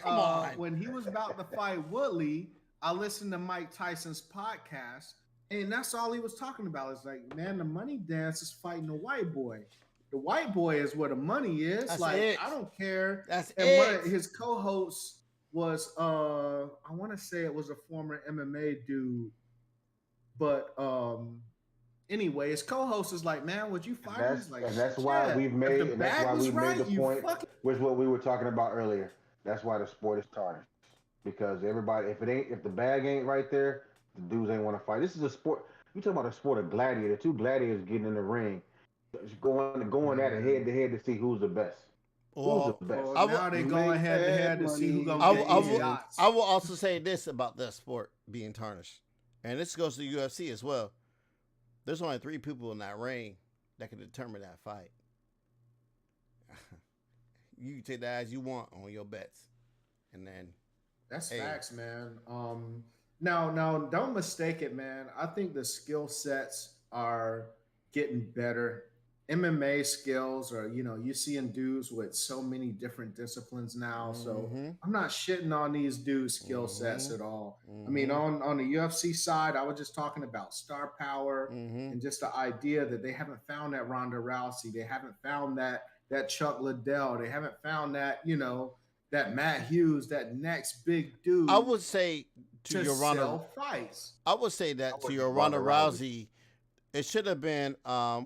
on. when he was about to fight Woodley, I listened to Mike Tyson's podcast, and that's all he was talking about. It's like, man, the money dance is fighting the white boy. The white boy is where the money is. That's Like, it. I don't care. That's And one it. of his co-hosts was I want to say it was a former MMA dude, but anyway, his co-host is like, man, would you And fight him? He's like, that's shit, why yeah. If the bag was we've made right, the you point, fucking which what we were talking about earlier. That's why the sport is tarnished because everybody, if the bag ain't right there, the dudes ain't want to fight. This is a sport. You talking about a sport of gladiator? Two gladiators getting in the ring, going at it head man. to head to see who's the best. Who's the Well, best? Well, I will. now they You going make head to bad head to see who money. gonna I get will. Bad I these will. money. shots. I will also say this about that sport being tarnished, and this goes to the UFC as well. There's only 3 people in that ring that can determine that fight. You can take that as you want on your bets, and then That's hey, facts, man. Now, don't mistake it, man. I think the skill sets are getting better. MMA skills are, you seeing dudes with so many different disciplines now. So mm-hmm, I'm not shitting on these dudes' skill sets mm-hmm, at all. I mean, mm-hmm, on the UFC side, I was just talking about star power mm-hmm. and just the idea that they haven't found that Ronda Rousey, they haven't found that Chuck Liddell, they haven't found that, that Matt Hughes, that next big I dude would say to to your Ronda, sell fights. I would say I that to would your say Ronda Ronda Rousey. Rousey, it should have been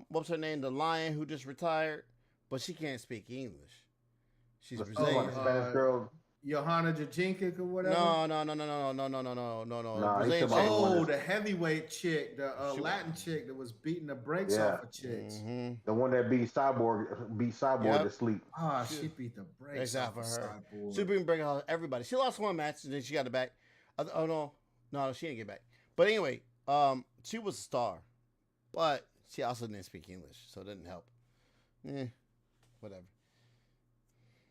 what's her name, the Lion who just retired, but she can't speak English. She's The talking Oh, Brazilian. about the Spanish girl. Johanna Jacek or whatever. No, no, no, no, no, no, no, no, no, no, no. The Nah, he's Brazilian talking about chick. the one Oh, that's the heavyweight chick, the She was. Latin chick that was beating the brakes yeah, off of chicks. Mm-hmm. the one that beat Cyborg to Yep. sleep. Ah, She, she beat the brakes exact off for of her. Cyborg. She been breaking out everybody. She lost one match and then she got it back. Oh no, no, she didn't get back. But anyway, she was a star, but she also didn't speak English, so it didn't help. Eh, whatever.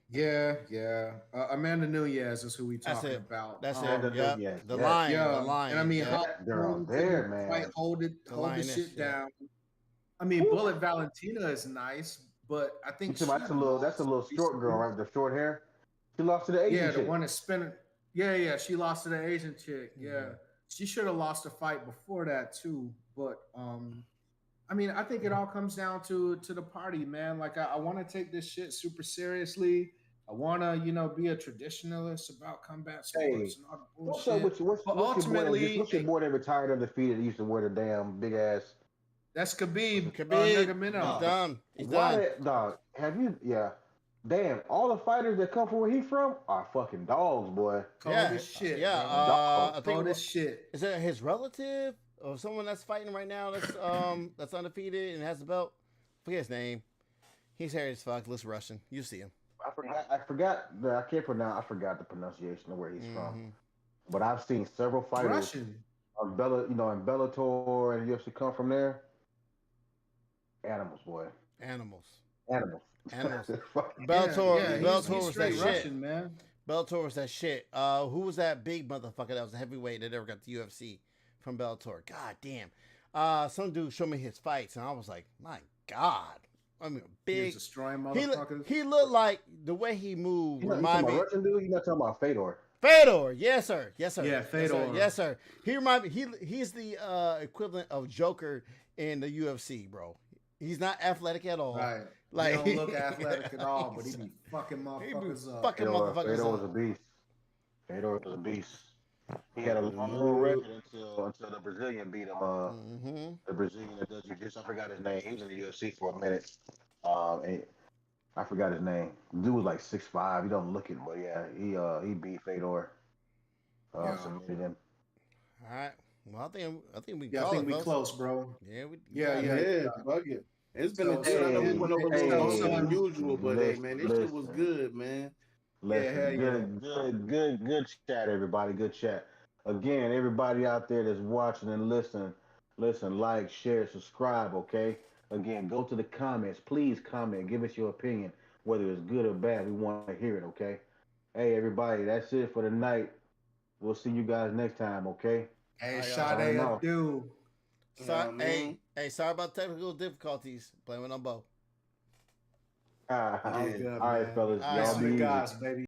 Yeah, yeah. Amanda Nunez is who we That's talking it. about. That's it. Amanda Yep. Nunez, The yes. lion. The Yeah, and I lion. mean, Yep. how That girl long there, couldn't quite man. The hold the lioness. shit Yeah. down. I mean, Whew. Bullet Valentina is nice, but I You think talking about she that's a lost little short girl, recently. right? With the short hair. She lost to the Asian Yeah, the chick. one that's spinning. Yeah, yeah, she lost to the Asian chick. Mm-hmm. Yeah, she should have lost a fight before that too. But I mean, I think it all comes down to the party, man. Like I want to take this shit super seriously. I want to, be a traditionalist about combat Hey, sports and all the what's up bullshit. with you? But What's your boy that retired undefeated that used to wear the damn big ass? that's Khabib Khabib. He's Nurmagomedov. done. He's Why done. that dog? Have you? Yeah. Damn, all the fighters that come from where he from are fucking dogs, boy. Cold Yeah. as shit, Yeah. bro. Dogs. I think Cold as shit. is that his relative or someone that's fighting right now that's undefeated and has the belt. Forget his name. He's hairy as fuck. Looks Russian. You see him. I forgot. I can't pronounce. I forgot the pronunciation of where he's from. Mm-hmm. But I've seen several fighters Russian. on in Bellator and UFC come from there. Animals, boy. Animals. Animals. Animals. Yeah, yeah. Bellator He's was that straight shit. Russian, man. Bellator was that shit. Who was that big motherfucker that was a heavyweight that ever got the UFC from Bellator? God damn. Some dude showed me his fights, and I was like, my God. I mean, He was big. destroying He motherfuckers. looked like the way he moved You talking remind about me. Russian dude? You're not talking about Fedor. Fedor, yes sir, yes sir, Yeah, yes, sir. Fedor. Yes sir. He remind me. He's the equivalent of Joker in the UFC, bro. He's not athletic at all. Right. Like He don't look athletic at all, but he be fucking he be motherfuckers up. fucking motherfuckers Fedor was a up. beast. Fedor was a beast. He had a long little record until the Brazilian beat him. Mm-hmm. The Brazilian that does jiu-jitsu. I forgot his name. He was in the UFC for a minute. And I forgot his name. Dude was like 6'5". He don't look it, but yeah, he beat Fedor. Yeah. Submitted him. All right. Well, I think we Yeah, I call think it, we folks. close, bro. Yeah, we Yeah, got yeah. it. Yeah, fuck it. It's been a So, day. I know we Hey, went over a hey, little longer son. than usual, but hey, man, this shit was listen. good, man. Yeah, hell Listen, yeah. good chat, everybody. Good chat. Again, everybody out there that's watching and listen, like, share, subscribe, okay? Again, go to the comments. Please comment. Give us your opinion, whether it's good or bad. We want to hear it, okay? Hey, everybody, that's it for the night. We'll see you guys next time, okay? Hey, I Sade, know. a dude. Hey, sorry about technical difficulties. Blame it on Bo. All good, All right, man. fellas. All right, Y'all Peace to be the easy. guys, baby.